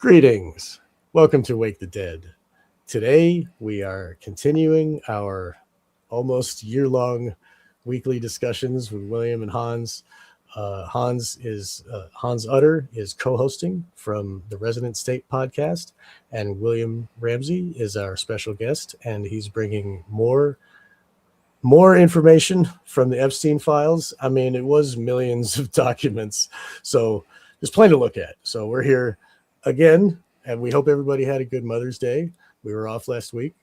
Greetings. Welcome to Wake the Dead. Today, we are continuing our almost year long weekly discussions with William and Hans. Hans Utter is co-hosting from the Resonant State podcast, and William Ramsey is our special guest, and he's bringing more information from the Epstein files. I mean, it was millions of documents, so there's plenty to look at. So we're here again, and we hope everybody had a good Mother's Day. We were off last week.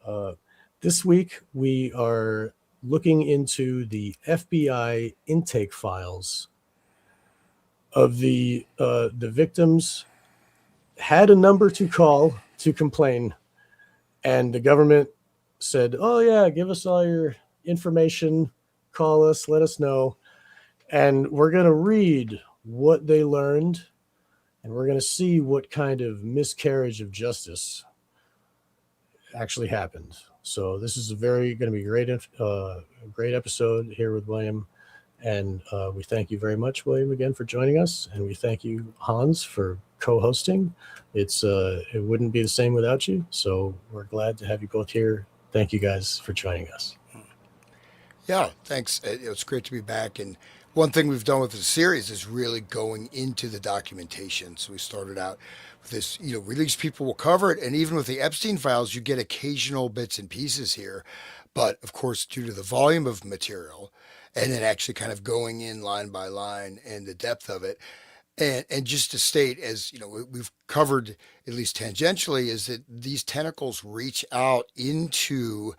Uh, this week we are looking into the FBI intake files of the victims had a number to call to complain, and the government said, "Oh yeah, give us all your information, call us, let us know." And we're going to read what they learned, and we're going to see what kind of miscarriage of justice actually happened. So this is a very going to be great episode here with William, and we thank you very much, William, again for joining us, and we thank you, Hans, for co-hosting. It wouldn't be the same without you, so we're glad to have you both here. Thank you guys for joining us. Yeah, thanks. It's great to be back. And one thing we've done with the series is really going into the documentation. So we started out with this, release people will cover it. And even with the Epstein files, you get occasional bits and pieces here. But of course, due to the volume of material and then actually kind of going in line by line and the depth of it, and just to state, as we've covered at least tangentially, is that these tentacles reach out into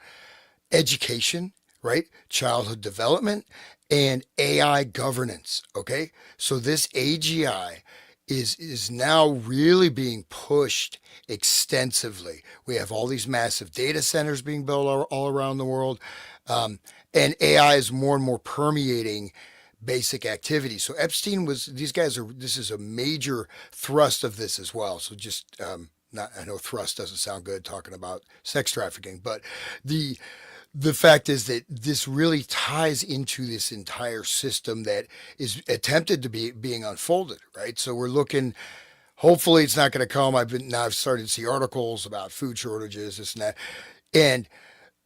education, right? Childhood development and AI governance. Okay. So this AGI is now really being pushed extensively. We have all these massive data centers being built all around the world. And AI is more and more permeating basic activity. So Epstein this is a major thrust of this as well. So just, not, I know thrust doesn't sound good talking about sex trafficking, but the, the fact is that this really ties into this entire system that is attempted to be being unfolded, right? So we're looking. Hopefully, it's not going to come. I've started to see articles about food shortages, this and that, and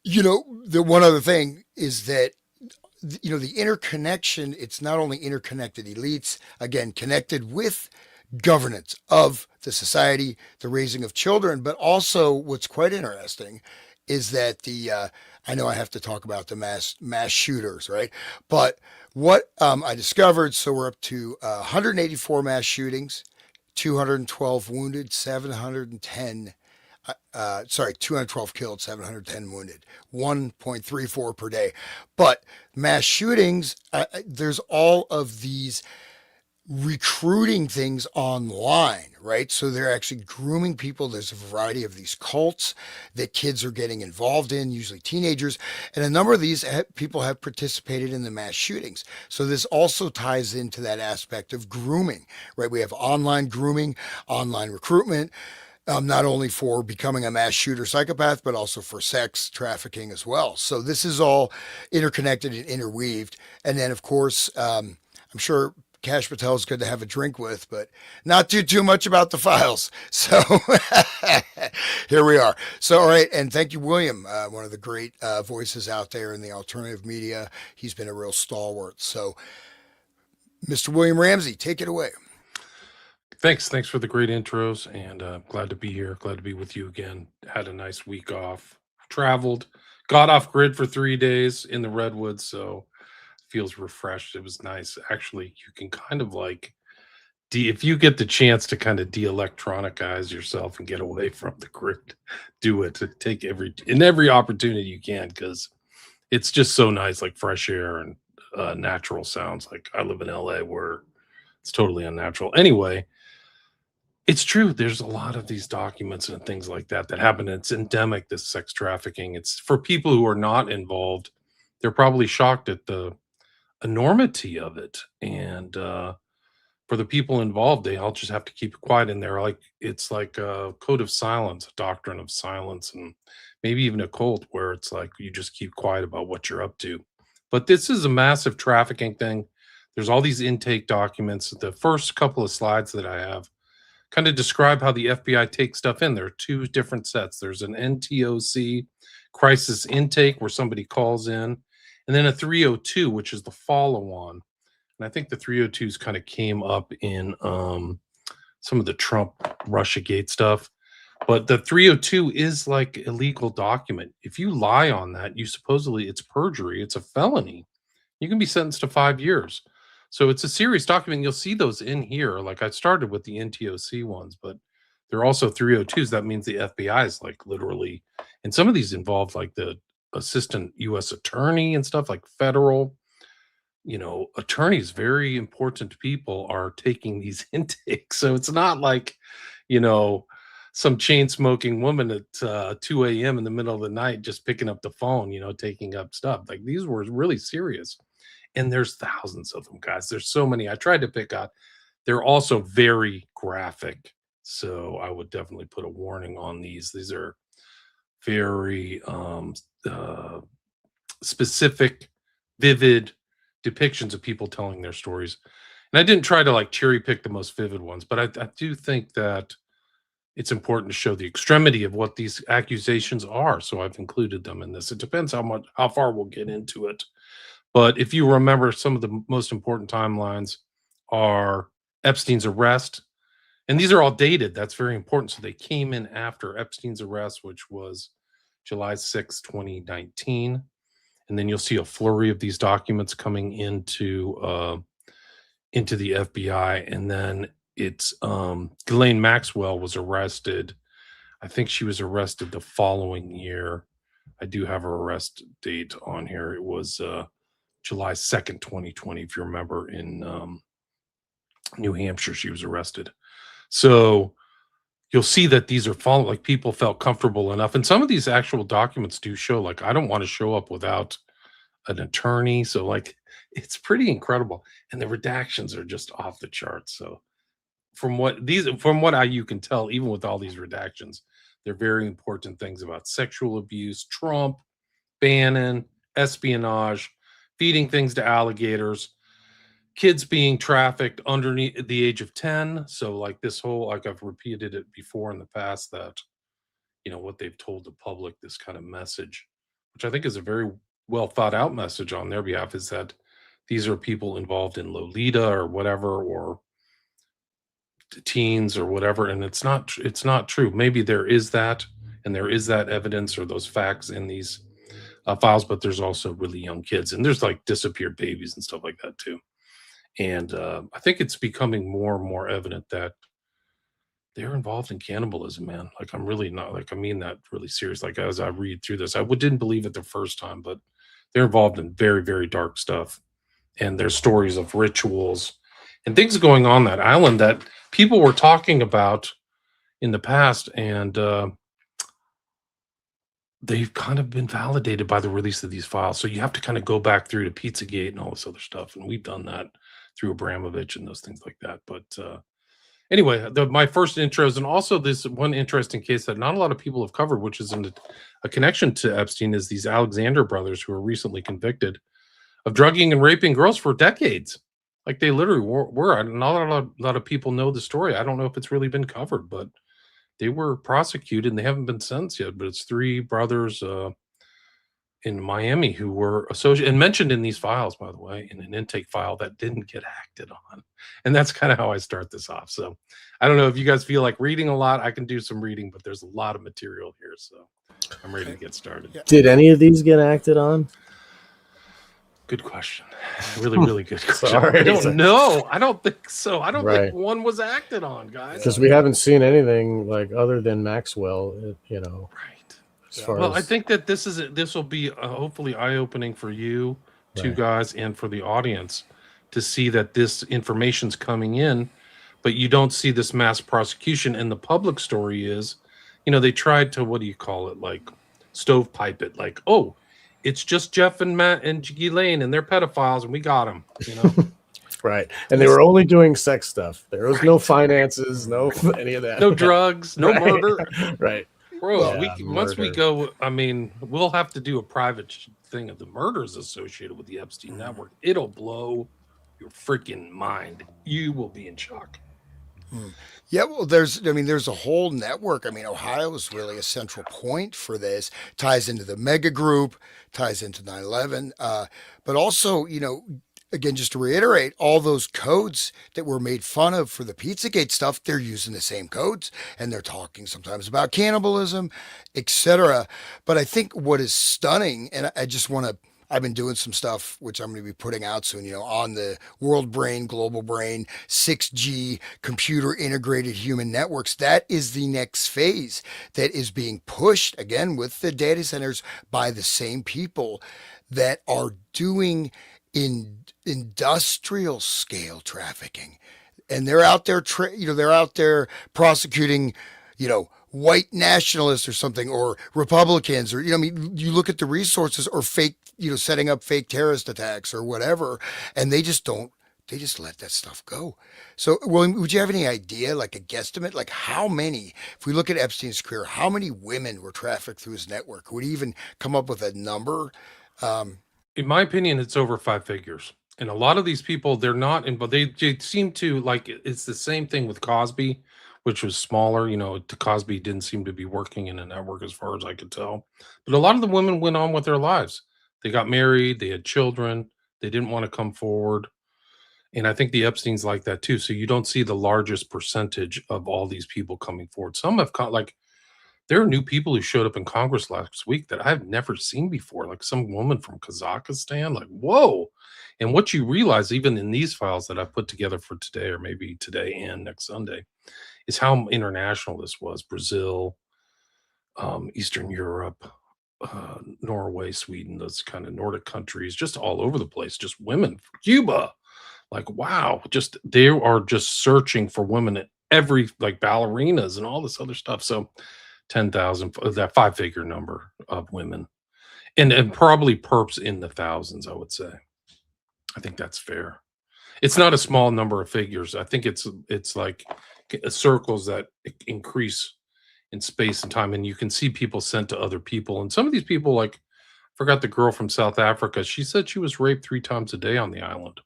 the one other thing is that the interconnection. It's not only interconnected elites, again connected with governance of the society, the raising of children, but also what's quite interesting is that the I know I have to talk about the mass shooters, right? But what I discovered, so we're up to 184 mass shootings, 212 wounded, 710. 212 killed, 710 wounded, 1.34 per day. But mass shootings, there's all of these recruiting things online, right? So they're actually grooming people. There's a variety of these cults that kids are getting involved in, usually teenagers. And a number of these people have participated in the mass shootings. So this also ties into that aspect of grooming, right? We have online grooming, online recruitment. Not only for becoming a mass shooter psychopath, but also for sex trafficking as well. So this is all interconnected and interweaved. And then, of course, I'm sure Cash Patel is good to have a drink with, but not too much about the files. So here we are. So all right, and thank you, William, one of the great voices out there in the alternative media. He's been a real stalwart. So, Mr. William Ramsey, take it away. Thanks for the great intros, and glad to be here. Glad to be with you again. Had a nice week off. Traveled, got off grid for 3 days in the redwoods, so feels refreshed. It was nice. Actually, you can kind of like if you get the chance to kind of de-electronicize yourself and get away from the grid, do it. Take every opportunity you can, because it's just so nice, like fresh air and natural sounds. Like I live in LA where it's totally unnatural. Anyway, it's true. There's a lot of these documents and things like that happen. It's endemic, this sex trafficking. It's for people who are not involved. They're probably shocked at the enormity of it. And for the people involved, they all just have to keep it quiet in there. Like it's like a code of silence, a doctrine of silence, and maybe even a cult where it's like you just keep quiet about what you're up to. But this is a massive trafficking thing. There's all these intake documents. The first couple of slides that I have kind of describe how the FBI takes stuff in. There are two different sets. There's an NTOC, crisis intake, where somebody calls in, and then a 302, which is the follow-on. And I think the 302s kind of came up in some of the Trump Russiagate stuff. But the 302 is like a legal document. If you lie on that, you supposedly, it's perjury, it's a felony. You can be sentenced to 5 years. So it's a serious document. You'll see those in here. Like I started with the NTOC ones, but there are also 302s. That means the FBI is like literally, and some of these involve like the assistant U.S. attorney and stuff, like federal, attorneys, very important people, are taking these intakes. So it's not like, you know, some chain smoking woman at 2 a.m. in the middle of the night just picking up the phone, taking up stuff. Like these were really serious. And there's thousands of them, guys. There's so many. I tried to pick out. They're also very graphic. So I would definitely put a warning on these. These are very uh, specific, vivid depictions of people telling their stories. And I didn't try to like cherry pick the most vivid ones, but I do think that it's important to show the extremity of what these accusations are. So I've included them in this. It depends how far we'll get into it. But if you remember, some of the most important timelines are Epstein's arrest. And these are all dated. That's very important. So they came in after Epstein's arrest, which was July 6, 2019. And then you'll see a flurry of these documents coming into the FBI. And then it's Ghislaine Maxwell was arrested. I think she was arrested the following year. I do have her arrest date on here. It was July 2nd, 2020, if you remember, in New Hampshire, she was arrested. So you'll see that these are followed, like people felt comfortable enough. And some of these actual documents do show, like, I don't want to show up without an attorney. So, like, it's pretty incredible. And the redactions are just off the charts. So, from what you can tell, even with all these redactions, they're very important things about sexual abuse, Trump, Bannon, espionage, feeding things to alligators, kids being trafficked underneath the age of 10. So like this whole, like I've repeated it before in the past, that what they've told the public, this kind of message, which I think is a very well thought out message on their behalf, is that these are people involved in Lolita or whatever, or teens or whatever. And it's not true. Maybe there is that, and there is that evidence or those facts in these files, but there's also really young kids, and there's like disappeared babies and stuff like that too. And I think it's becoming more and more evident that they're involved in cannibalism, man. Like, I'm really not, like, I mean that really serious. Like, as I read through this, didn't believe it the first time, but they're involved in very, very dark stuff. And there's stories of rituals and things going on that island that people were talking about in the past. And they've kind of been validated by the release of these files. So you have to kind of go back through to Pizzagate and all this other stuff. And we've done that through Abramovich and those things like that. But anyway, my first intros, and also this one interesting case that not a lot of people have covered, which is a connection to Epstein, is these Alexander brothers who were recently convicted of drugging and raping girls for decades. Like, they literally were. Not a lot of people know the story. I don't know if it's really been covered, but they were prosecuted and they haven't been sentenced yet. But it's three brothers in Miami who were associated and mentioned in these files, by the way, in an intake file that didn't get acted on. And that's kind of how I start this off. So I don't know if you guys feel like reading a lot. I can do some reading, but there's a lot of material here. So I'm ready to get started. Yeah. Did any of these get acted on? Good question. Really, really good question. Sorry. I don't know. I don't think so. I don't Right. think one was acted on, guys. Because we haven't seen anything like other than Maxwell, Right. as far Well, I as think that this will be hopefully eye-opening for you two Right. guys and for the audience to see that this information's coming in, but you don't see this mass prosecution. And the public story is, they tried to, what do you call it, like stovepipe it, like, oh, it's just Jeff and Matt and Ghislaine and they're pedophiles and we got them, right. And they were only doing sex stuff. There was no finances, no any of that. No drugs, no Right. murder. Right. Bro, Yeah, once we murder. go, I mean, we'll have to do a private thing of the murders associated with the Epstein network. It'll blow your freaking mind. You will be in shock. Mm. Yeah, well, there's a whole network. I mean, Ohio is really a central point for this. Ties into the mega group, ties into 9/11, but also, again, just to reiterate, all those codes that were made fun of for the Pizzagate stuff, they're using the same codes, and they're talking sometimes about cannibalism, etc. But I think what is stunning, and I just want to. I've been doing some stuff which I'm going to be putting out soon, on the world brain, global brain, 6G, computer integrated human networks. That is the next phase that is being pushed again with the data centers by the same people that are doing industrial scale trafficking, and they're out there they're out there prosecuting, white nationalists or something, or Republicans, or I mean, you look at the resources, or fake, setting up fake terrorist attacks or whatever, and they just let that stuff go. So, William, would you have any idea, like a guesstimate, like how many, if we look at Epstein's career, how many women were trafficked through his network? Would he even come up with a number? Um, In my opinion, it's over 5 figures. And a lot of these people, they're not in, but they seem to like it's the same thing with Cosby, which was smaller. Cosby didn't seem to be working in a network as far as I could tell. But a lot of the women went on with their lives. They got married, they had children, they didn't want to come forward. And I think the Epstein's like that too. So you don't see the largest percentage of all these people coming forward. Some have like there are new people who showed up in Congress last week that I've never seen before, like some woman from Kazakhstan. Like, whoa. And what you realize, even in these files that I put together for today, or maybe today and next Sunday, is how international this was. Brazil, Eastern Europe, Norway, Sweden, those kind of Nordic countries, just all over the place, just women. Cuba, like, wow, just they are just searching for women at every, like, ballerinas and all this other stuff. So 10,000, that 5 figure number of women, and probably perps in the thousands, I would say. I think that's fair. It's not a small number of figures. I think it's like circles that increase in space and time, and you can see people sent to other people. And some of these people, like, forgot the girl from South Africa. She said she was raped 3 times a day on the island.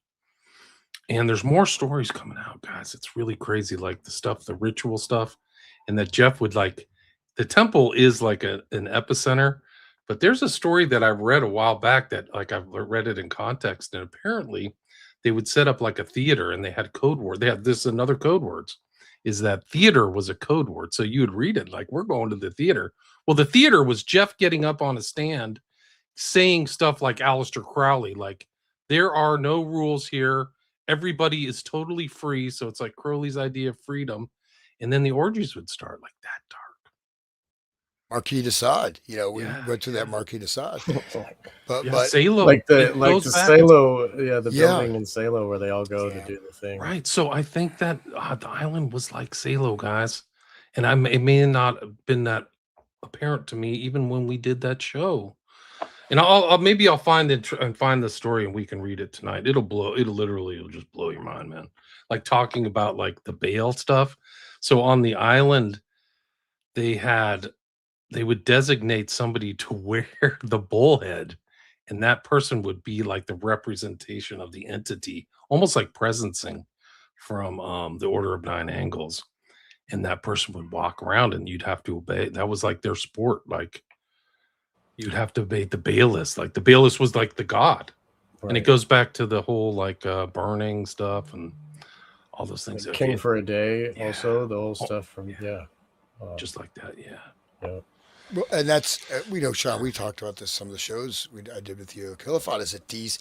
And there's more stories coming out, guys. It's really crazy, like the stuff, the ritual stuff, and that Jeff would like. The temple is like an epicenter, but there's a story that I read a while back that, like, I've read it in context, and apparently they would set up like a theater, and they had code word. They had this another code words. Is that theater was a code word, so you would read it like, "We're going to the theater." Well, the theater was Jeff getting up on a stand saying stuff like Aleister Crowley, like, there are no rules here. Everybody is totally free. So it's like Crowley's idea of freedom. And then the orgies would start like that dark. Marquis de Sade, we Yeah, went to that yeah. Marquis de Sade, but Yeah, but Salo. like the It like goes the back. It's Salo, yeah, the yeah, building in Salo where they all go to yeah. do the thing. right. So I think that the island was like Salo, guys. And it may not have been that apparent to me even when we did that show. And maybe I'll find it and find the story, and we can read it tonight. It'll just blow your mind, man. Like talking about like the Baal stuff. So on the island, they had they would designate somebody to wear the bullhead, and that person would be like the representation of the entity, almost like presencing from the Order of Nine Angles. And that person would walk around, and you'd have to obey. That was like their sport. Like, you'd have to obey the Baaliss. Like the Baaliss was like the god. And it Right. goes back to the whole like burning stuff and all those things. Like Okay. King for a Day, Yeah. also the whole Oh, stuff from yeah. Just like that. Yeah. yeah. Well, and that's we know, Sean. We talked about this some of the shows I did with you, Kilifat, is that these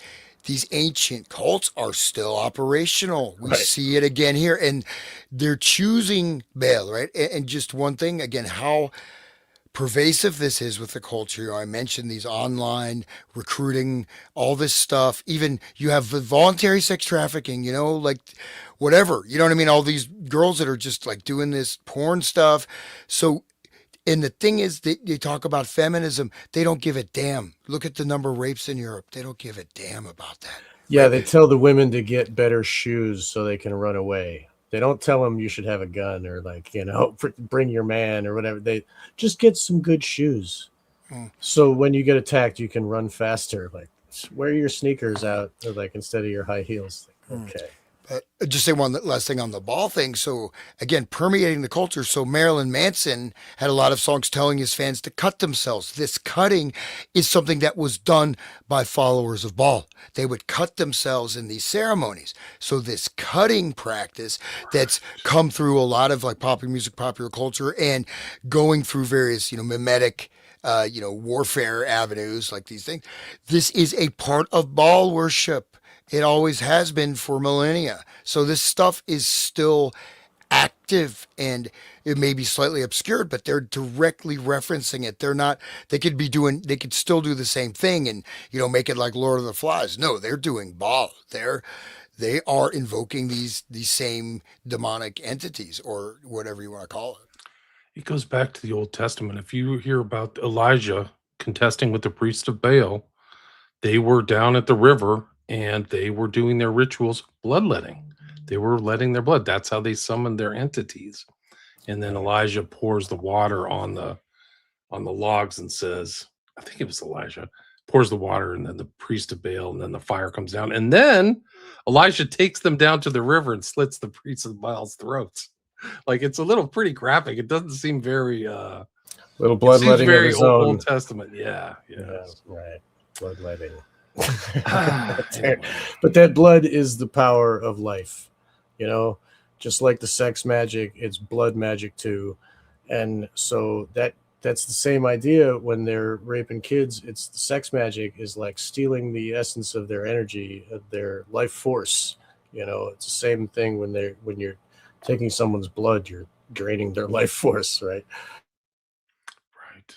ancient cults are still operational. We Right. see it again here, and they're choosing Baal, right? And just one thing again, how pervasive this is with the culture. I mentioned these online recruiting, all this stuff. Even you have the voluntary sex trafficking, like whatever. You know what I mean? All these girls that are just like doing this porn stuff. So, and the thing is, they talk about feminism. They don't give a damn. Look at the number of rapes in Europe. They don't give a damn about that. Yeah, Right? they tell the women to get better shoes so they can run away. They don't tell them you should have a gun or like, bring your man or whatever. They just get some good shoes. Mm. So when you get attacked, you can run faster. Like, wear your sneakers out, or like instead of your high heels. Like, Mm. okay. Just say one last thing on the ball thing. So again, permeating the culture. So Marilyn Manson had a lot of songs telling his fans to cut themselves. This cutting is something that was done by followers of ball. They would cut themselves in these ceremonies. So this cutting practice that's come through a lot of like popular music, popular culture, and going through various, mimetic warfare avenues like these things. This is a part of ball worship. It always has been for millennia. So this stuff is still active and it may be slightly obscured, but they're directly referencing it. They could still do the same thing and, make it like Lord of the Flies. No, they're doing ball. They are invoking these same demonic entities or whatever you want to call it. It goes back to the Old Testament. If you hear about Elijah contesting with the priest of Baal, they were down at the river and they were doing their rituals, bloodletting. They were letting their blood. That's how they summoned their entities. And then Elijah pours the water on the logs and says, I think it was Elijah, pours the water, and then the priest of Baal, and then the fire comes down. And then Elijah takes them down to the river and slits the priest of Baal's throats. Like, it's a little pretty graphic. It doesn't seem very little bloodletting of his own. Old Testament. Yeah, right. Bloodletting. Anyway. But that blood is the power of life, just like the sex magic, it's blood magic too. And so that's the same idea when they're raping kids. It's the sex magic is like stealing the essence of their energy, of their life force. It's the same thing when you're taking someone's blood, you're draining their life force, right? Right.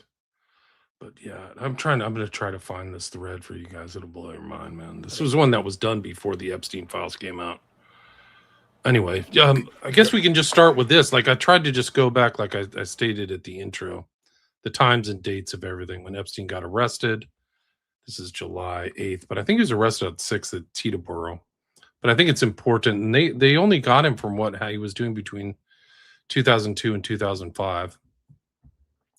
But yeah, I'm going to try to find this thread for you guys. It'll blow your mind, man. This was one that was done before the Epstein files came out. Anyway, I guess we can just start with this. Like, I tried to just go back, like I stated at the intro, the times and dates of everything. When Epstein got arrested, this is July 8th, but I think he was arrested on 6th at Teterboro. But I think it's important. And they only got him from how he was doing between 2002 and 2005.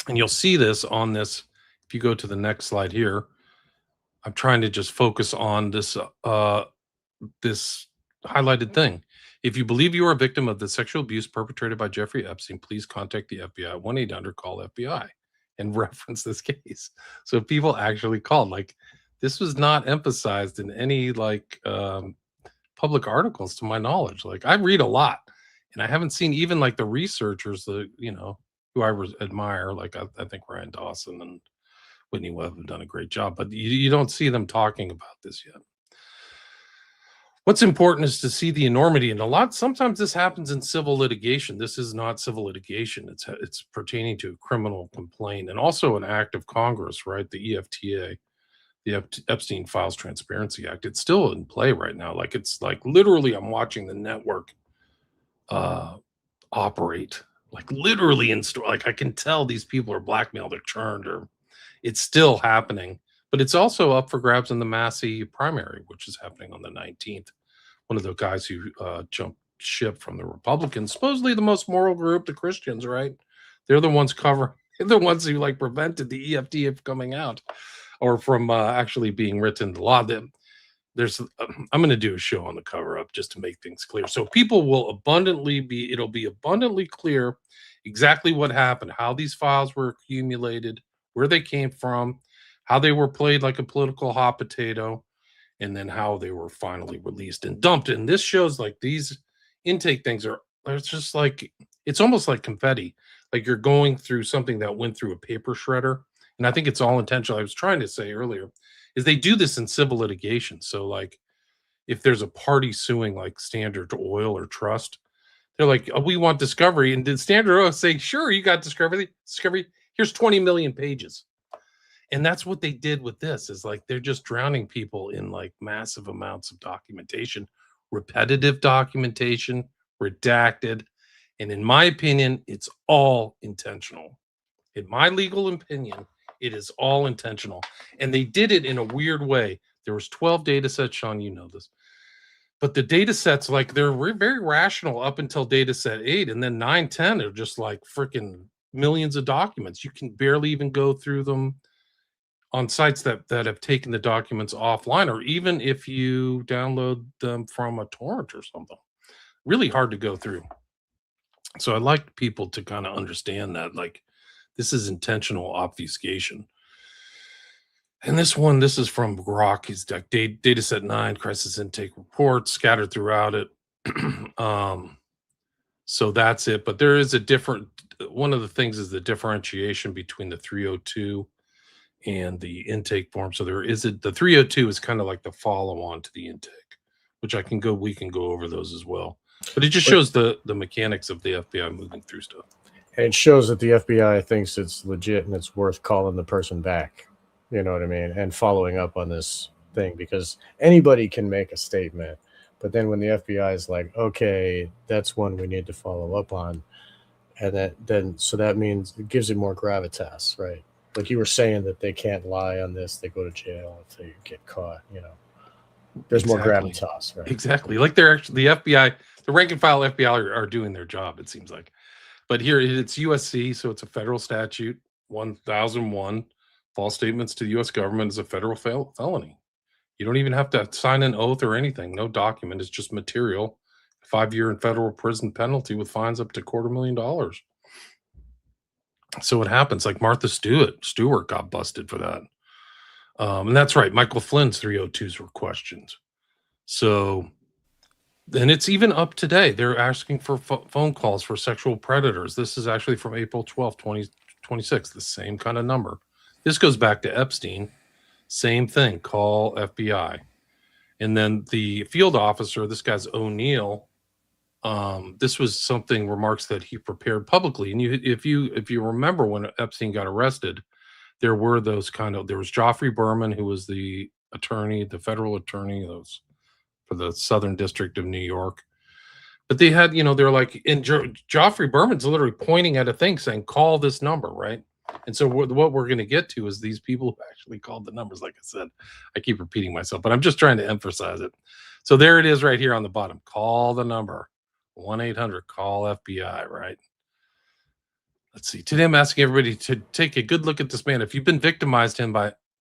And you'll see this on this. If you go to the next slide here, I'm trying to just focus on this this highlighted thing. If you believe you are a victim of the sexual abuse perpetrated by Jeffrey Epstein, please contact the FBI at 1-800-CALL-FBI and reference this case. So people actually called. Like, this was not emphasized in any public articles to my knowledge. Like, I read a lot and I haven't seen even like the researchers that, who I admire, like I think Ryan Dawson and Whitney Webb have done a great job, but you don't see them talking about this yet. What's important is to see the enormity, and sometimes this happens in civil litigation. This is not civil litigation. It's pertaining to a criminal complaint and also an act of Congress, right? The EFTA, the Epstein Files Transparency Act. It's still in play right now. Like, it's like literally I'm watching the network operate, like literally in store. Like, I can tell these people are blackmailed or turned, or it's still happening. But it's also up for grabs in the Massey primary, which is happening on the 19th. One of the guys who jumped ship from the Republicans, supposedly the most moral group, the Christians, right? They're the ones they're the ones who prevented the EFT from coming out or from actually being written into law. I'm going to do a show on the cover up just to make things clear. So people will it'll be abundantly clear exactly what happened, how these files were accumulated, where they came from, how they were played like a political hot potato, and then how they were finally released and dumped. And this shows like these intake things it's just like, it's almost like confetti. Like you're going through something that went through a paper shredder. And I think it's all intentional. I was trying to say earlier is they do this in civil litigation. So like if there's a party suing like Standard Oil or Trust, they're like, oh, we want discovery. And did Standard Oil say, sure, you got discovery. Here's 20 million pages. And that's what they did with this is like, they're just drowning people in like massive amounts of documentation, repetitive documentation, redacted. And in my opinion, it's all intentional. In my legal opinion, it is all intentional. And they did it in a weird way. There was 12 data sets, Sean, you know this. But the data sets, like they're very rational up until data set 8. And then 9, 10 are just like freaking millions of documents. You can barely even go through them on sites that have taken the documents offline, or even if you download them from a torrent or something. Really hard to go through. So I'd like people to kind of understand that, like, this is intentional obfuscation. And this is from Grok. He's like data set 9, crisis intake reports scattered throughout it. um, so that's it. But there is a different, one of the things is the differentiation between the 302 and the intake form. So the 302 is kind of like the follow on to the intake, which we can go over those as well. But it just shows the mechanics of the FBI moving through stuff. And it shows that the FBI thinks it's legit and it's worth calling the person back. You know what I mean? And following up on this thing, because anybody can make a statement. But then when the FBI is like, okay, that's one we need to follow up on. And that means it gives it more gravitas, right? Like you were saying that they can't lie on this. They go to jail if they get caught, There's more gravitas, right? Exactly. Like they're actually, the FBI, the rank and file FBI are doing their job, it seems like. But here it's USC, so it's a federal statute, 1001. False statements to the U.S. government is a federal felony. You don't even have to sign an oath or anything. No document. It's just material. 5-year in federal prison penalty with fines up to $250,000. So it happens. Like Martha Stewart got busted for that. And that's right. Michael Flynn's 302s were questioned. So, and it's even up today. They're asking for phone calls for sexual predators. This is actually from April 12th, 2026, the same kind of number. This goes back to Epstein. Same thing. Call FBI. And then the field officer, this guy's O'Neill. This was something, remarks that he prepared publicly. And if you remember when Epstein got arrested, there was Joffrey Berman, who was the attorney, the federal attorney for the Southern District of New York. But they had, they're like, Joffrey Berman's literally pointing at a thing saying, call this number, right? And so what we're going to get to is these people who actually called the numbers. Like I said, I keep repeating myself, but I'm just trying to emphasize it. So there it is right here on the bottom. Call the number, 1-800-CALL-FBI, right? Let's see. Today I'm asking everybody to take a good look at this man. If you've been victimized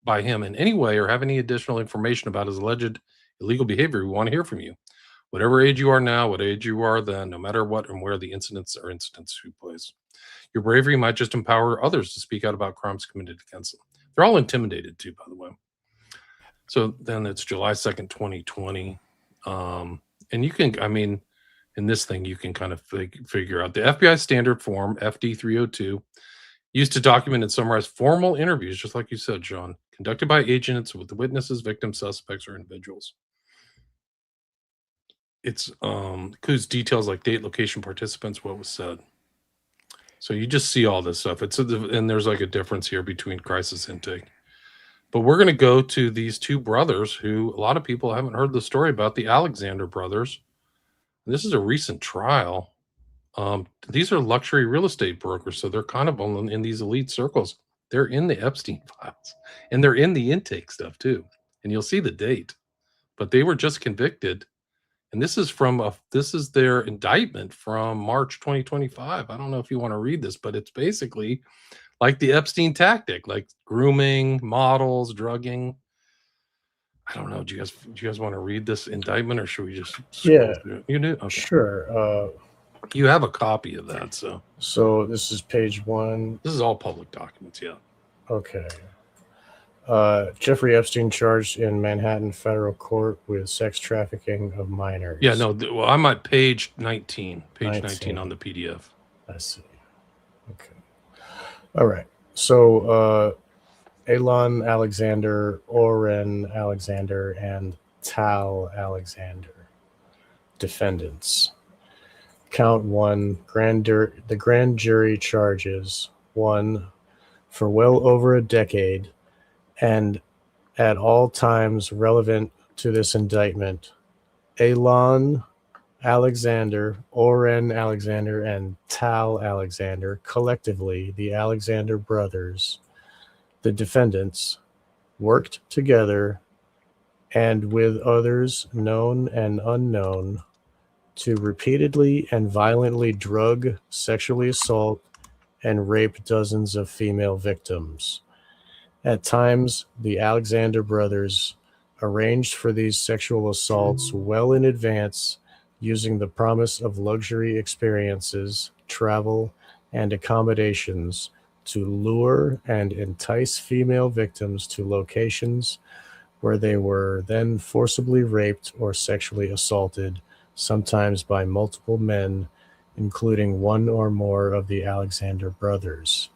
by him in any way or have any additional information about his alleged illegal behavior, we want to hear from you. Whatever age you are now, what age you are then, no matter what and where the incidents took place. Your bravery might just empower others to speak out about crimes committed against them. They're all intimidated too, by the way. So then it's July 2nd, 2020. And you can, in this thing, you can kind of figure out the FBI standard form, FD 302, used to document and summarize formal interviews, just like you said, John, conducted by agents with witnesses, victims, suspects, or individuals. It's includes details like date, location, participants, what was said. So you just see all this stuff. And there's like a difference here between crisis intake. But we're going to go to these two brothers who a lot of people haven't heard the story about, the Alexander brothers. This is a recent trial. These are luxury real estate brokers, so they're kind of in these elite circles. They're in the Epstein files, and they're in the intake stuff too. And you'll see the date. But they were just convicted. And this is their indictment from March 2025. I don't know if you want to read this, but it's basically like the Epstein tactic, like grooming, models, drugging. I don't know. Do you guys want to read this indictment, or should we just scroll through it? You do? Okay. Sure. You have a copy of that, So this is page 1. This is all public documents, yeah. Okay. Jeffrey Epstein charged in Manhattan federal court with sex trafficking of minors. Yeah, no. Well, I'm at page 19. Page 19 on the PDF. I see. Okay. All right. So Elon Alexander, Oren Alexander, and Tal Alexander, defendants. Count 1, the grand jury charges 1, for well over a decade, and at all times relevant to this indictment, Elon Alexander, Oren Alexander, and Tal Alexander, collectively the Alexander brothers, the defendants, worked together and with others known and unknown to repeatedly and violently drug, sexually assault, and rape dozens of female victims. At times, the Alexander brothers arranged for these sexual assaults well in advance, using the promise of luxury experiences, travel, and accommodations to lure and entice female victims to locations where they were then forcibly raped or sexually assaulted, sometimes by multiple men, including one or more of the Alexander brothers.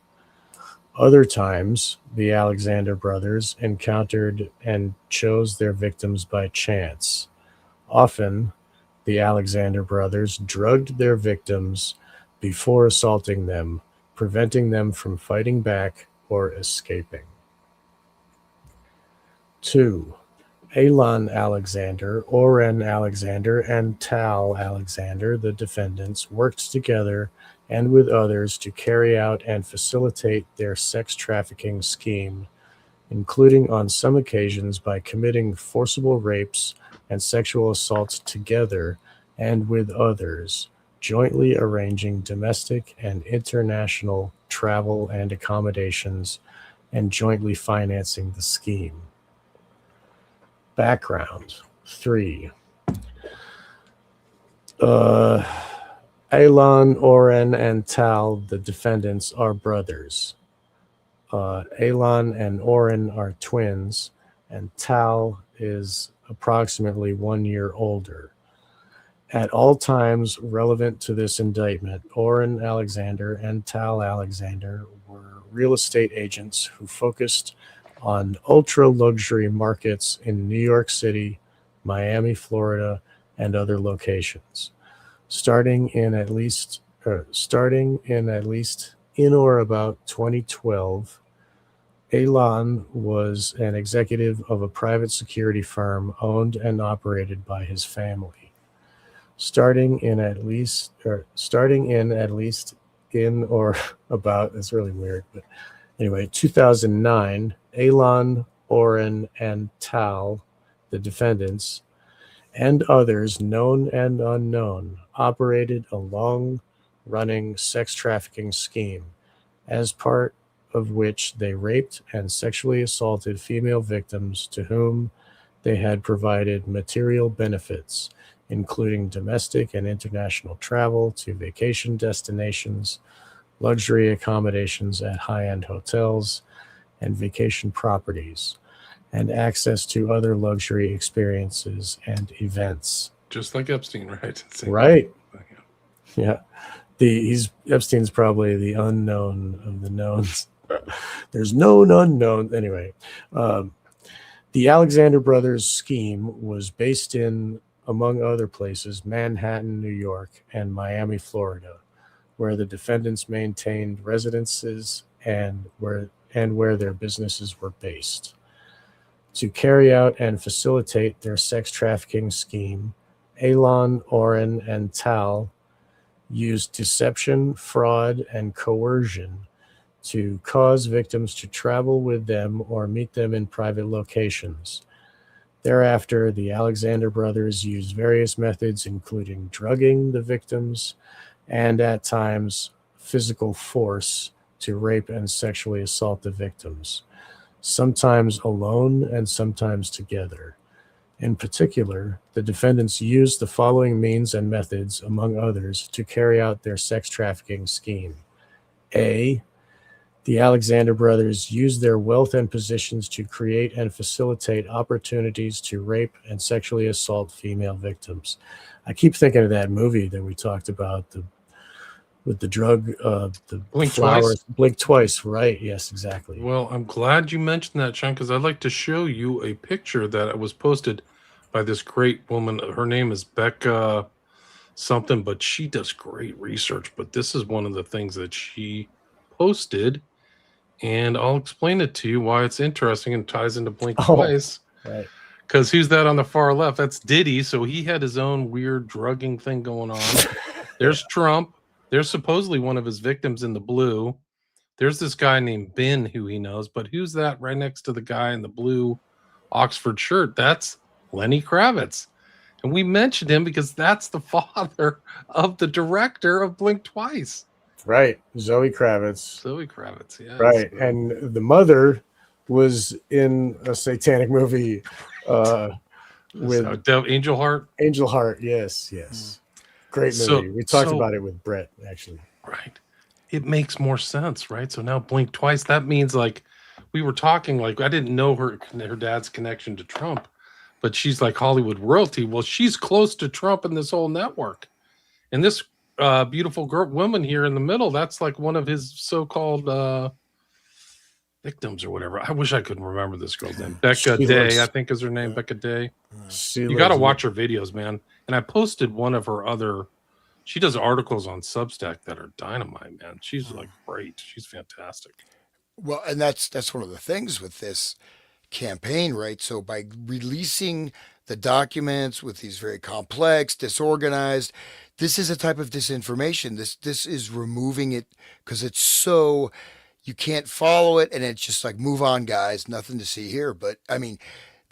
Other times, the Alexander brothers encountered and chose their victims by chance. Often, the Alexander brothers drugged their victims before assaulting them, preventing them from fighting back or escaping. 2. Alon Alexander, Oren Alexander, and Tal Alexander, the defendants, worked together and with others to carry out and facilitate their sex trafficking scheme, including on some occasions by committing forcible rapes and sexual assaults together and with others, jointly arranging domestic and international travel and accommodations, and jointly financing the scheme. Background 3. Uh, Alon, Oren, and Tal, the defendants, are brothers. Alon and Oren are twins, and Tal is approximately 1 year older. At all times relevant to this indictment, Oren Alexander and Tal Alexander were real estate agents who focused on ultra luxury markets in New York City, Miami, Florida, and other locations. Starting in at least in or about 2012, Alon was an executive of a private security firm owned and operated by his family. Starting in or about, it's really weird, but anyway, 2009, Alon, Oren, and Tal, the defendants, and others known and unknown, operated a long running sex trafficking scheme, as part of which they raped and sexually assaulted female victims to whom they had provided material benefits, including domestic and international travel to vacation destinations, luxury accommodations at high end hotels and vacation properties, and access to other luxury experiences and events. Just like Epstein, right? Same Right. thing. Yeah. Epstein's probably the unknown of the knowns. There's known unknown. Anyway, the Alexander Brothers scheme was based in, among other places, Manhattan, New York, and Miami, Florida, where the defendants maintained residences and where their businesses were based. To carry out and facilitate their sex trafficking scheme, Alon, Oren, and Tal used deception, fraud, and coercion to cause victims to travel with them or meet them in private locations. Thereafter, the Alexander brothers used various methods, including drugging the victims and, at times, physical force to rape and sexually assault the victims, sometimes alone and sometimes together. In particular, the defendants used the following means and methods, among others, to carry out their sex trafficking scheme. A. The Alexander brothers used their wealth and positions to create and facilitate opportunities to rape and sexually assault female victims. I keep thinking of that movie that we talked about, with the drug, the Blink flowers. Twice? Blink Twice, right? Yes, exactly. Well, I'm glad you mentioned that, Sean, because I'd like to show you a picture that was posted by this great woman. Her name is Becca something, but she does great research. But this is one of the things that she posted, and I'll explain it to you why it's interesting and ties into Blink Oh, Twice. right. Because who's that on the far left? That's Diddy. So he had his own weird drugging thing going on. There's Trump. There's supposedly one of his victims in the blue. There's this guy named Ben who he knows, but who's that right next to the guy in the blue Oxford shirt? That's Lenny Kravitz. And we mentioned him because that's the father of the director of Blink Twice. Right. Zoe Kravitz. Zoe Kravitz, yes. Right. And the mother was in a satanic movie with Angel Heart. Angel Heart. Yes, yes. Great movie. We talked about it with Brett, actually. Right. It makes more sense, right? So now blink twice. That means like we were talking, like I didn't know her dad's connection to Trump, but she's like Hollywood royalty. Well, she's close to Trump in this whole network. And this beautiful woman here in the middle, that's like one of his so-called victims or whatever. I wish I could remember this girl's name. Becca Day, I think is her name. Becca Day. You got to watch her videos, man. And I posted one of her other. She does articles on Substack that are dynamite, man. She's like great. She's fantastic. Well, and that's one of the things with this campaign, right? So by releasing the documents with these very complex, disorganized, this is a type of disinformation. This is removing it because it's so you can't follow it, and it's just like move on, guys. Nothing to see here. But I mean,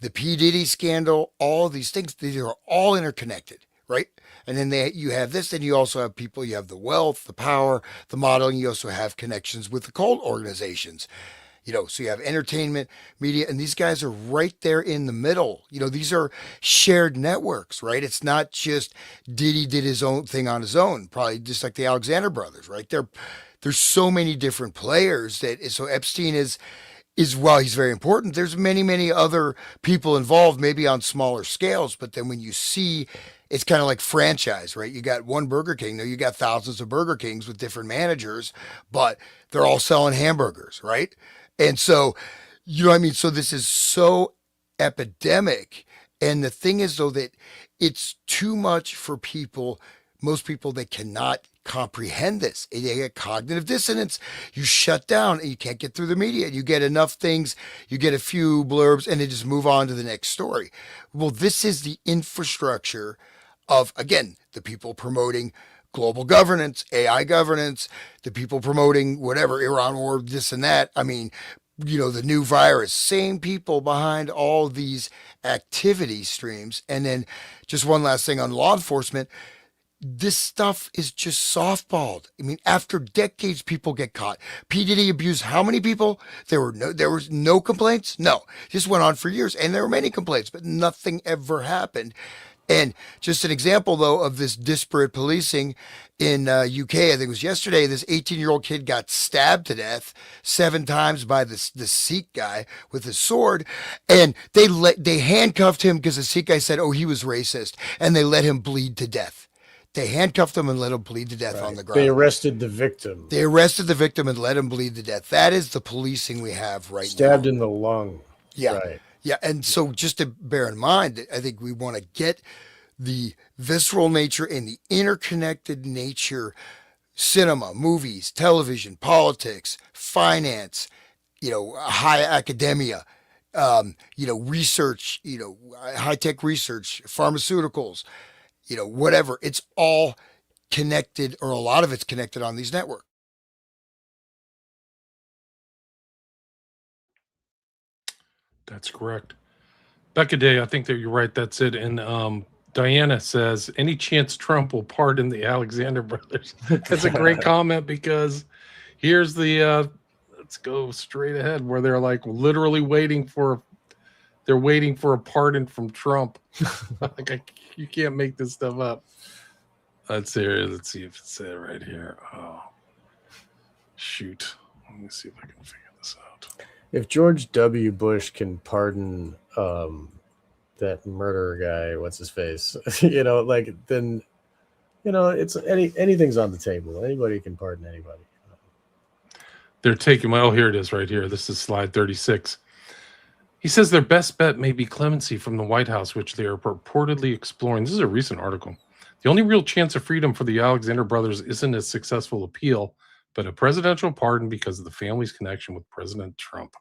the P Diddy scandal, all of these things, these are all interconnected, right? And then you have this, then you also have people, you have the wealth, the power, the modeling. You also have connections with the cult organizations. So you have entertainment, media, and these guys are right there in the middle. These are shared networks, right? It's not just Diddy did his own thing on his own, probably just like the Alexander brothers, right? There's so many different players so Epstein is while he's very important, there's many, many other people involved, maybe on smaller scales. But then when you see, it's kind of like franchise, right? You got one Burger King. No, you got thousands of Burger Kings with different managers, but they're all selling hamburgers, right? And so, you know what I mean? So this is so epidemic. And the thing is, though, that it's too much for most people that cannot comprehend this. They get cognitive dissonance. You shut down and you can't get through the media. You get enough things, you get a few blurbs, and they just move on to the next story. Well, this is the infrastructure of, again, the people promoting global governance, AI governance, the people promoting whatever, Iran war, this and that. I mean, the new virus, same people behind all these activity streams. And then just one last thing on law enforcement. This stuff is just softballed. I mean, after decades, people get caught. P. Diddy abused how many people? There was no complaints? No. This went on for years, and there were many complaints, but nothing ever happened. And just an example, though, of this disparate policing in UK, I think it was yesterday, this 18-year-old kid got stabbed to death 7 times by the Sikh guy with a sword. And they handcuffed him because the Sikh guy said, he was racist. And they let him bleed to death. They handcuffed him and let him bleed to death on the ground. They arrested the victim. They arrested the victim and let him bleed to death. That is the policing we have right now. Stabbed in the lung. Yeah. Right. Yeah. And so just to bear in mind, I think we want to get the visceral nature and the interconnected nature, cinema, movies, television, politics, finance, high academia, research, high-tech research, pharmaceuticals, whatever. It's all connected, or a lot of it's connected on these networks. That's correct. Becca Day, I think that you're right. That's it. And Diana says, any chance Trump will pardon the Alexander brothers? That's a great comment, because here's the let's go straight ahead, where they're like literally waiting for a pardon from Trump. You can't make this stuff up. Let's see if it's it right here. Oh, shoot. Let me see if I can figure this out. If George W. Bush can pardon that murderer guy, what's his face? Then it's anything's on the table. Anybody can pardon anybody. They're taking here it is right here. This is slide 36. He says their best bet may be clemency from the White House, which they are purportedly exploring. This is a recent article. The only real chance of freedom for the Alexander brothers isn't a successful appeal, but a presidential pardon because of the family's connection with President Trump.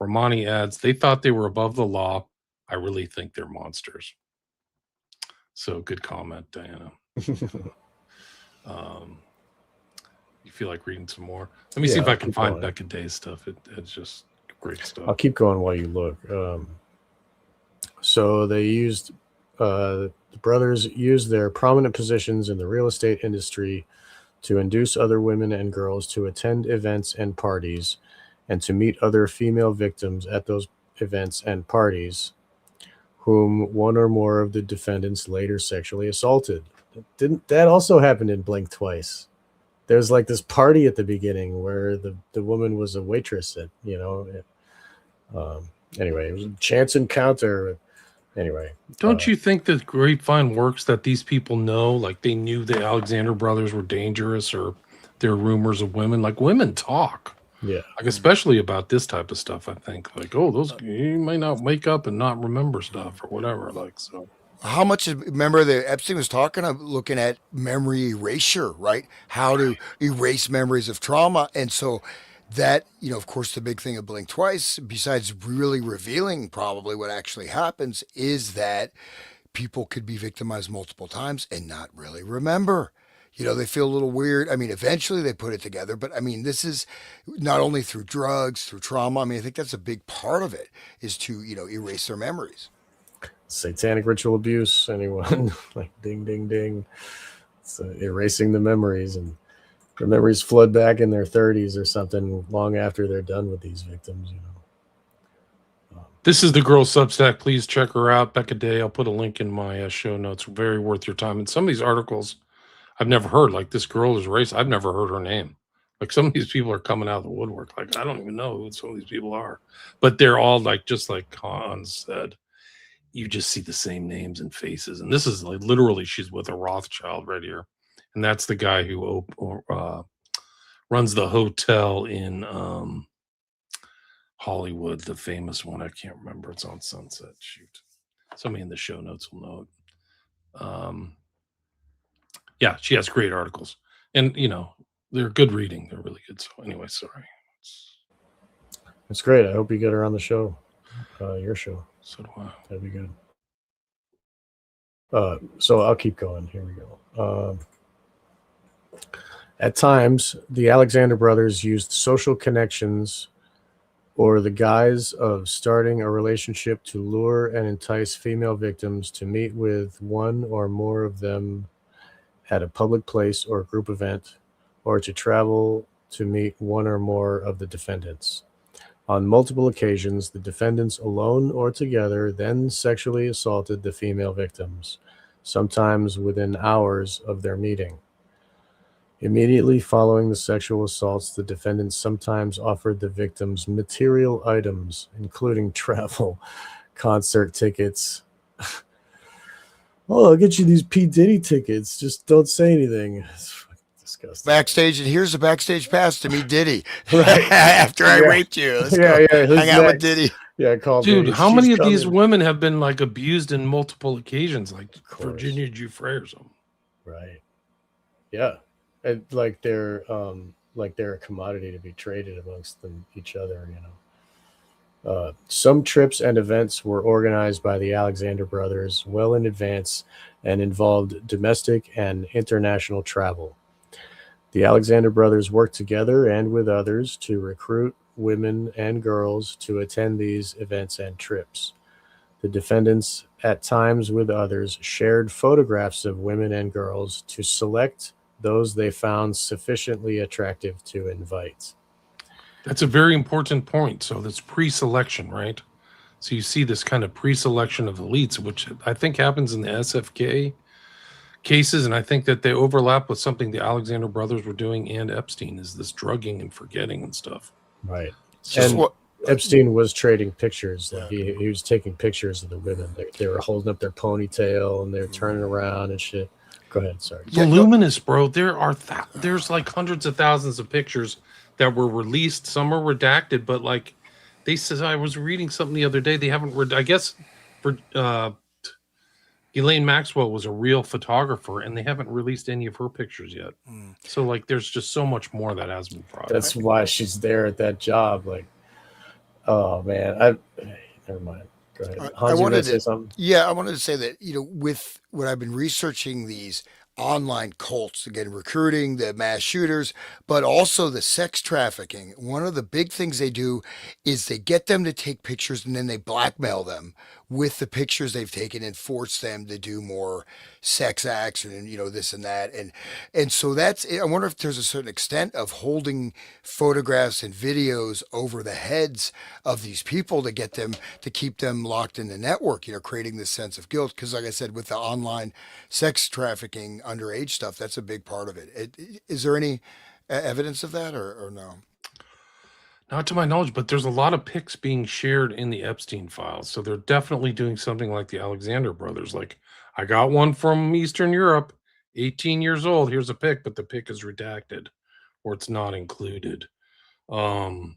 Romani adds, they thought they were above the law. I really think they're monsters. So good comment, Diana. You feel like reading some more? Let me see if I can find Becca Day's stuff. It's just great stuff. I'll keep going while you look. So they used the brothers used their prominent positions in the real estate industry to induce other women and girls to attend events and parties and to meet other female victims at those events and parties, whom one or more of the defendants later sexually assaulted. Didn't that also happened in Blink Twice? There's like this party at the beginning where the woman was a waitress at, anyway, it was a chance encounter. Anyway, Don't you think the grapevine works that these people know, like they knew the Alexander brothers were dangerous, or there are rumors of women? Like women talk, yeah, like especially about this type of stuff. I think like, oh, those you might not wake up and not remember stuff or whatever. Like so. How much remember that Epstein was talking of looking at memory erasure, right? How to erase memories of trauma. And so that, of course, the big thing of Blink Twice, besides really revealing probably what actually happens, is that people could be victimized multiple times and not really remember. They feel a little weird. I mean, eventually they put it together, but I mean, this is not only through drugs, through trauma. I mean, I think that's a big part of it is to, erase their memories. satanic ritual abuse. Anyone like ding, ding, ding. It's erasing the memories, and the memories flood back in their 30s or something long after they're done with these victims. This is the girl Substack. Please check her out, Becca Day. I'll put a link in my show notes. Very worth your time. And some of these articles I've never heard. Like this girl is race. I've never heard her name. Like some of these people are coming out of the woodwork. Like I don't even know who some of these people are, but they're all like just like Hans said. You just see the same names and faces. And this is like literally she's with a Rothschild right here, and that's the guy who runs the hotel in Hollywood, the famous one. I can't remember. It's on Sunset. Shoot, somebody in the show notes will know it. Yeah, she has great articles, and they're good reading. They're really good. So anyway, sorry. It's great. I hope you get her on the show, your show. So do I. That'd be good. So I'll keep going. Here we go. At times, the Alexander brothers used social connections or the guise of starting a relationship to lure and entice female victims to meet with one or more of them at a public place or group event, or to travel to meet one or more of the defendants. On multiple occasions, the defendants, alone or together, then sexually assaulted the female victims, sometimes within hours of their meeting. Immediately following the sexual assaults, the defendants sometimes offered the victims material items, including travel, concert tickets. Oh, I'll get you these P. Diddy tickets. Just don't say anything. It's fucking disgusting. Backstage, and here's a backstage pass to meet Diddy. Right. After I Yeah. raped you. Let's Yeah, go yeah. Who's hang out with next? Diddy. Yeah, call Dude, Diddy. how She's many of these coming. women have been like abused in multiple occasions, like course. Virginia Giuffre or something? Right. Yeah. And like they're a commodity to be traded amongst each other, Some trips and events were organized by the Alexander brothers well in advance and involved domestic and international travel. The Alexander brothers worked together and with others to recruit women and girls to attend these events and trips. The defendants, at times with others, shared photographs of women and girls to select those they found sufficiently attractive to invite. That's a very important point. So that's pre-selection, right? So you see this kind of pre-selection of elites, which I think happens in the SFK cases, and I think that they overlap with something the Alexander brothers were doing and Epstein, is this drugging and forgetting and stuff. Right. Just And what Epstein was trading pictures. Like he was taking pictures of the women. They were holding up their ponytail and they're turning around and shit. Go ahead. Sorry. Voluminous, bro. There's like hundreds of thousands of pictures that were released. Some are redacted, but like they said, I was reading something the other day. They haven't. I guess for Ghislaine Maxwell was a real photographer, and they haven't released any of her pictures yet. So like, there's just so much more that has been brought. That's why she's there at that job. Like, oh man, never mind. Go ahead. Hans, I wanted to say something. Yeah, I wanted to say that with what I've been researching these, online cults, again, recruiting the mass shooters, but also the sex trafficking. One of the big things they do is they get them to take pictures and then they blackmail them with the pictures they've taken and force them to do more sex acts and this and that. And so that's, I wonder if there's a certain extent of holding photographs and videos over the heads of these people to get them to keep them locked in the network, creating this sense of guilt. Because like I said, with the online sex trafficking, underage stuff, that's a big part of it. Is there any evidence of that or no? Not to my knowledge, but there's a lot of pics being shared in the Epstein files. So they're definitely doing something like the Alexander brothers. Like, I got one from Eastern Europe, 18 years old. Here's a pic, but the pic is redacted or it's not included. Um,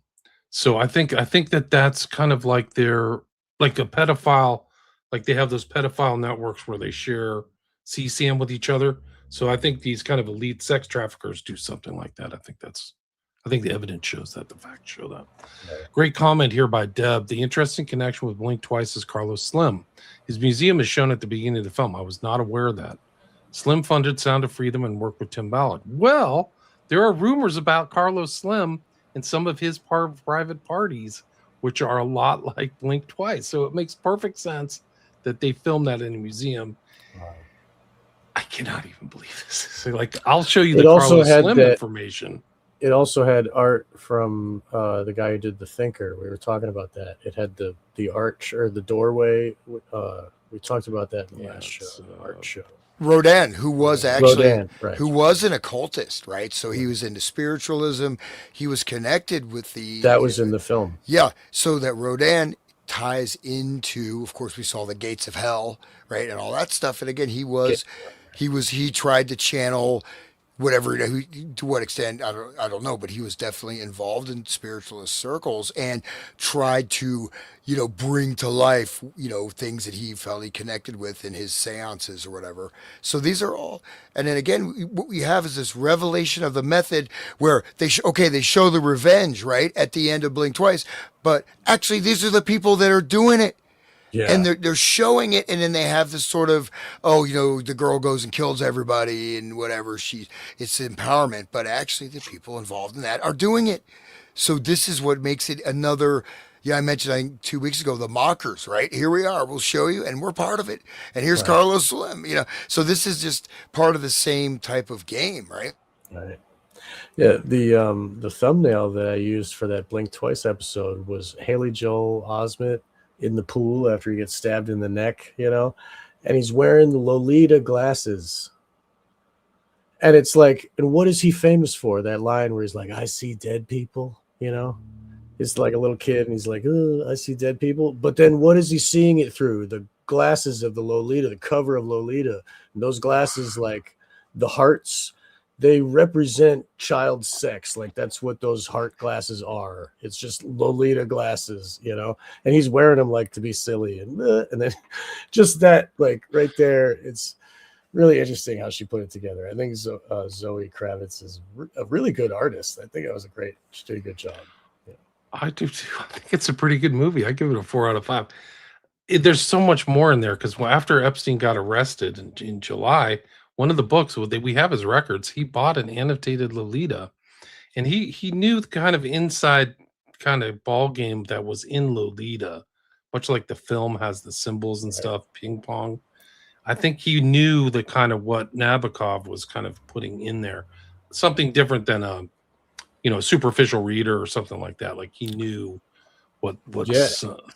so I think that that's kind of like they're like a pedophile, like they have those pedophile networks where they share CSAM with each other. So I think these kind of elite sex traffickers do something like that. I think the evidence shows that, the facts show that. Right. Great comment here by Deb. The interesting connection with Blink Twice is Carlos Slim. His museum is shown at the beginning of the film. I was not aware of that. Slim funded Sound of Freedom and worked with Tim Ballard. Well, there are rumors about Carlos Slim and some of his private parties, which are a lot like Blink Twice. So it makes perfect sense that they filmed that in a museum. Wow. I cannot even believe this. So, like, I'll show you It the also Carlos had Slim that- information. It also had art from the guy who did The Thinker. We were talking about that. It had the arch or the doorway. We talked about that in the last show, the art show. Rodin, who was actually Rodin, right. who was an occultist, right? So he was into spiritualism. He was connected with the That was in the film. Yeah, so that Rodin ties into, of course, we saw the gates of hell, right, and all that stuff. And again, he tried to channel whatever, to what extent, I don't know, but he was definitely involved in spiritualist circles and tried to bring to life things that he felt he connected with in his seances or whatever. So these are all, and then again, what we have is this revelation of the method where they show the revenge right at the end of Blink Twice, but actually these are the people that are doing it. Yeah. And they're showing it, and then they have this sort of, the girl goes and kills everybody and whatever. It's empowerment, but actually the people involved in that are doing it. So this is what makes it another. Yeah, I mentioned, I think 2 weeks ago, the mockers, right? Here we are. We'll show you, and we're part of it. And here's Right. Carlos Slim. So this is just part of the same type of game, right? Right. Yeah, the thumbnail that I used for that Blink Twice episode was Haley Joel Osment in the pool after he gets stabbed in the neck, and he's wearing the Lolita glasses. And it's like, and what is he famous for? That line where he's like, I see dead people, It's like a little kid and he's like, oh, I see dead people. But then what is he seeing it through? The glasses of the Lolita, the cover of Lolita. And those glasses, like the hearts, they represent child sex. Like that's what those heart glasses are. It's just Lolita glasses, and he's wearing them like to be silly. And then just that, like right there, it's really interesting how she put it together. I think Zoe Kravitz is a really good artist. I think it was she did a good job. I do too. I think it's a pretty good movie. I give it a 4 out of 5. There's so much more in there because after Epstein got arrested in July, one of the books we have his records. He bought an annotated Lolita, and he knew the kind of inside kind of ball game that was in Lolita, much like the film has the symbols and stuff, ping pong. I think he knew the kind of what Nabokov was kind of putting in there, something different than a superficial reader or something like that. Like he knew what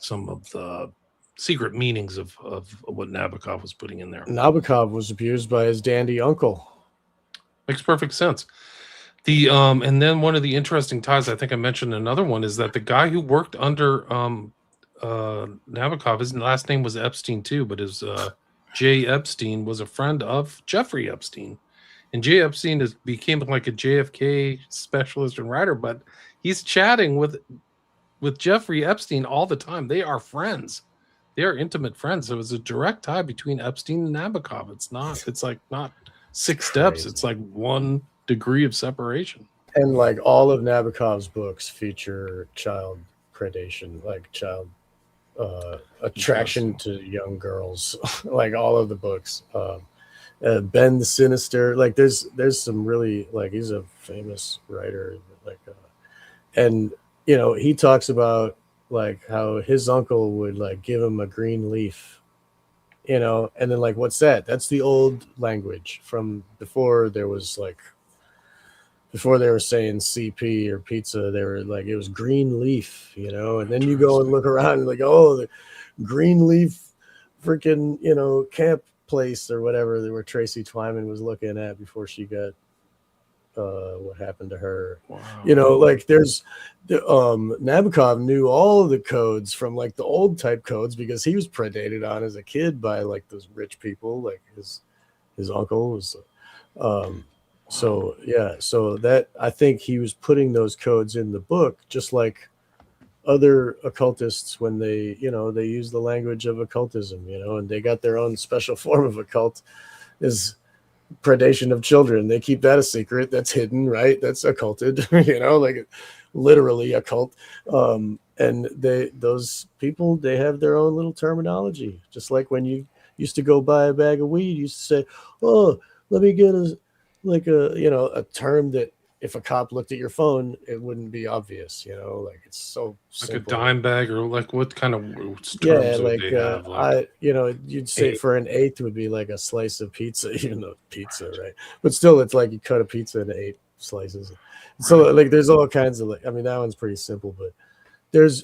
some of the secret meanings of what Nabokov was putting in there. Nabokov was abused by his dandy uncle. Makes perfect sense. The and then one of the interesting ties, I think I mentioned another one, is that the guy who worked under Nabokov, his last name was Epstein too, but his Jay Epstein was a friend of Jeffrey Epstein. And Jay Epstein became like a JFK specialist and writer, but he's chatting with Jeffrey Epstein all the time. They are friends. They are intimate friends. So it's a direct tie between Epstein and Nabokov. It's not 6 steps. It's like 1 degree of separation. And like all of Nabokov's books feature child predation, like child attraction to young girls, like all of the books. Ben the Sinister. Like there's some really like he's a famous writer. Like and he talks about like how his uncle would like give him a green leaf, and then like what's that? That's the old language from before there was like before they were saying CP or pizza, they were like it was green leaf, and then you go and look around and like, oh, the green leaf freaking, camp place or whatever that where Tracy Twyman was looking at before she got what happened to her. Wow. Like there's Nabokov knew all of the codes from like the old type codes because he was predated on as a kid by like those rich people, like his uncle was so yeah, so that I think he was putting those codes in the book just like other occultists when they use the language of occultism, and they got their own special form of occult is predation of children. They keep that a secret. That's hidden, right? That's occulted, like literally occult. And those people, they have their own little terminology. Just like when you used to go buy a bag of weed, you used to say, "Oh, let me get a term that if a cop looked at your phone, it wouldn't be obvious, like it's so like simple. a dime bag, or like what kind of terms Yeah, would like they have? Like you'd say eighth. for an eighth would be like a slice of pizza, even though pizza, right? But still, it's like you cut a pizza into 8 slices. So Right. like, there's all kinds of like. I mean, that one's pretty simple, but there's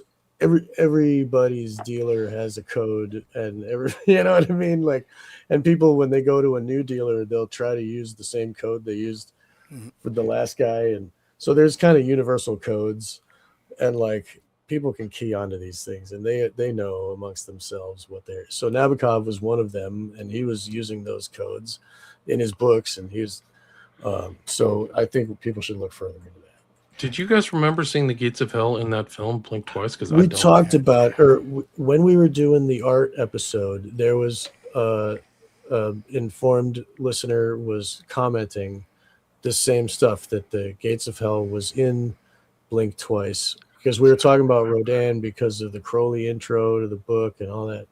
everybody's dealer has a code, and you know what I mean. Like, and people when they go to a new dealer, they'll try to use the same code they used Mhm. for the last guy, and so there's kind of universal codes, and like people can key onto these things and they know amongst themselves what they're so Nabokov was one of them, and he was using those codes in his books, and he was so I think people should look further into that. Did you guys remember seeing the Gates of Hell in that film Blink Twice? Because I We don't. talked about when we were doing the art episode, there was informed listener was commenting the same stuff that the Gates of Hell was in Blink Twice, because we were talking about Rodin because of the Crowley intro to the book and all that.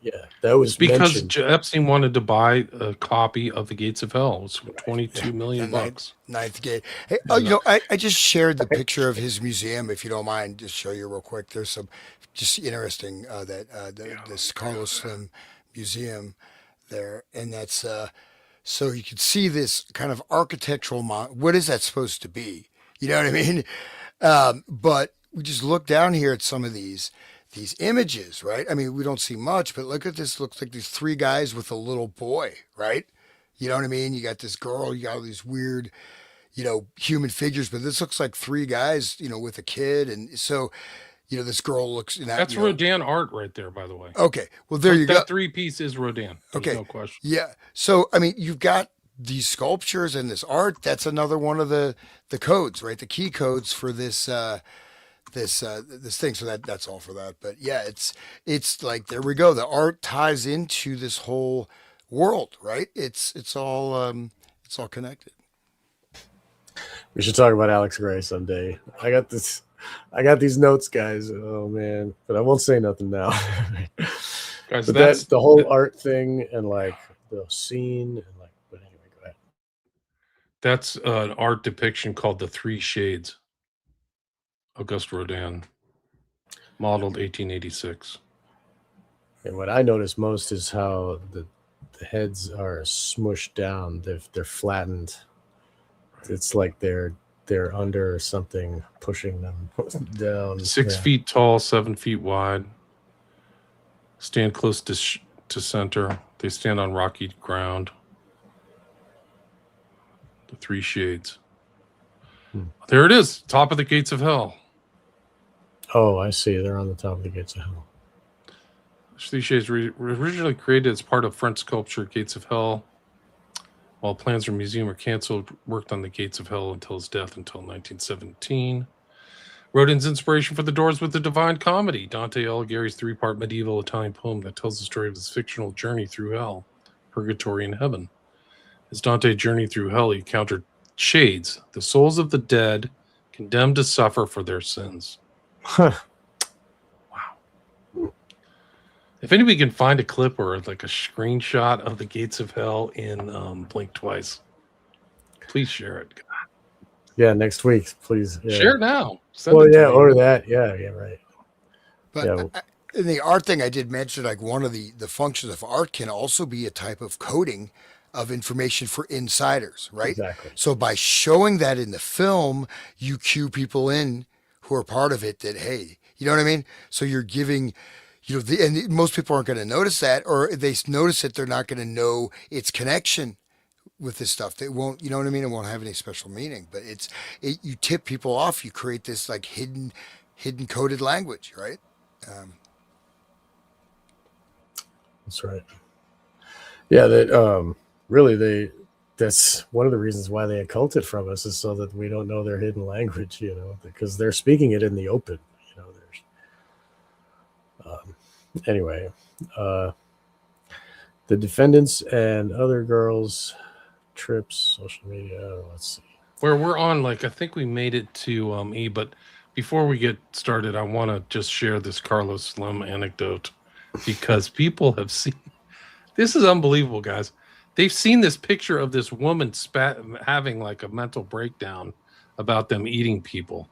Yeah, that It's was because mentioned. Epstein wanted to buy a copy of the Gates of Hell. It was for Yeah, 22 the million bucks. ninth gate. Hey, And I just shared the picture of his museum. If you don't mind, just show you real quick. There's some just interesting that this Carlos Slim museum there, and that's so you can see this kind of architectural. What is that supposed to be? You know what I mean? But we just look down here at some of these images, right? I mean, we don't see much, but look at this. Looks like these three guys with a little boy, right? You know what I mean? You got this girl, you got all these weird, human figures, but this looks like three guys, with a kid. And so, this girl looks in that, that's Rodin art right there, by the way. okay, well, there you go. That three piece is Rodin. There's Okay. no question. Yeah. So, I mean, you've got these sculptures and this art. That's another one of the codes, right? The key codes for this thing. So that's all for that. But yeah, it's like there we go. The art ties into this whole world, right? It's all connected. We should talk about Alex Gray someday. I got these notes, guys. Oh man, but I won't say nothing now. Guys, But that's the whole art thing and like the scene and like. But anyway, go ahead. that's an art depiction called The Three Shades. Auguste Rodin, modeled 1886. And what I notice most is how the heads are smushed down. They're flattened. It's like they're under something pushing them down. 6 feet tall, 7 feet wide. Stand close to center. They stand on rocky ground. The Three Shades. There it is, top of the Gates of Hell. Oh, I see. They're on the top of the Gates of Hell. Three Shades were originally created as part of French sculpture Gates of Hell. While plans for a museum were canceled, worked on the Gates of Hell until his death until 1917. Rodin's inspiration for The Doors was the Divine Comedy, Dante Alighieri's three-part medieval Italian poem that tells the story of his fictional journey through hell, purgatory, and heaven. As Dante journeyed through hell, he encountered shades, the souls of the dead, condemned to suffer for their sins. Huh. Wow. If anybody can find a clip or like a screenshot of the gates of hell in Blink Twice, please share it. Yeah, next week, please. Yeah. Share it now. Send Well, it to yeah, me. or that. Yeah, yeah, right. But Yeah, in the art thing, I did mention like one of the functions of art can also be a type of coding of information for insiders, right? exactly. So by showing that in the film, you cue people in who are part of it that hey, you know what I mean? So you're giving, and most people aren't going to notice that, or if they notice it, they're not going to know its connection with this stuff. They won't, you know what I mean? It won't have any special meaning. But you tip people off. You create this like hidden coded language, right? Um, That's right. Yeah, that really that's one of the reasons why they occult it from us is so that we don't know their hidden language, because they're speaking it in the open. There's anyway, uh, the defendants and other girls trips social media. Let's see. Where we're on, like, I think we made it to E, but before we get started, I want to just share this Carlos Slim anecdote because people have seen this is unbelievable, guys. They've seen this picture of this woman having like a mental breakdown about them eating people.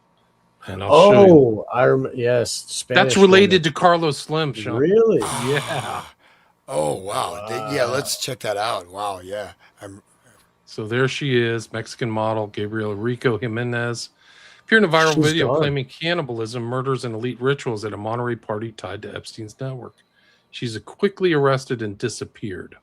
And I'll show you. Oh, yes, That's Spanish woman. related to Carlos Slim, Sean. Really? Yeah. oh wow, yeah, Wow. let's check that out. Wow, yeah, So there she is, Mexican model Gabriela Rico Jimenez. Appeared in a viral She's video gone. claiming cannibalism, murders, and elite rituals at a Monterey party tied to Epstein's network. She's quickly arrested and disappeared.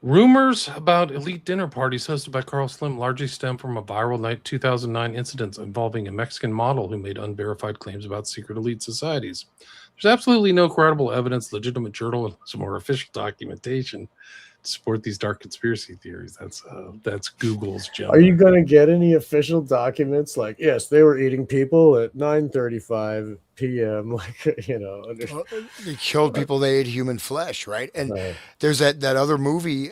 Rumors about elite dinner parties hosted by Carl Slim largely stem from a viral 2009 incident involving a Mexican model who made unverified claims about secret elite societies. There's absolutely no credible evidence, legitimate journalism, or official documentation to support these dark conspiracy theories. That's Google's gem. Are you going to get any official documents like, yes, they were eating people at 9:35 p.m. Like, well, they killed people. They ate human flesh, right? And right. there's that other movie,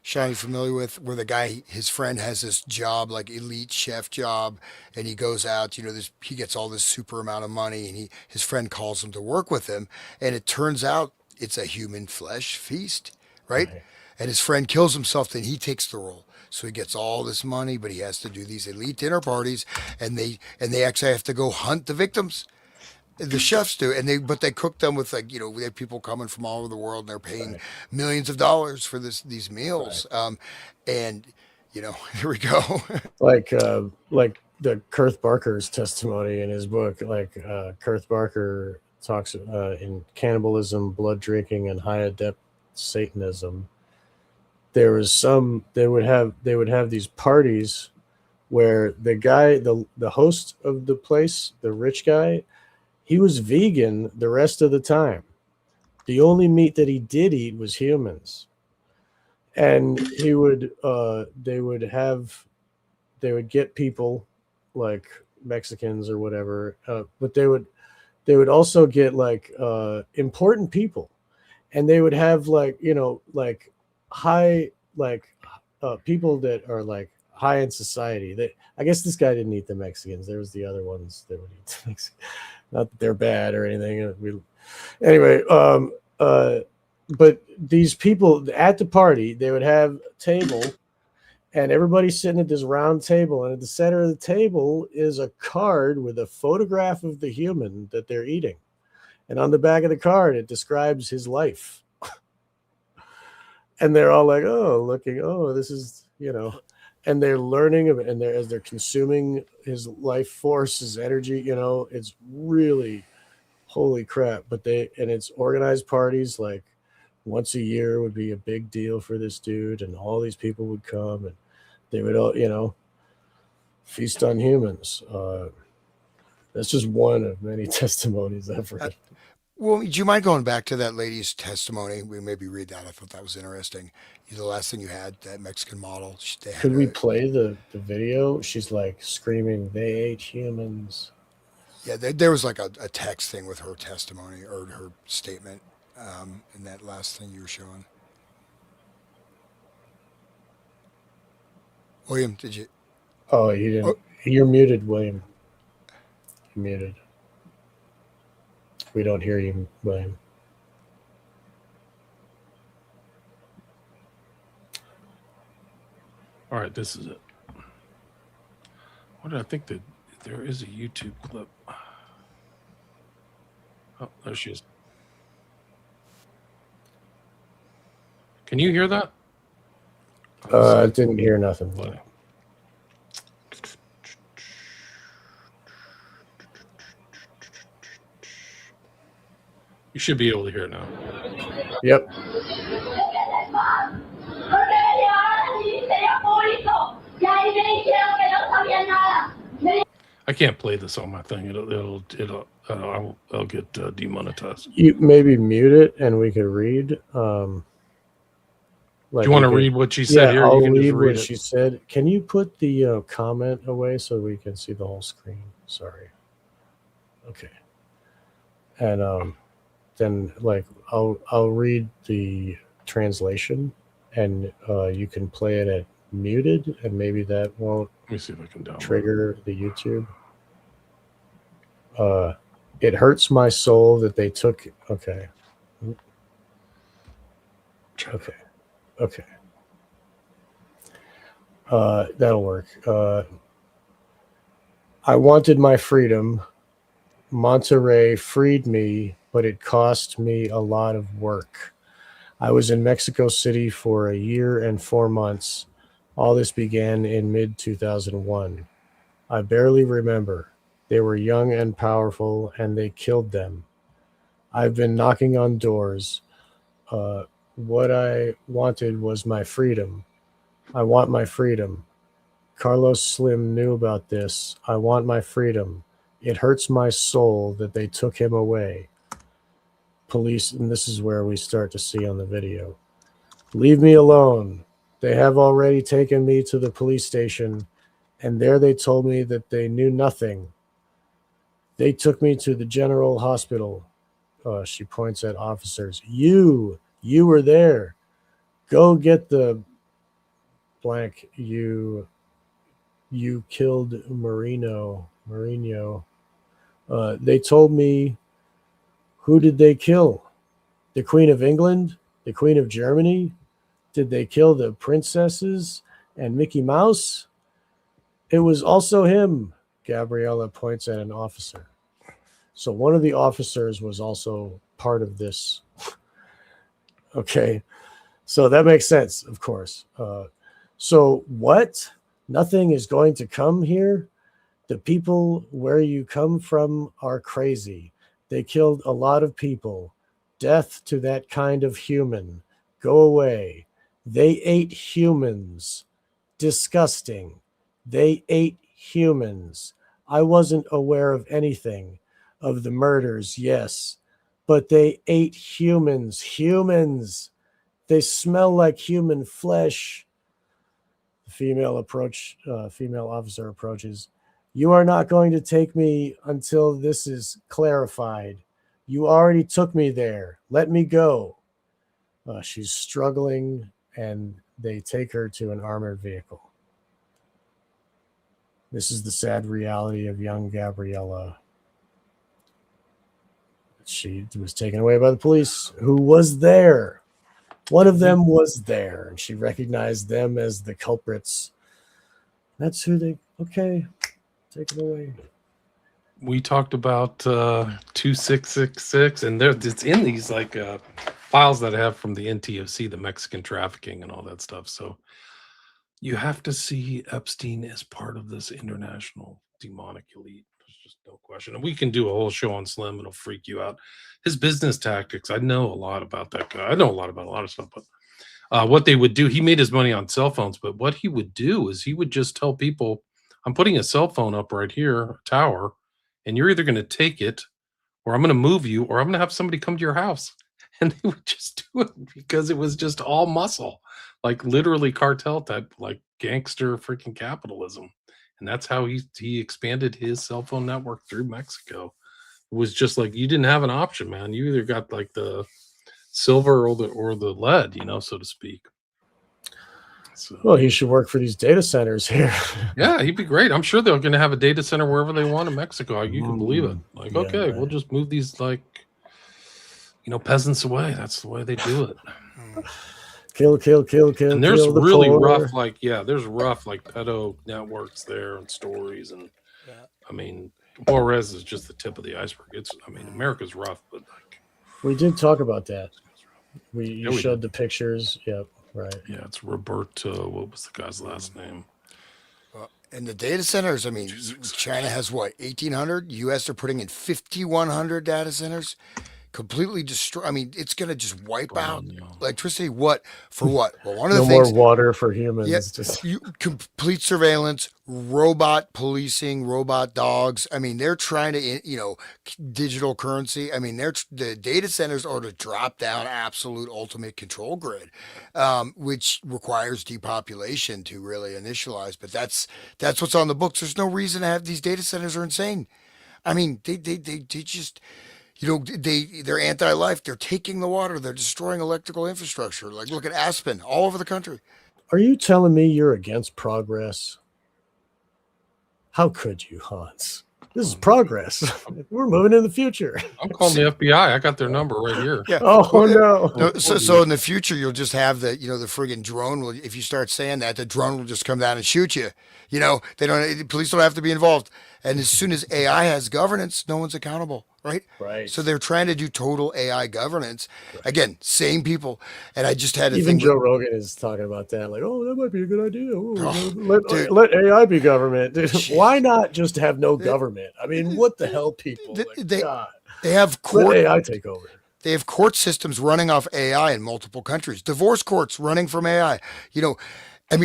Sean, you familiar with, where the guy, his friend has this job, like elite chef job, and he goes out, he gets all this super amount of money, and his friend calls him to work with him, and it turns out it's a human flesh feast, right? Right. And his friend kills himself, then he takes the role. So he gets all this money, but he has to do these elite dinner parties, and they actually have to go hunt the victims. The chefs do, but they cook them with we have people coming from all over the world, and they're paying Right. millions of dollars for these meals. Right. And here we go. Like the Kurth Barker's testimony in his book. Like Kurth Barker talks in Cannibalism, Blood Drinking, and High Adept Satanism. There was they would have these parties where the guy, the host of the place, the rich guy, he was vegan the rest of the time. The only meat that he did eat was humans. And they would get people like Mexicans or whatever, but they would also get like important people, and they would have like high people that are like high in society. That, I guess this guy didn't eat the Mexicans. There was the other ones that would eat the Mexicans. Not that they're bad or anything. Anyway, but these people at the party, they would have a table, and everybody's sitting at this round table, and at the center of the table is a card with a photograph of the human that they're eating. And on the back of the card, it describes his life. And they're all like, this is, and they're learning of it. And as they're consuming his life force, his energy, it's really holy crap. But it's organized parties, like once a year would be a big deal for this dude. And all these people would come, and they would all, feast on humans. That's just one of many testimonies I've read. Well, do you mind going back to that lady's testimony? We maybe read that. I thought that was interesting. The last thing you had, that Mexican model, they had Could we play the video? She's like screaming, "They ate humans." yeah, there was like a text thing with her testimony or her statement in that last thing you were showing. William, did you? Oh, you didn't. Oh, You're muted, William. You're muted. We don't hear you, William. All right, this is it. What did I think that there is a YouTube clip? Oh, there she is. Can you hear that? I didn't hear nothing. Play. You should be able to hear it now. Yep. I can't play this on my thing. I'll get demonetized. You maybe mute it and we could read. Do you want to read what she said here? I'll You can just read read what it. she said. Can you put the comment away so we can see the whole screen? Sorry. Okay. And then like I'll read the translation, and you can play it at muted, and maybe that won't Let me see if I can download trigger the YouTube. It hurts my soul that they took. Okay. Okay. Okay. That'll work. I wanted my freedom. Monterrey freed me, but it cost me a lot of work. I was in Mexico City for a year and 4 months. All this began in mid 2001. I barely remember. They were young and powerful, and they killed them. I've been knocking on doors. What I wanted was my freedom. I want my freedom. Carlos Slim knew about this. I want my freedom. It hurts my soul that they took him away. Police, and this is where we start to see on the video. Leave me alone. They have already taken me to the police station, and there they told me that they knew nothing. They took me to the general hospital. She points at officers. You were there. Go get the blank. You killed Mourinho. They told me, who did they kill? The Queen of England? The Queen of Germany? Did they kill the princesses and Mickey Mouse? It was also him. Gabriella points at an officer. So one of the officers was also part of this. Okay. So that makes sense, of course. So what? Nothing is going to come here? The people where you come from are crazy. They killed a lot of people. Death to that kind of human. Go away. They ate humans. Disgusting. They ate humans. I wasn't aware of anything. Of the murders, yes. But they ate humans. Humans. They smell like human flesh. The female officer approaches. You are not going to take me until this is clarified. You already took me there. Let me go. She's struggling, and they take her to an armored vehicle. This is the sad reality of young Gabriella. She was taken away by the police, who was there. One of them was there, and she recognized them as the culprits. That's who they... Okay, take it away. We talked about 2666, and it's in these like files that I have from the NTOC, the Mexican trafficking and all that stuff. So you have to see Epstein as part of this international demonic elite. There's just no question. And we can do a whole show on Slim. It'll freak you out. His business tactics, I know a lot about that guy. I know a lot about a lot of stuff, but what they would do, he made his money on cell phones, but what he would do is he would just tell people, I'm putting a cell phone up right here, a tower, and you're either going to take it, or I'm going to move you, or I'm going to have somebody come to your house. And they would just do it because it was just all muscle, like literally cartel type, like gangster freaking capitalism. And that's how he expanded his cell phone network through Mexico. It was just like, you didn't have an option, man. You either got like the silver or the lead, so to speak. So, Well, he should work for these data centers here. yeah, he'd be great. I'm sure they're going to have a data center wherever they want in Mexico. You can believe it. Like, Yeah, okay, right. we'll just move these peasants away. That's the way they do it. Kill, And there's kill the really poor. rough, there's rough pedo networks there and stories. And Yeah. I mean, Juarez is just the tip of the iceberg. America's rough, but We did talk about that. You we showed did. the pictures. Yep, right. Yeah, it's Roberto. What was the guy's last name? And the data centers, I mean, China has what, 1,800? US are putting in 5,100 data centers. Completely destroy. I mean, it's going to just wipe out electricity. What? For what? Well, one of the No things. more water for humans. Yeah, Just complete surveillance, robot policing, robot dogs. I mean, they're trying to, digital currency. I mean, the data centers are to drop down absolute ultimate control grid, which requires depopulation to really initialize. But that's what's on the books. There's no reason to have these data centers are insane. I mean, they just they're anti-life. They're taking the water. They're destroying electrical infrastructure. Like look at Aspen, all over the country. Are you telling me you're against progress? How could you, Hans? This is progress. We're moving in the future. I'm calling the FBI. I got their number right here. Yeah. Oh no. No, so in the future you'll just have the friggin' drone will, if you start saying that, the drone will just come down and shoot you. Police don't have to be involved. And as soon as AI has governance, no one's accountable, right? Right. So they're trying to do total AI governance. Right. Again, same people. And I just had even Joe Rogan is talking about that. Like, oh, that might be a good idea. Let AI be government. Dude, why not just have no government? I mean, what the hell, people? They have court. Let AI take over. They have court systems running off AI in multiple countries. Divorce courts running from AI.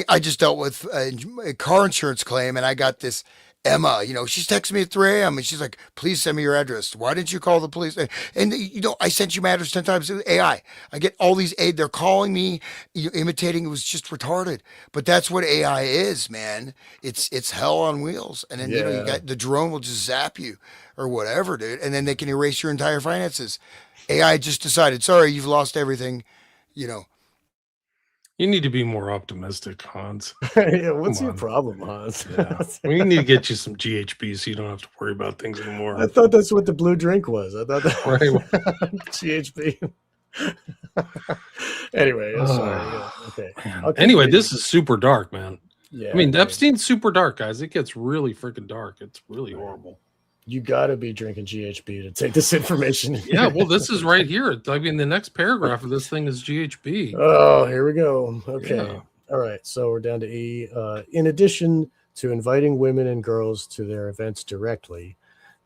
I just dealt with a car insurance claim, and I got this Emma. She's texting me at 3 a.m. and she's like, "Please send me your address. Why didn't you call the police?" And I sent you my address 10 times. AI. I get all these aid. They're calling me, imitating. It was just retarded. But that's what AI is, man. It's hell on wheels. And then you got the drone will just zap you or whatever, dude. And then they can erase your entire finances. AI just decided, sorry, you've lost everything. You need to be more optimistic, Hans. Yeah, what's your problem, Hans? Yeah. We need to get you some GHB so you don't have to worry about things anymore. I thought that's what the blue drink was. I thought that right. GHB. Anyway, sorry. Yeah, okay. Anyway, this is super dark, man. Yeah. I mean, Epstein's super dark, guys. It gets really freaking dark. It's really horrible. You got to be drinking GHB to take this information. Yeah, well, this is right here. I mean, the next paragraph of this thing is GHB. Oh, here we go. Okay. Yeah. All right. So we're down to E. In addition to inviting women and girls to their events directly,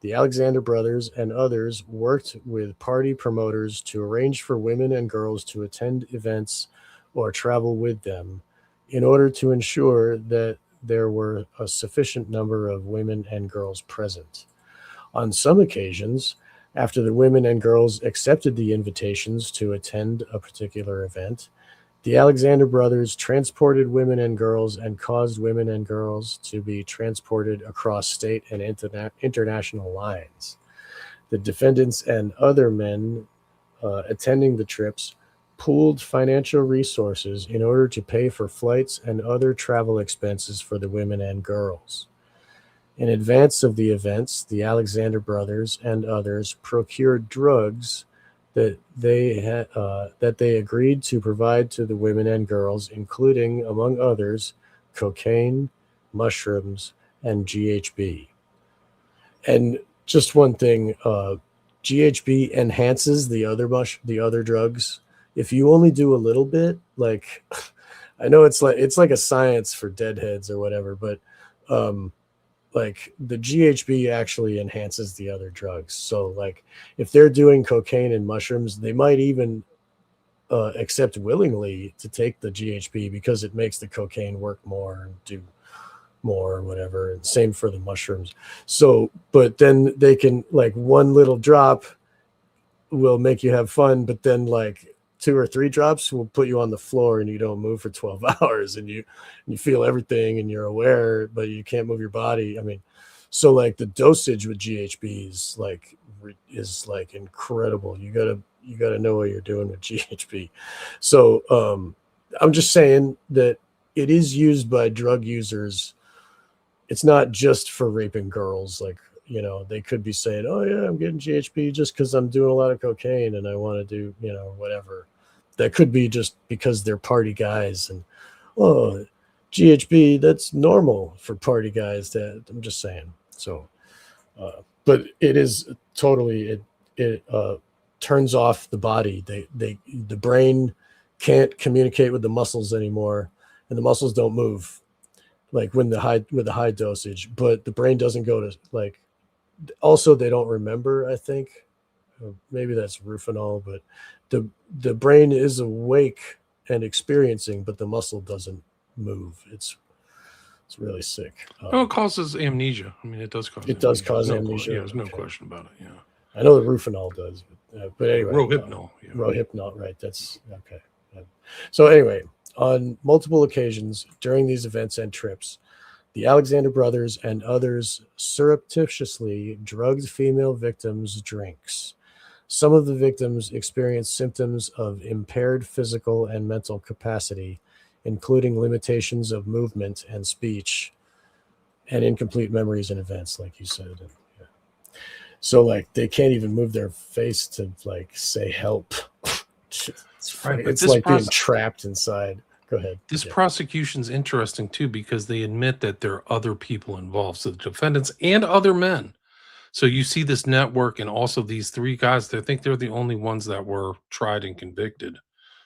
the Alexander brothers and others worked with party promoters to arrange for women and girls to attend events or travel with them in order to ensure that there were a sufficient number of women and girls present. On some occasions, after the women and girls accepted the invitations to attend a particular event, the Alexander brothers transported women and girls and caused women and girls to be transported across state and international lines. The defendants and other men attending the trips pooled financial resources in order to pay for flights and other travel expenses for the women and girls. In advance of the events, the Alexander brothers and others procured drugs that they agreed to provide to the women and girls, including, among others, cocaine, mushrooms, and GHB. And just one thing, GHB enhances the other drugs. If you only do a little bit, like I know it's like a science for deadheads or whatever, but like the GHB actually enhances the other drugs. So like if they're doing cocaine and mushrooms, they might even accept willingly to take the GHB because it makes the cocaine work more and do more or whatever. And same for the mushrooms. So, but then they can like one little drop will make you have fun, but then like 2 or 3 drops will put you on the floor and you don't move for 12 hours and you feel everything and you're aware, but you can't move your body. I mean, so like the dosage with GHB is like incredible. You gotta know what you're doing with GHB. So I'm just saying that it is used by drug users. It's not just for raping girls. Like, they could be saying, "Oh yeah, I'm getting GHB just because I'm doing a lot of cocaine and I want to do, whatever." That could be just because they're party guys and, oh, GHB, that's normal for party guys. That I'm just saying. So, but it is totally it turns off the body. The brain can't communicate with the muscles anymore, and the muscles don't move like when the high with the high dosage. But the brain doesn't go to like. Also, they don't remember. I think maybe that's Rufinol, but the brain is awake and experiencing, but the muscle doesn't move. It's really sick. No, it causes amnesia. I mean, it does cause It does amnesia. cause No, amnesia. yeah, there's no Okay. question about it. Yeah. I know the Rufinol does, but anyway, Rohypnol. Yeah. Rohypnol, right? That's okay. So anyway, on multiple occasions during these events and trips, the Alexander brothers and others surreptitiously drugged female victims' drinks. Some of the victims experienced symptoms of impaired physical and mental capacity, including limitations of movement and speech, and incomplete memories and events, like you said. And, yeah. So, like, they can't even move their face to like say help. It's Right, but it's this like being process, trapped inside. Go ahead. this Yeah. prosecution's interesting too because they admit that there are other people involved, so the defendants and other men. So you see this network and also these three guys. They think they're the only ones that were tried and convicted.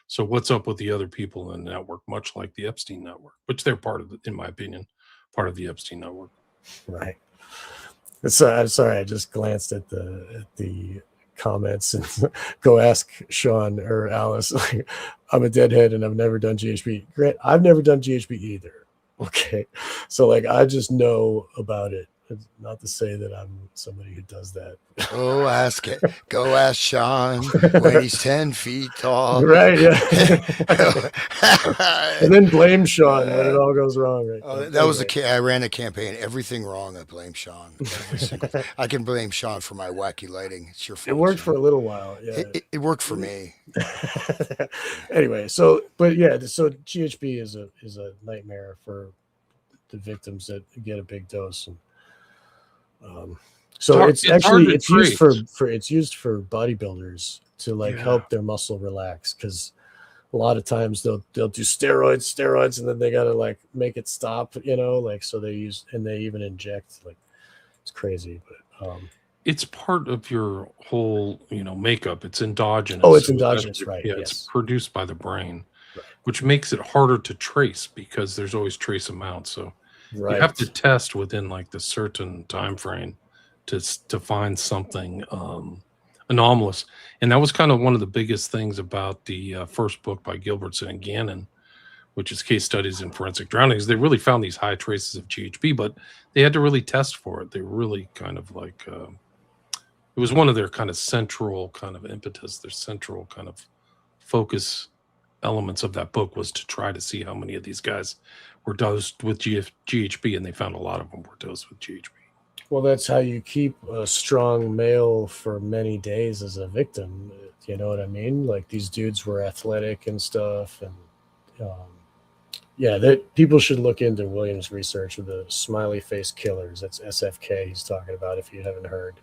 So what's up with the other people in the network? Much like the Epstein network, which they're part of, in my opinion, part of the Epstein network. Right. I'm sorry. I just glanced at the comments and go ask Sean or Alice. Like, I'm a deadhead and I've never done GHB. Grant, I've never done GHB either. Okay, so like I just know about it. It's not to say that I'm somebody who does that. Go ask it. Go ask Sean when he's 10 feet tall. Right? Yeah. And then blame Sean when it all goes wrong. Right? Oh, that was Anyway. I ran a campaign. Everything wrong, I blame Sean. Every single. I can blame Sean for my wacky lighting. It's your It fault, worked for a Sean. little while. Yeah. It worked for me. Anyway, so but yeah, so GHB is a nightmare for the victims that get a big dose, and so it's It's hard actually to it's used for trace. it's used for bodybuilders to like Yeah. help their muscle relax because a lot of times they'll do steroids, and then they gotta like make it stop, like so they use and they even inject like it's crazy, but It's part of your whole, makeup. It's oh, endogenous. it's So it's endogenous, actually, right? yeah, it's Yes, produced by the brain, right, which makes it harder to trace because there's always trace amounts. So you have to right, test within like the certain time frame to find something anomalous. And that was kind of one of the biggest things about the first book by Gilbertson and Gannon, which is case studies in forensic drownings. They really found these high traces of GHB, but they had to really test for it. They really kind of like it was one of their kind of central kind of impetus, their central kind of focus elements of that book was to try to see how many of these guys were dosed with GHB, and they found a lot of them were dosed with GHB. well, that's how you keep a strong male for many days as a victim. You know what I mean? Like these dudes were athletic and stuff, and um, yeah, that people should look into Williams' research of the smiley face killers. That's SFK. He's talking about if you haven't heard.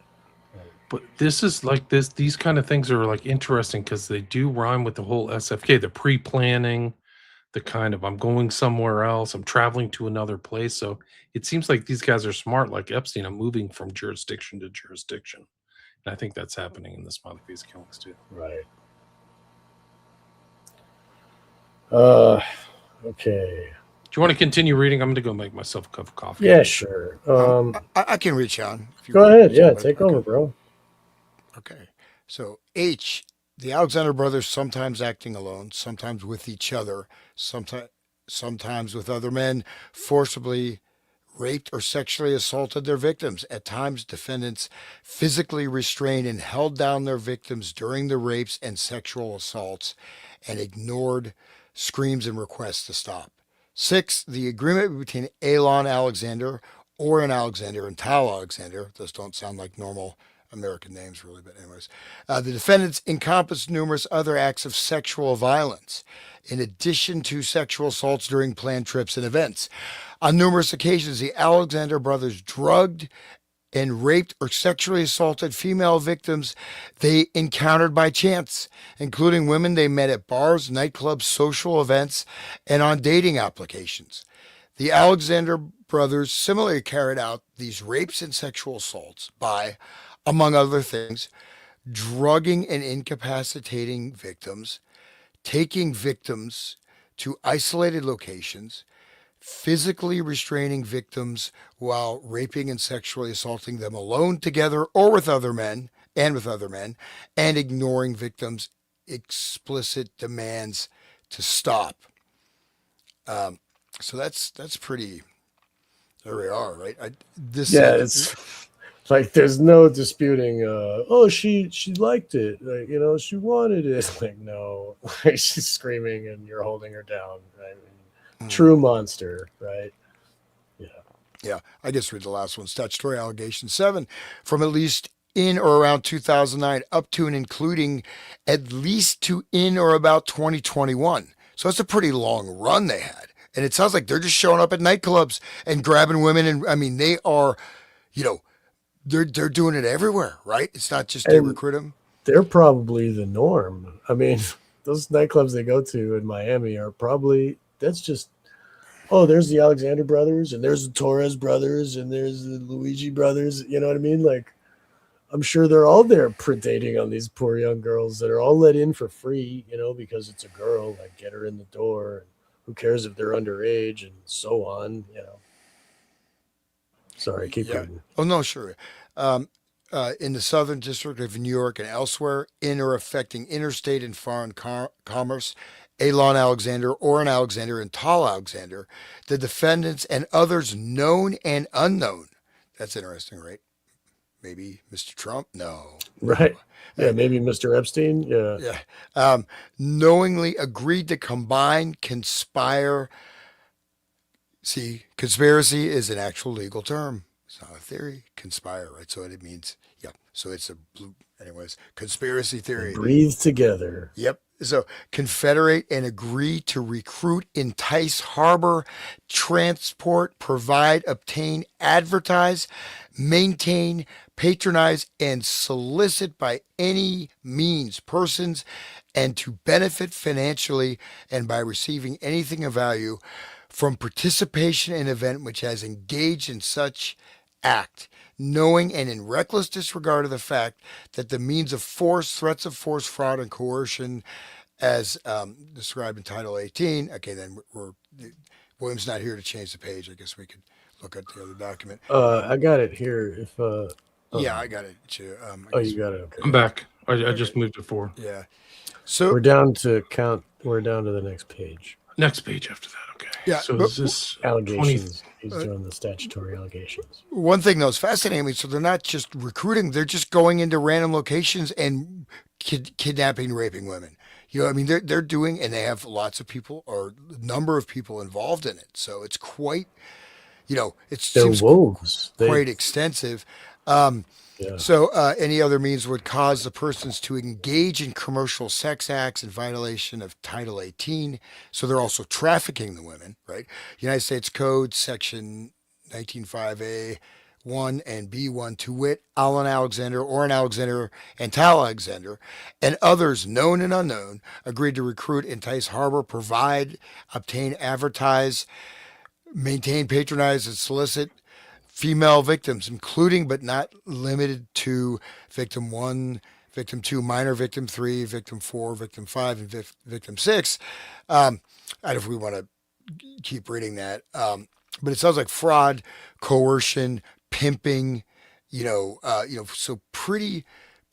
But this is like these kind of things are like interesting because they do rhyme with the whole SFK, the pre-planning, the kind of I'm going somewhere else, I'm traveling to another place. So it seems like these guys are smart, like Epstein. I'm moving from jurisdiction to jurisdiction. And I think that's happening in the smiley face killings too. Right. Uh, okay. Do you want to continue reading? I'm going to go make myself a cup of coffee. Yeah, sure. I can reach on. If you Go want. ahead. Yeah, But- take over, bro. Okay. So H, the Alexander brothers sometimes acting alone, sometimes with each other, sometimes with other men, forcibly raped or sexually assaulted their victims. At times, defendants physically restrained and held down their victims during the rapes and sexual assaults and ignored screams and requests to stop. Six, the agreement between Alon Alexander, Oren Alexander, and Tal Alexander, those don't sound like normal American names, really, but anyways. The defendants encompassed numerous other acts of sexual violence, in addition to sexual assaults during planned trips and events. On numerous occasions, the Alexander brothers drugged and raped or sexually assaulted female victims they encountered by chance, including women they met at bars, nightclubs, social events, and on dating applications. The Alexander brothers similarly carried out these rapes and sexual assaults by, among other things, drugging and incapacitating victims, taking victims to isolated locations, physically restraining victims while raping and sexually assaulting them alone, together, or with other men, and ignoring victims' explicit demands to stop. Um, so that's pretty. There we are, right? This Yeah, said, it's like there's no disputing. Oh, she liked it. Like, she wanted it. Like, no, like, she's screaming and you're holding her down. Right? True monster, right? Yeah. Yeah, I just read the last one. Statutory allegation 7 from at least in or around 2009 up to and including at least to in or about 2021. So it's a pretty long run they had. And it sounds like they're just showing up at nightclubs and grabbing women. And I mean, they are, you know, they're doing it everywhere, right? It's not just they And recruit them. they're probably the norm. I mean, those nightclubs they go to in Miami are probably that's just oh, there's the Alexander brothers and there's the Torres brothers and there's the Luigi brothers. You know what I mean? Like, I'm sure they're all there predating on these poor young girls that are all let in for free, because it's a girl. Like, get her in the door. And who cares if they're underage and so on. Sorry, keep Yeah. reading. Oh, no, sure. Um, in the Southern District of New York and elsewhere, in or affecting interstate and foreign commerce, Elon Alexander, Oren Alexander, and Tal Alexander, the defendants and others known and unknown. That's interesting, right? Maybe Mr. Trump? No. Right. Yeah, maybe Mr. Epstein. Yeah. Yeah. Knowingly agreed to combine, conspire. See, conspiracy is an actual legal term. It's not a theory. Conspire, right? So it means, yeah. So it's a blue, anyways, conspiracy theory. Breathe together. Yep. So confederate and agree to recruit, entice, harbor, transport, provide, obtain, advertise, maintain, patronize, and solicit by any means persons and to benefit financially and by receiving anything of value from participation in an event which has engaged in such act, knowing and in reckless disregard of the fact that the means of force, threats of force, fraud, and coercion, as described in Title 18. Okay, then William's not here to change the page. I guess we could look at the other document. I got it here. If Yeah, I got it too. you got it. Okay. I'm back. I just moved it forward. Yeah. So We're down to the next page. Next page after that. Okay. Yeah, So but- is this 20? Allegations. He's doing the statutory allegations. one thing that was fascinating me, so they're not just recruiting, they're just going into random locations and kidnapping and raping women. I mean, they're doing, and they have lots of people or a number of people involved in it. So it's quite, it They're seems wolves. quite extensive. Yeah. So any other means would cause the persons to engage in commercial sex acts in violation of Title 18. So they're also trafficking the women, right? United States Code, Section 19.5A, 1 and B1, to wit, Alan Alexander, Oren Alexander, and Tal Alexander, and others known and unknown, agreed to recruit, entice, harbor, provide, obtain, advertise, maintain, patronize, and solicit female victims, including but not limited to victim 1, victim 2, minor victim 3, victim 4, victim 5, and victim 6. I don't know if we want to keep reading that, but it sounds like fraud, coercion, pimping, so pretty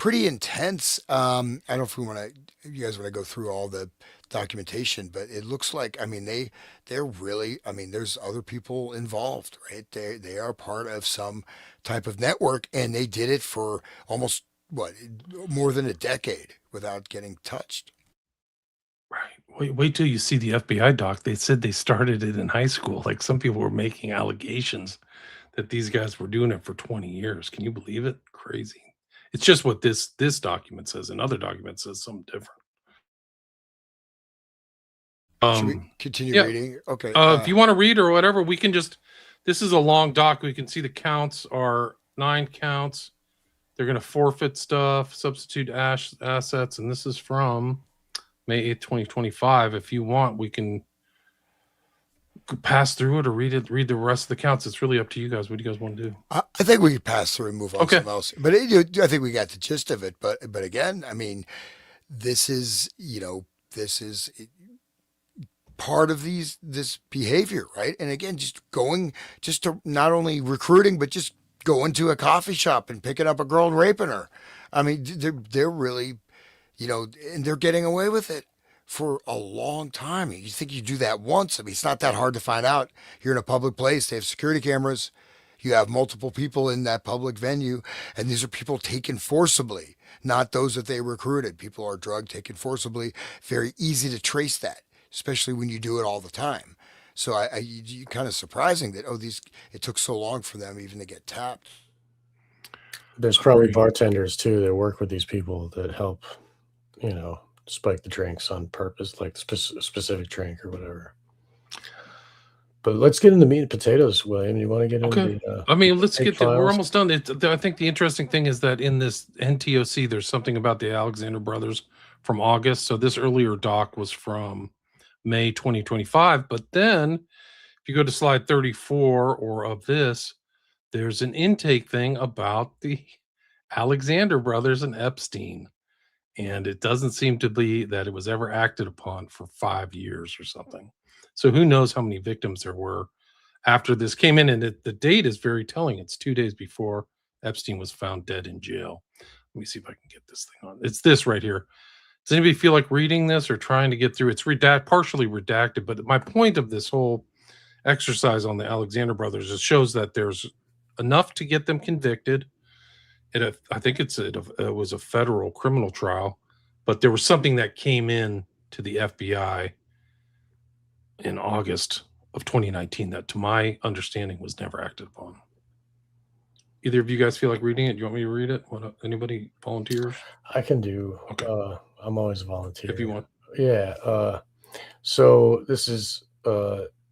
intense. I don't know if you guys want to go through all the documentation, but it looks like, I mean, they're really, I mean, there's other people involved, right? They are part of some type of network, and they did it for almost more than a decade without getting touched. Right. Wait till you see the FBI doc. They said they started it in high school. Like, some people were making allegations that these guys were doing it for 20 years. Can you believe it? Crazy. It's just what this document says. Another document says something different. Should we continue Yeah. reading? Okay. If you want to read or whatever, we can just. This is a long doc. We can see the counts are 9 counts. They're going to forfeit stuff, substitute assets, and this is from May 8th, 2025. If you want, we can pass through it or read the rest of the counts. It's really up to you guys. What do you guys want to do? I think we could pass through and move on to Okay. something else. But I think we got the gist of it. But again, I mean, this is part of this behavior, right? And again, just to not only recruiting, but just going to a coffee shop and picking up a girl and raping her. I mean, they're really, and they're getting away with it for a long time. You think you do that once? I mean, it's not that hard to find out. You're in a public place. They have security cameras. You have multiple people in that public venue, and these are people taken forcibly, not those that they recruited. People are drugged, taken forcibly. Very easy to trace that, especially when you do it all the time. So you kind of surprising that it took so long for them even to get tapped. There's probably bartenders too that work with these people that help, spike the drinks on purpose, like specific drink or whatever. But let's get into meat and potatoes, William. You want to get into the I mean, let's tape get there. We're files? almost done. I think the interesting thing is that in this NTOC, there's something about the Alexander brothers from August. So this earlier doc was from May 2025. But then if you go to slide 34 or of this, there's an intake thing about the Alexander brothers and Epstein. And it doesn't seem to be that it was ever acted upon for 5 years or something. So who knows how many victims there were after this came in. And the date is very telling. It's 2 days before Epstein was found dead in jail. Let me see if I can get this thing on. It's this right here. Does anybody feel like reading this or trying to get through? It's partially redacted, but my point of this whole exercise on the Alexander brothers, it shows that there's enough to get them convicted. I think it was a federal criminal trial, but there was something that came in to the FBI in August of 2019 that, to my understanding, was never acted upon. Either of you guys feel like reading it? Do you want me to read it? Anybody volunteers? I can do. Okay. I'm always volunteering. If you want. Yeah. So this is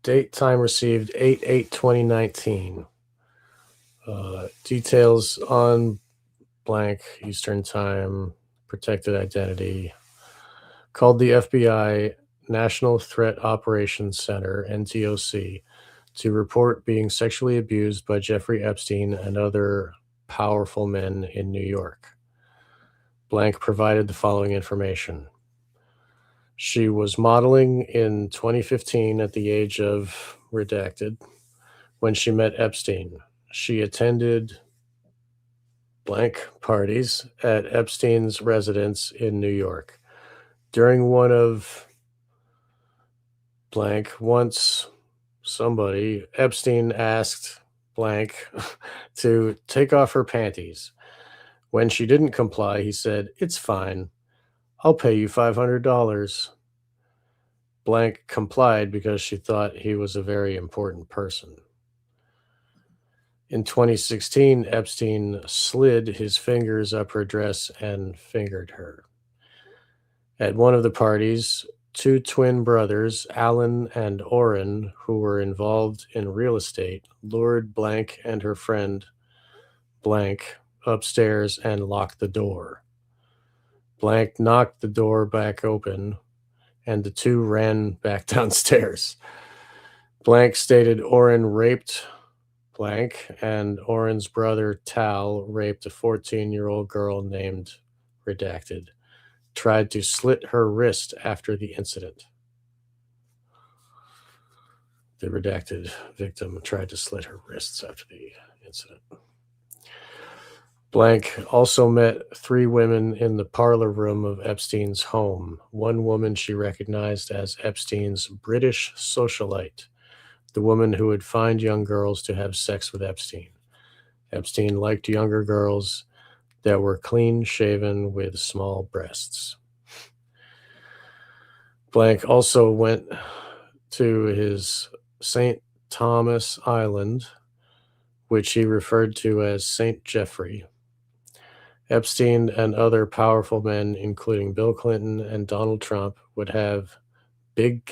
date time received 8/8/2019. Details on blank Eastern time, protected identity. Called the FBI National Threat Operations Center, NTOC, to report being sexually abused by Jeffrey Epstein and other powerful men in New York. Blank provided the following information. She was modeling in 2015 at the age of redacted when she met Epstein. She attended blank parties at Epstein's residence in New York. During one of blank, once Epstein asked blank to take off her panties. When she didn't comply, he said, "It's fine. I'll pay you $500. Blank complied because she thought he was a very important person. In 2016, Epstein slid his fingers up her dress and fingered her. At one of the parties, 2 twin brothers, Alan and Orrin, who were involved in real estate, lured blank and her friend blank upstairs and locked the door. Blank knocked the door back open, and the two ran back downstairs. Blank stated Orrin raped blank, and Orrin's brother Tal raped a 14-year-old girl named redacted. Tried to slit her wrist after the incident. The redacted victim tried to slit her wrists after the incident. Blank also met 3 women in the parlor room of Epstein's home. One woman she recognized as Epstein's British socialite, the woman who would find young girls to have sex with Epstein. Epstein liked younger girls that were clean-shaven with small breasts. Blank also went to his St. Thomas Island, which he referred to as St. Jeffrey, Epstein and other powerful men, including Bill Clinton and Donald Trump, would have big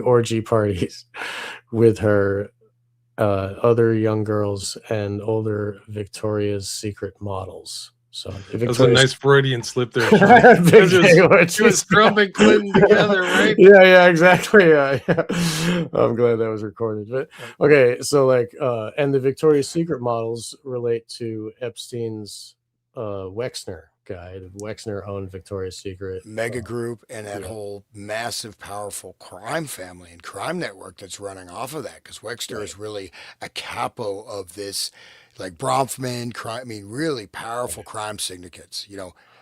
orgy parties with her, other young girls, and older Victoria's Secret models. So the That was a Victoria's nice Freudian slip there, Sean. big It gay was orgies. Trump and Clinton together, right? Yeah, exactly. Yeah. I'm glad that was recorded. But okay, so like, and the Victoria's Secret models relate to Epstein's Wexner guy. Wexner owned Victoria's Secret. Mega group and that Yeah. whole massive, powerful crime family and crime network that's running off of that. Because Wexner Right. is really a capo of this, like Bronfman crime. I mean, really powerful crime syndicates.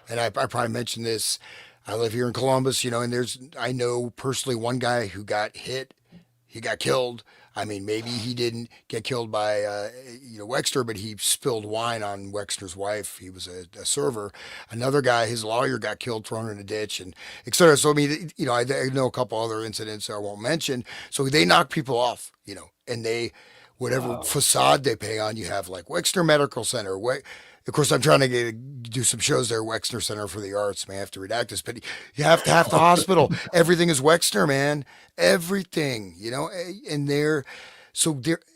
And I probably mentioned this. I live here in Columbus, and I know personally one guy who got hit. He got killed. I mean, maybe he didn't get killed by Wexner, but he spilled wine on Wexner's wife. He was a server. Another guy, his lawyer, got killed, thrown in a ditch, and et cetera. So I mean, I know a couple other incidents I won't mention. So they knock people off, and they whatever Wow. facade they pay on. You have like Wexner Medical Center. Of course, I'm trying to do some shows there. Wexner Center for the Arts. May have to redact this, but you have to have the hospital. Everything is Wexner, man. Everything, and they're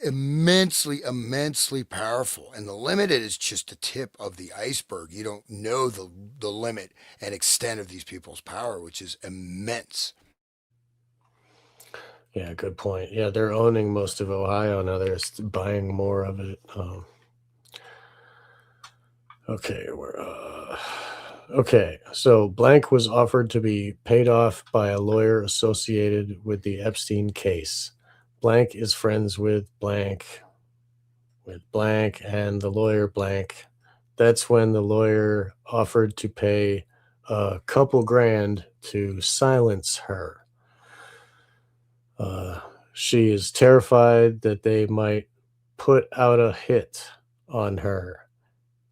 immensely, immensely powerful. And the limited is just the tip of the iceberg. You don't know the limit and extent of these people's power, which is immense. Yeah, good point. Yeah, they're owning most of Ohio now. They're buying more of it. Okay, okay. So blank was offered to be paid off by a lawyer associated with the Epstein case. Blank is friends with blank, and the lawyer blank. That's when the lawyer offered to pay a couple grand to silence her. She is terrified that they might put out a hit on her,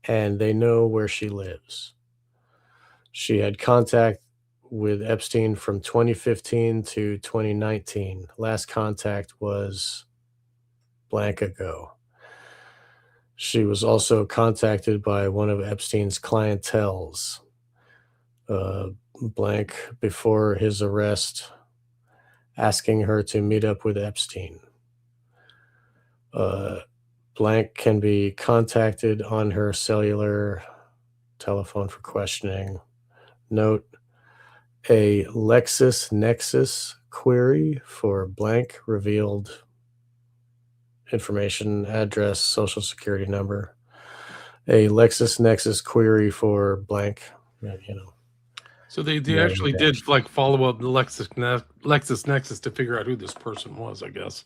and they know where she lives. She had contact with Epstein from 2015 to 2019. Last contact was blank ago. She was also contacted by one of Epstein's clientels, blank before his arrest, asking her to meet up with Epstein. Blank can be contacted on her cellular telephone for questioning. Note, a LexisNexis query for blank revealed information, address, social security number. A LexisNexis query for blank, So they Yeah, actually yeah. did like follow up the LexisNexis to figure out who this person was, I guess.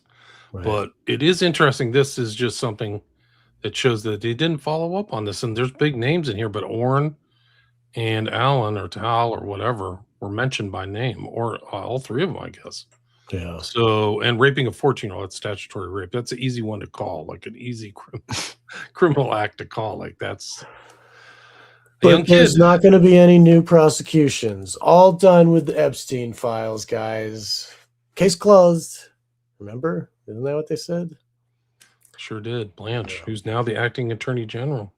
Right. But it is interesting. This is just something that shows that they didn't follow up on this. And there's big names in here, but Orrin and Allen or Tal or whatever were mentioned by name, or all three of them, I guess. Yeah. So, and raping a 14-year-old, that's statutory rape. That's an easy one to call, like an easy criminal act to call. Like that's a young But kid. there's not going to be any new prosecutions. All done with the Epstein files, guys. Case closed. Remember? Isn't that what they said? Sure did. Blanche, Yeah. who's now the acting attorney general.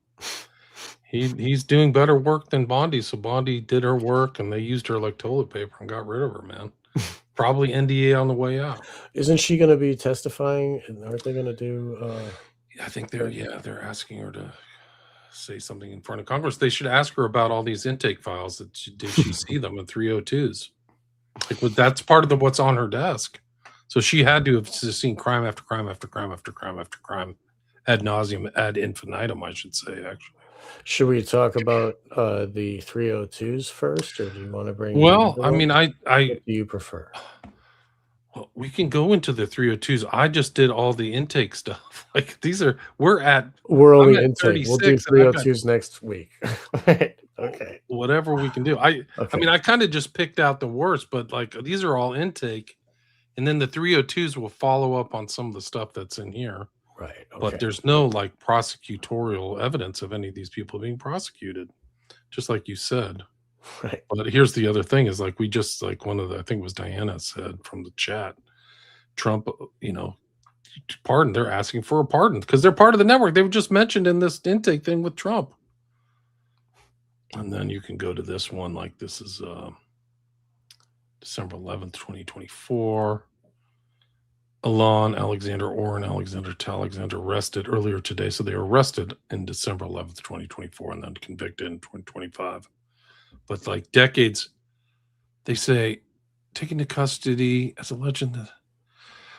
He's doing better work than Bondi. So Bondi did her work and they used her like toilet paper and got rid of her, man. Probably NDA on the way out. Isn't she going to be testifying? And aren't they going to do? I think they're asking her to say something in front of Congress. They should ask her about all these intake files. Did she see them in 302s? Like, that's part of what's on her desk. So she had to have seen crime after crime after crime after crime after crime, ad nauseum, ad infinitum, I should say. Actually, should we talk about the 302s first, or do you want to bring? well, I mean, what do you prefer? Well, we can go into the 302s. I just did all the intake stuff. Like We're I'm only at intake. We'll do 36 and I've got 302s next week. Right. Okay. whatever we can do. I Okay. mean, I kind of just picked out the worst, but like these are all intake. And then the 302s will follow up on some of the stuff that's in here. Right. Okay. But there's no like prosecutorial evidence of any of these people being prosecuted, just like you said. Right. But here's the other thing is like we just like one of the I think it was Diana said from the chat, Trump, pardon, they're asking for a pardon because they're part of the network. They were just mentioned in this intake thing with Trump. And then you can go to this one, like this is December 11th, 2024. Alon Alexander Orr and Alexander T. Alexander arrested earlier today. So they were arrested in December 11th, 2024, and then convicted in 2025. But like decades, they say, taken to custody as alleged.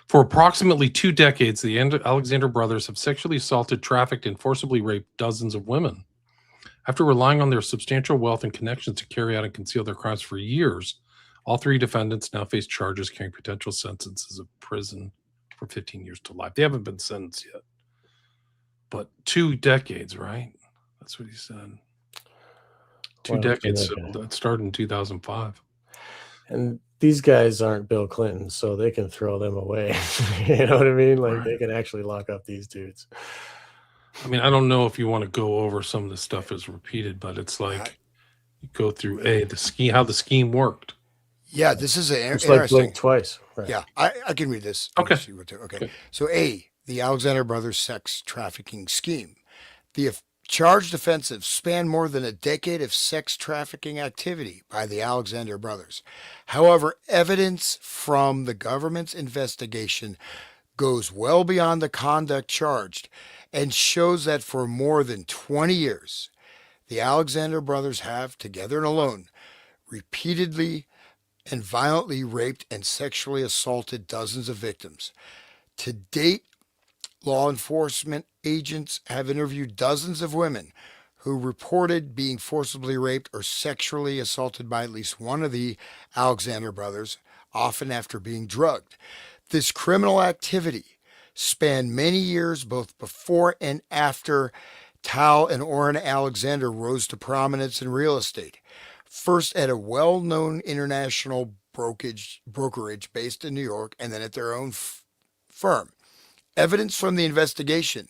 For approximately 2 decades, the Alexander brothers have sexually assaulted, trafficked, and forcibly raped dozens of women. After relying on their substantial wealth and connections to carry out and conceal their crimes for years, all 3 defendants now face charges carrying potential sentences of prison for 15 years to life. They haven't been sentenced yet. But 2 decades, right? That's what he said. 2 Wow, decades. okay. So that started in 2005. And these guys aren't Bill Clinton, so they can throw them away. You know what I mean? Like, Right. they can actually lock up these dudes. I mean, I don't know if you want to go over some of the stuff as repeated, but it's like you go through the scheme, how the scheme worked. Yeah, this is an It's like interesting. Blink twice. Right. Yeah, I can read this. Okay. Okay. Good. So the Alexander Brothers sex trafficking scheme. The charged offenses span more than a decade of sex trafficking activity by the Alexander brothers. However, evidence from the government's investigation goes well beyond the conduct charged and shows that for more than 20 years, the Alexander brothers have, together and alone, repeatedly and violently raped and sexually assaulted dozens of victims. To date, law enforcement agents have interviewed dozens of women who reported being forcibly raped or sexually assaulted by at least one of the Alexander brothers, often after being drugged. This criminal activity spanned many years both before and after Tal and Orrin Alexander rose to prominence in real estate. First at a well-known international brokerage based in New York, and then at their own firm. Evidence from the investigation,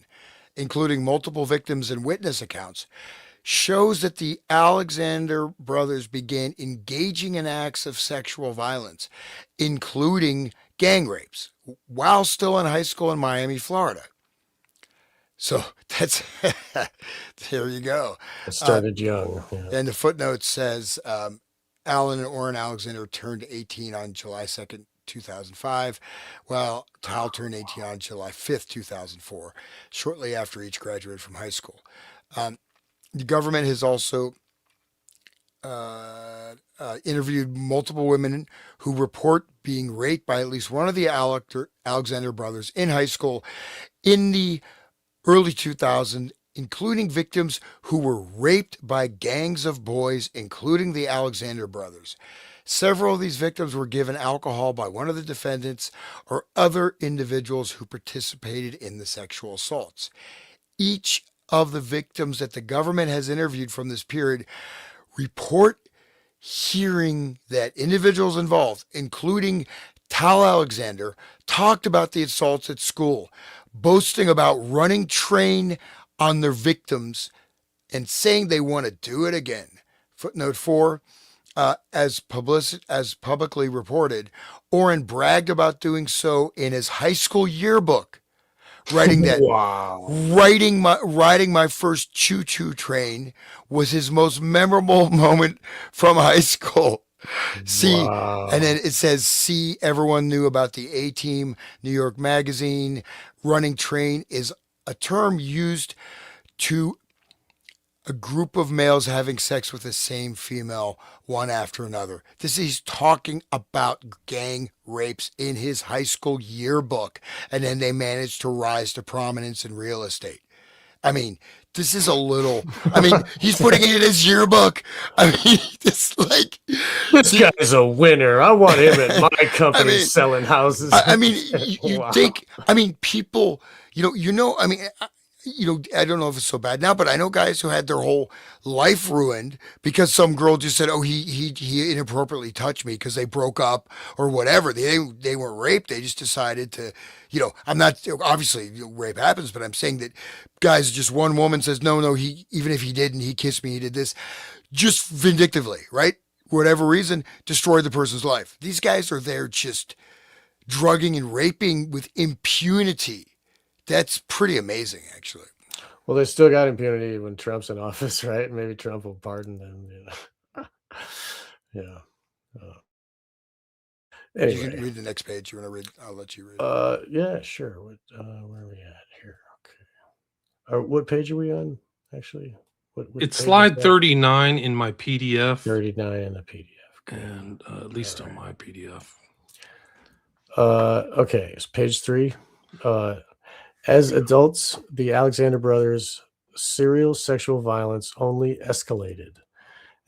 including multiple victims and witness accounts, shows that the Alexander brothers began engaging in acts of sexual violence, including gang rapes, while still in high school in Miami, Florida. So that's there you go. It started young. Yeah. And the footnote says Alan and Orrin Alexander turned 18 on July 2nd, 2005, while Tal turned 18 on July 5th, 2004, shortly after each graduated from high school. The government has also interviewed multiple women who report being raped by at least one of the Alexander brothers in high school in the early 2000s, including victims who were raped by gangs of boys, including the Alexander brothers. Several of these victims were given alcohol by one of the defendants or other individuals who participated in the sexual assaults. Each of the victims that the government has interviewed from this period report hearing that individuals involved, including Tal Alexander, talked about the assaults at school, boasting about running train on their victims and saying they want to do it again. Footnote 4, as publicly reported, Orrin bragged about doing so in his high school yearbook, writing that Wow. riding my first choo-choo train was his most memorable moment from high school. See, Wow. and then it says, see, everyone knew about the A-Team, New York Magazine. Running train is a term used to a group of males having sex with the same female, one after another. He's talking about gang rapes in his high school yearbook, and then they managed to rise to prominence in real estate. I mean, this is a little. I mean, he's putting it in his yearbook. I mean, it's like this guy's a winner. I want him at my company selling houses. I mean, you Wow. think. I mean, people. I mean. I don't know if it's so bad now, but I know guys who had their whole life ruined because some girl just said, "Oh, he inappropriately touched me," because they broke up or whatever. They weren't raped. They just decided to, I'm not, obviously rape happens, but I'm saying that guys, just one woman says, no, even if he didn't, he kissed me, he did this, just vindictively, right? Whatever reason, destroyed the person's life. These guys are there just drugging and raping with impunity. That's pretty amazing, actually. Well, they still got impunity when Trump's in office, right? Maybe Trump will pardon them. Yeah. Uh, You can anyway, read the next page. You want to read? I'll let you read. yeah, sure. Where are we at here? Okay. What page are we on? Actually, what It's page is slide that? 39 in my PDF, 39 in the PDF. Okay. and at least All on right. my PDF. Okay, it's page 3. As adults, the Alexander brothers' serial sexual violence only escalated.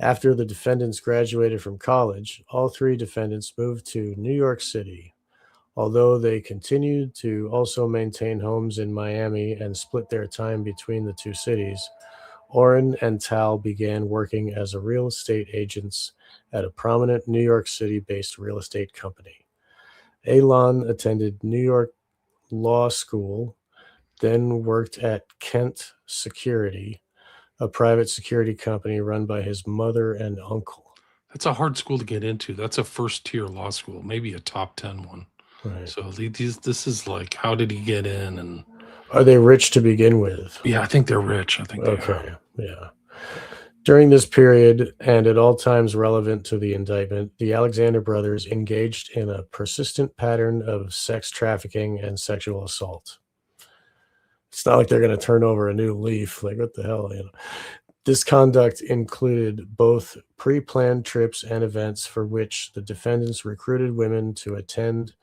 After the defendants graduated from college, all 3 defendants moved to New York City, although they continued to also maintain homes in Miami and split their time between the 2 cities. Orrin and Tal began working as a real estate agents at a prominent New York City-based real estate company. Alon attended New York Law School, then worked at Kent Security, a private security company run by his mother and uncle. That's a hard school to get into. That's a first tier law school, maybe a top 10 one. Right. So this is like, how did he get in? And Are they rich to begin with? yeah, I think they're rich. I think they are. Okay, yeah. During this period, and at all times relevant to the indictment, the Alexander brothers engaged in a persistent pattern of sex trafficking and sexual assault. It's not like they're going to turn over a new leaf. Like, what the hell? This conduct included both pre-planned trips and events for which the defendants recruited women to attend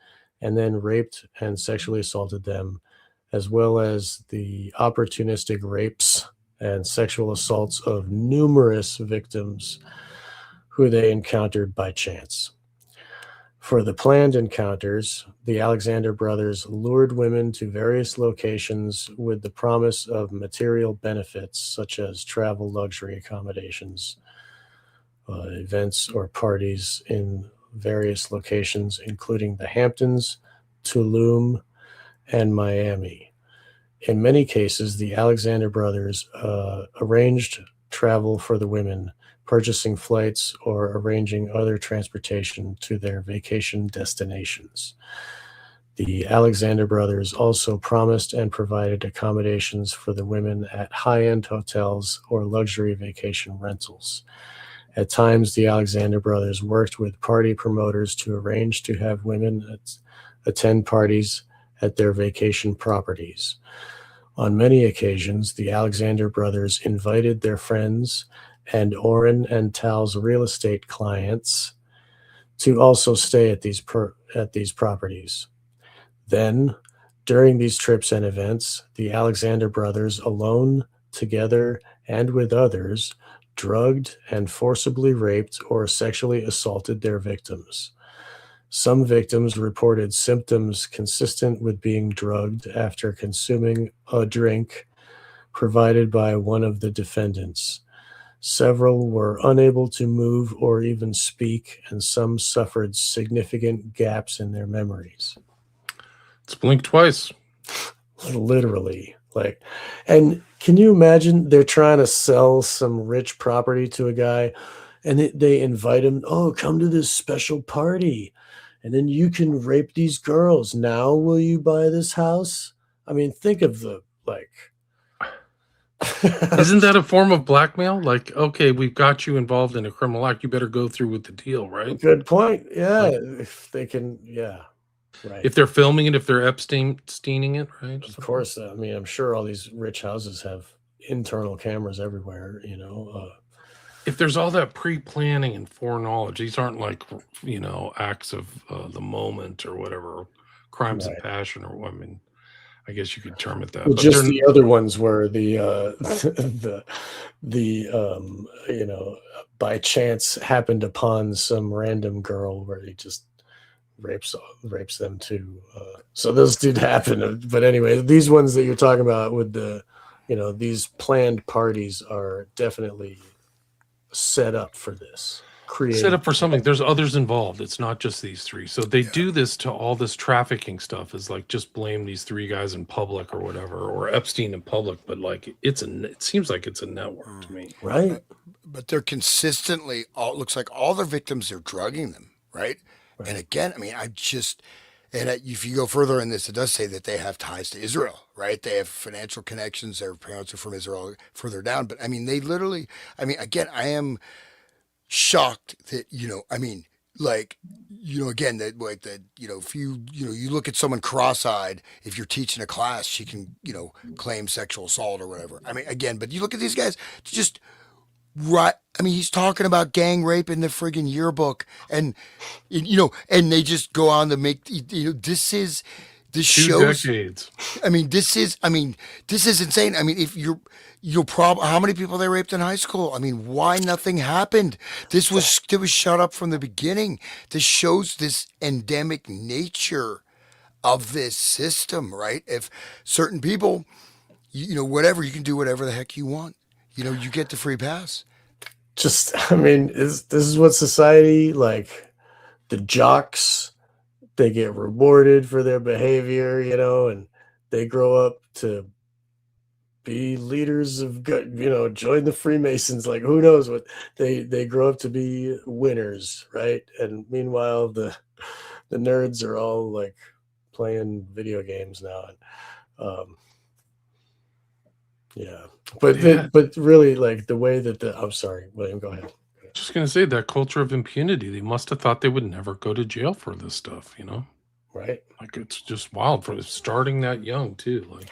and then raped and sexually assaulted them, as well as the opportunistic rapes and sexual assaults of numerous victims who they encountered by chance. For the planned encounters, the Alexander brothers lured women to various locations with the promise of material benefits such as travel luxury accommodations, events, or parties in various locations, including the Hamptons, Tulum, and Miami. In many cases, the Alexander brothers arranged travel for the women, purchasing flights or arranging other transportation to their vacation destinations. The Alexander brothers also promised and provided accommodations for the women at high-end hotels or luxury vacation rentals. At times, the Alexander brothers worked with party promoters to arrange to have women attend parties at their vacation properties. On many occasions, the Alexander brothers invited their friends and Orrin and Tal's real estate clients to also stay at these properties. Then, during these trips and events, the Alexander brothers, alone, together, and with others, drugged and forcibly raped or sexually assaulted their victims. Some victims reported symptoms consistent with being drugged after consuming a drink provided by one of the defendants. Several were unable to move or even speak, and some suffered significant gaps in their memories. It's blinked twice. Literally. Like, and can you imagine they're trying to sell some rich property to a guy and they invite him, oh, come to this special party and then you can rape these girls. Now, will you buy this house? I mean, think of the like. Isn't that a form of blackmail? Like, okay, we've got you involved in a criminal act. You better go through with the deal, right? Good point. Yeah. Like, If they can, yeah. Right. if they're filming it, if they're Epsteining it, right? Of course. I mean, I'm sure all these rich houses have internal cameras everywhere, If there's all that pre-planning and foreknowledge, these aren't like, acts of the moment or whatever, crimes of Right. passion or I mean, I guess you could term it that. Well, But they're just the other ones were the by chance happened upon some random girl where he just rapes them too. So those did happen. But anyway, these ones that you're talking about with these planned parties are definitely set up for this. set up for something. There's others involved. It's not just these 3. So they do this to all this trafficking stuff is like just blame these 3 guys in public or whatever, or Epstein in public. But like it seems like it's a network to me. Right. But they're consistently looks like all their victims are drugging them, right? Right. And again, I mean, And if you go further in this, it does say that they have ties to Israel, right? They have financial connections. Their parents are from Israel further down. But I mean, they literally, I mean, again, I am shocked that, I mean, like, again, that like that, if you look at someone cross-eyed, if you're teaching a class, she can, claim sexual assault or whatever. I mean, again, but you look at these guys, just right. I mean, he's talking about gang rape in the friggin' yearbook, and they just go on to make, this Two shows. decades. I mean, this is insane. I mean, if you'll how many people they raped in high school? I mean, why nothing happened? It was shut up from the beginning. This shows this endemic nature of this system, right? If certain people, whatever, you can do whatever the heck you want. You get the free pass. Just, I mean, this is what society, like, the jocks, they get rewarded for their behavior, and they grow up to be leaders of good, join the Freemasons. Like, who knows what they grow up to be winners, right? And meanwhile, the nerds are all like playing video games now. And yeah, but Yeah. but really, like, the way that I'm sorry, William, go ahead. Just gonna say that culture of impunity. They must have thought they would never go to jail for this stuff, Right. Like it's just wild for starting that young too. Like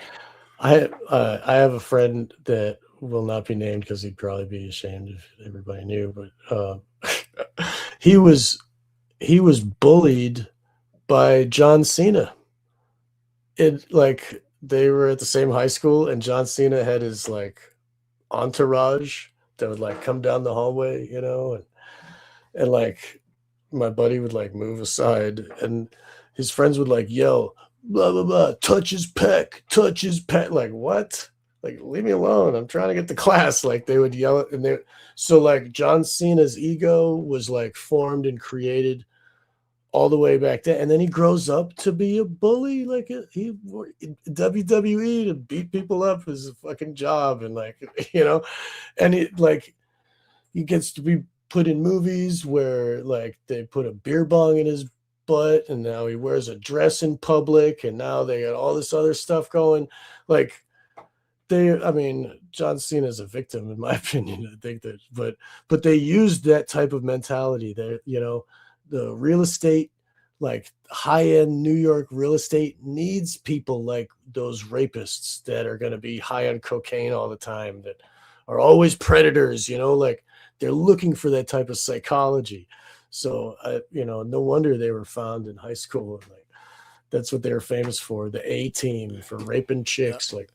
I have a friend that will not be named because he'd probably be ashamed if everybody knew, but he was bullied by John Cena. It, like, they were at the same high school, and John Cena had his like entourage that would like come down the hallway, and like my buddy would like move aside, and his friends would like yell, blah blah blah, touch his peck, touch his peck. Like, what? Like, leave me alone, I'm trying to get to class. Like, they would yell it, and they so like John Cena's ego was like formed and created all the way back then, and then he grows up to be a bully. Like, he WWE, to beat people up is a fucking job, and like, and it like he gets to be put in movies where like they put a beer bong in his butt, and now he wears a dress in public, and now they got all this other stuff going. Like, I mean, John Cena is a victim, in my opinion. I think that, but they used that type of mentality that, the real estate, like high-end New York real estate, needs people like those rapists that are going to be high on cocaine all the time, that are always predators, like they're looking for that type of psychology. So, no wonder they were found in high school. Like, that's what they were famous for, the A team, for raping Yeah. chicks. Like,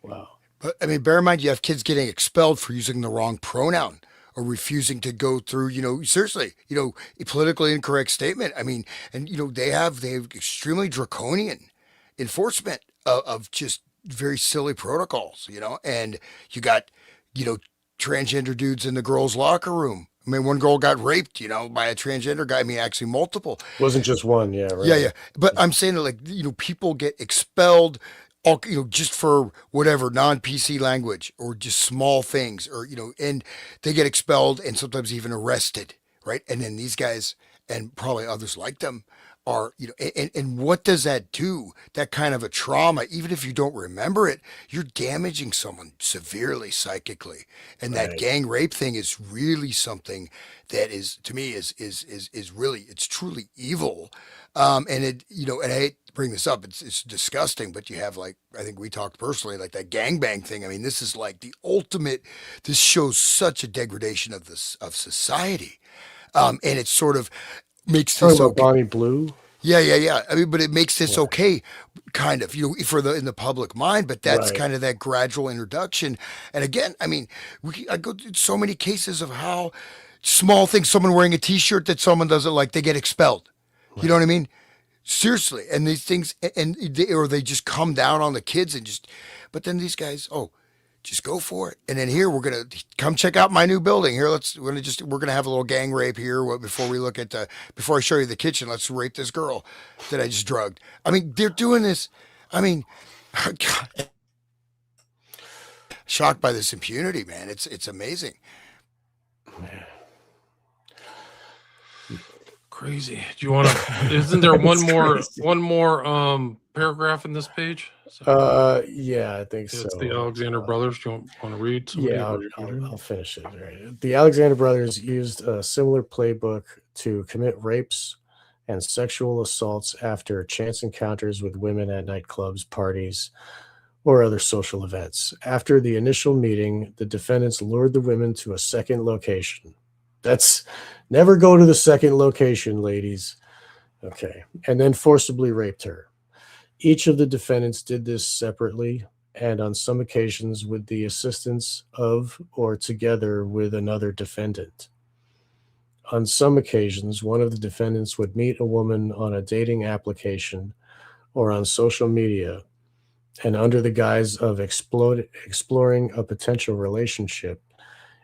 wow. But I mean, bear in mind, you have kids getting expelled for using the wrong pronoun or refusing to go through, seriously, a politically incorrect statement. I mean, and they have extremely draconian enforcement of just very silly protocols, and you got, you know, transgender dudes in the girls' locker room. I mean, one girl got raped, by a transgender guy. I mean, actually multiple. Wasn't just one. Yeah, Yeah, right. yeah. But I'm saying that, like, people get expelled, all, just for whatever non-PC language or just small things, or, and they get expelled and sometimes even arrested, right? And then these guys, and probably others like them, are, and what does that do? That kind of a trauma, even if you don't remember it, you're damaging someone severely psychically. And that Right. gang rape thing is really something that is, to me, is really, it's truly evil. And it, and I hate to bring this up, it's disgusting, but you have, like, I think we talked personally, like that gangbang thing. I mean, this is like the ultimate, this shows such a degradation of this, of society. And it sort of makes Talking this about okay. Bonnie Blue. Yeah, yeah, yeah. I mean, but it makes this Yeah. okay, kind of, for the in the public mind. But that's Right. kind of that gradual introduction. And again, I mean, I go through so many cases of how small things, someone wearing a T-shirt that someone doesn't like, they get expelled. You know Right. what I mean? Seriously, and these things, or they just come down on the kids and just. But then these guys, oh, just go for it. And then here, we're gonna come check out my new building. Here, we're gonna have a little gang rape here before we look at before I show you the kitchen. Let's rape this girl that I just drugged. I mean, they're doing this. I mean, God, shocked by this impunity, man. It's amazing. Crazy. Do you want to? Isn't there It's crazy. one more paragraph in this page? Yeah, I think It's the so. Alexander brothers. Do you want to read some of Yeah, it? Or you read I'll it? finish it. Right. The Alexander brothers used a similar playbook to commit rapes and sexual assaults after chance encounters with women at nightclubs, parties, or other social events. After the initial meeting, the defendants lured the women to a second location. That's never go to the second location, ladies. Okay. And then forcibly raped her. Each of the defendants did this separately and on some occasions with the assistance of or together with another defendant. On some occasions, one of the defendants would meet a woman on a dating application or on social media, and under the guise of exploring a potential relationship,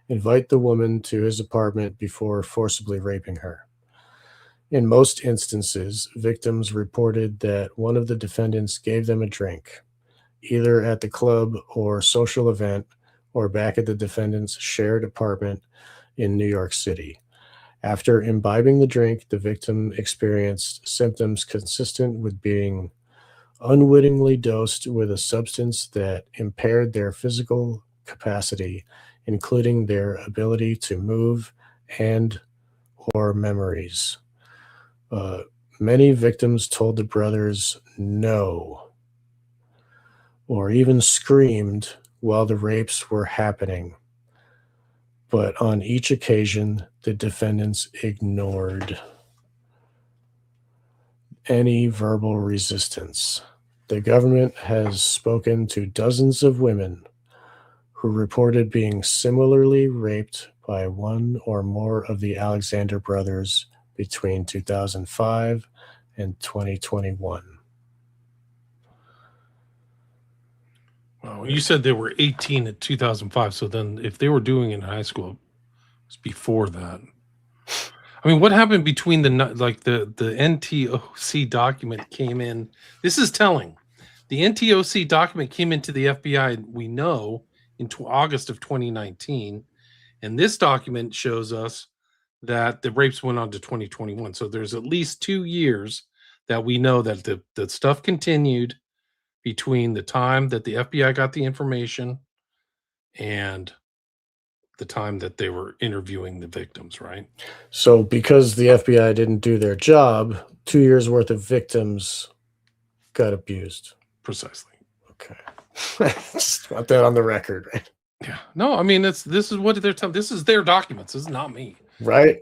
invite the woman to his apartment before forcibly raping her. In most instances, victims reported that one of the defendants gave them a drink, either at the club or social event or back at the defendant's shared apartment in New York City. After imbibing the drink, the victim experienced symptoms consistent with being unwittingly dosed with a substance that impaired their physical capacity, including their ability to move and or memories. Uh, Many victims told the brothers no, or even screamed while the rapes were happening. But on each occasion, the defendants ignored any verbal resistance. The government has spoken to dozens of women who reported being similarly raped by one or more of the Alexander brothers between 2005 and 2021. Wow. You said they were 18 in 2005. So then, if they were doing it in high school, it was before that. I mean, what happened between the NTOC document came in? This is telling. The NTOC document came into the FBI, we know, in August of 2019, and this document shows us that the rapes went on to 2021. So there's at least 2 years that we know that the stuff continued between the time that the FBI got the information and the time that they were interviewing the victims, right? So, because the FBI didn't do their job, 2 years worth of victims got abused. Precisely. Okay. Just want that on the record, right? Yeah. No, I mean this is what they're telling. This is their documents. This is not me. Right?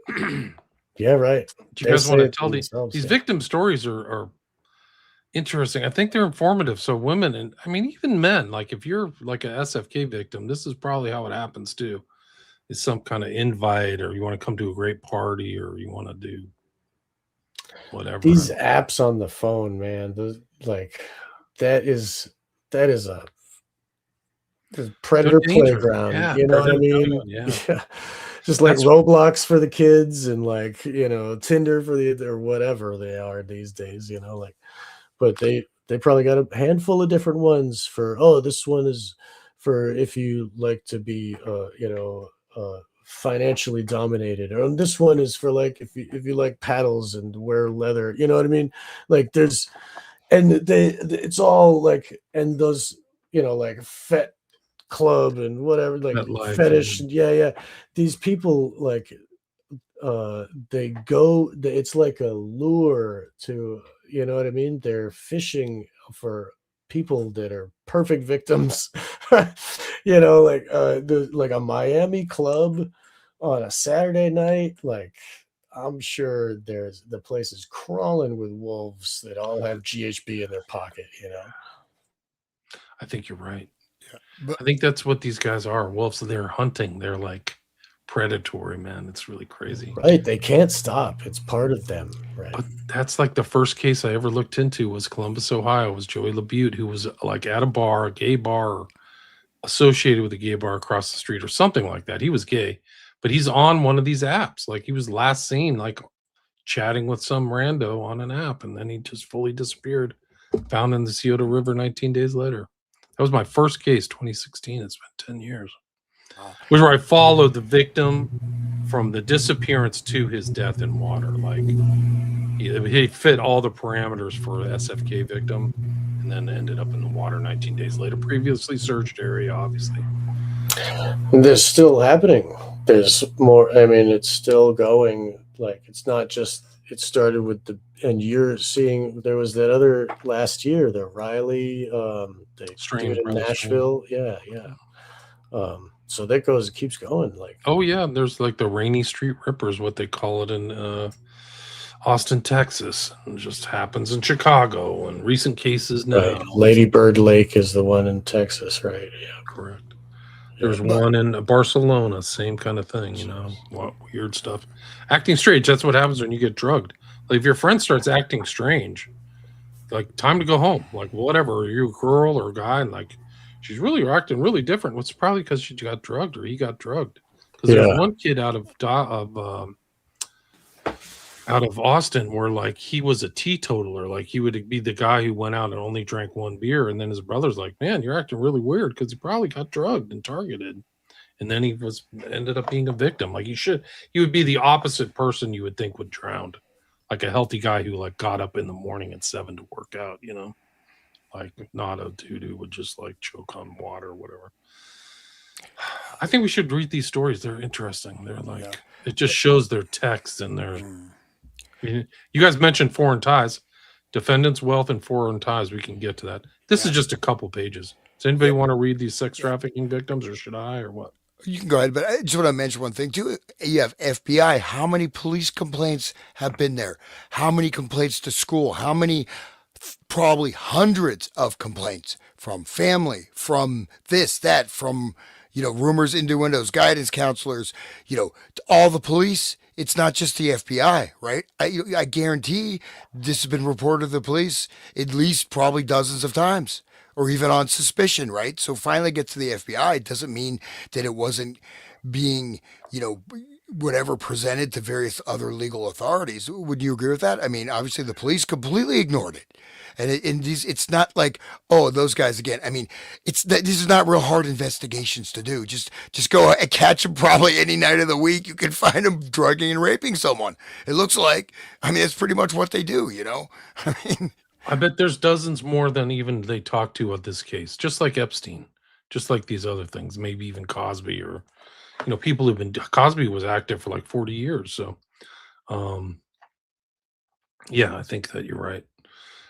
Yeah, right. Do you They guys want say to it tell themselves, these yeah. victim stories are interesting. I think they're informative. So women, and I mean even men, like if you're like a SFK victim, this is probably how it happens too. It's some kind of invite, or you want to come to a great party, or you want to do whatever. These apps on the phone, man, like that is a predator They're dangerous. playground. Yeah, You know what I mean? yeah. Yeah. Just like That's Roblox for the kids and like, Tinder for the or whatever they are these days, like, but they probably got a handful of different ones for, oh, this one is for if you like to be financially dominated, or this one is for like if you like paddles and wear leather, you know what I mean? Like there's and it's all like, and those, like fet club and whatever, like that life. fetish, yeah, these people like they go, it's like a lure to, you know what I mean, they're fishing for people that are perfect victims. Like a Miami club on a Saturday night, like I'm sure the place is crawling with wolves that all have GHB in their pocket. I think you're right. Yeah. But I think that's what these guys are. Wolves, they're hunting. They're like predatory, man. It's really crazy. Right, they can't stop, it's part of them, right? But that's like the first case I ever looked into was Columbus, Ohio. It was Joey LaBute, who was like at a gay bar, or associated with a gay bar across the street or something like that. He was gay, but he's on one of these apps. Like he was last seen like chatting with some rando on an app, and then he just fully disappeared, found in the Scioto River 19 days later. That was my first case, 2016. It's been 10 years. wow. Was where I followed the victim from the disappearance to his death in water. Like he fit all the parameters for an SFK victim, and then ended up in the water 19 days later. Previously searched area, obviously. There's still happening. There's more. I mean, it's still going. Like, it's not just. It started with and you're seeing there was that other last year, the Riley, they did it in Nashville. Yeah, yeah. So that keeps going. Like, oh yeah, there's like the Rainy Street Rippers, what they call it in Austin, Texas. It just happens in Chicago, and recent cases now. Right. Lady Bird Lake is the one in Texas, right? Yeah, correct. There's one in Barcelona, same kind of thing, what weird stuff. Acting strange, that's what happens when you get drugged. Like if your friend starts acting strange, like time to go home. Like whatever, are you a girl or a guy? And like she's really acting really different. It's probably because she got drugged or he got drugged. Because there's one kid out of Austin where like he was a teetotaler. Like he would be the guy who went out and only drank one beer, and then his brother's like, man, you're acting really weird, because he probably got drugged and targeted, and then he ended up being a victim. Like he would be the opposite person you would think would drown, like a healthy guy who like got up in the morning at 7 to work out, like not a dude who would just like choke on water or whatever. I think we should read these stories. They're interesting. They're like it just shows their text and their you guys mentioned foreign ties, defendants' wealth and foreign ties. We can get to that. This is just a couple pages. Does anybody want to read these sex trafficking victims, or should I, or what? You can go ahead, but I just want to mention one thing too. You have FBI. How many police complaints have been there? How many complaints to school? How many? Probably hundreds of complaints from family, from this, that, from rumors, innuendos, guidance counselors, all the police. It's not just the FBI, right? I guarantee this has been reported to the police at least probably dozens of times, or even on suspicion, right? So finally get to the FBI doesn't mean that it wasn't being, whatever presented to various other legal authorities. Would you agree with that? I mean, obviously the police completely ignored it. And it's not like, oh, those guys again. I mean, these are not real hard investigations to do. Just go and catch them probably any night of the week. You can find them drugging and raping someone. It looks like. I mean, it's pretty much what they do. I mean, I bet there's dozens more than even they talk to of this case. Just like Epstein, just like these other things. Maybe even Cosby, or people who've been. Cosby was active for like 40 years. So, yeah, I think that you're right.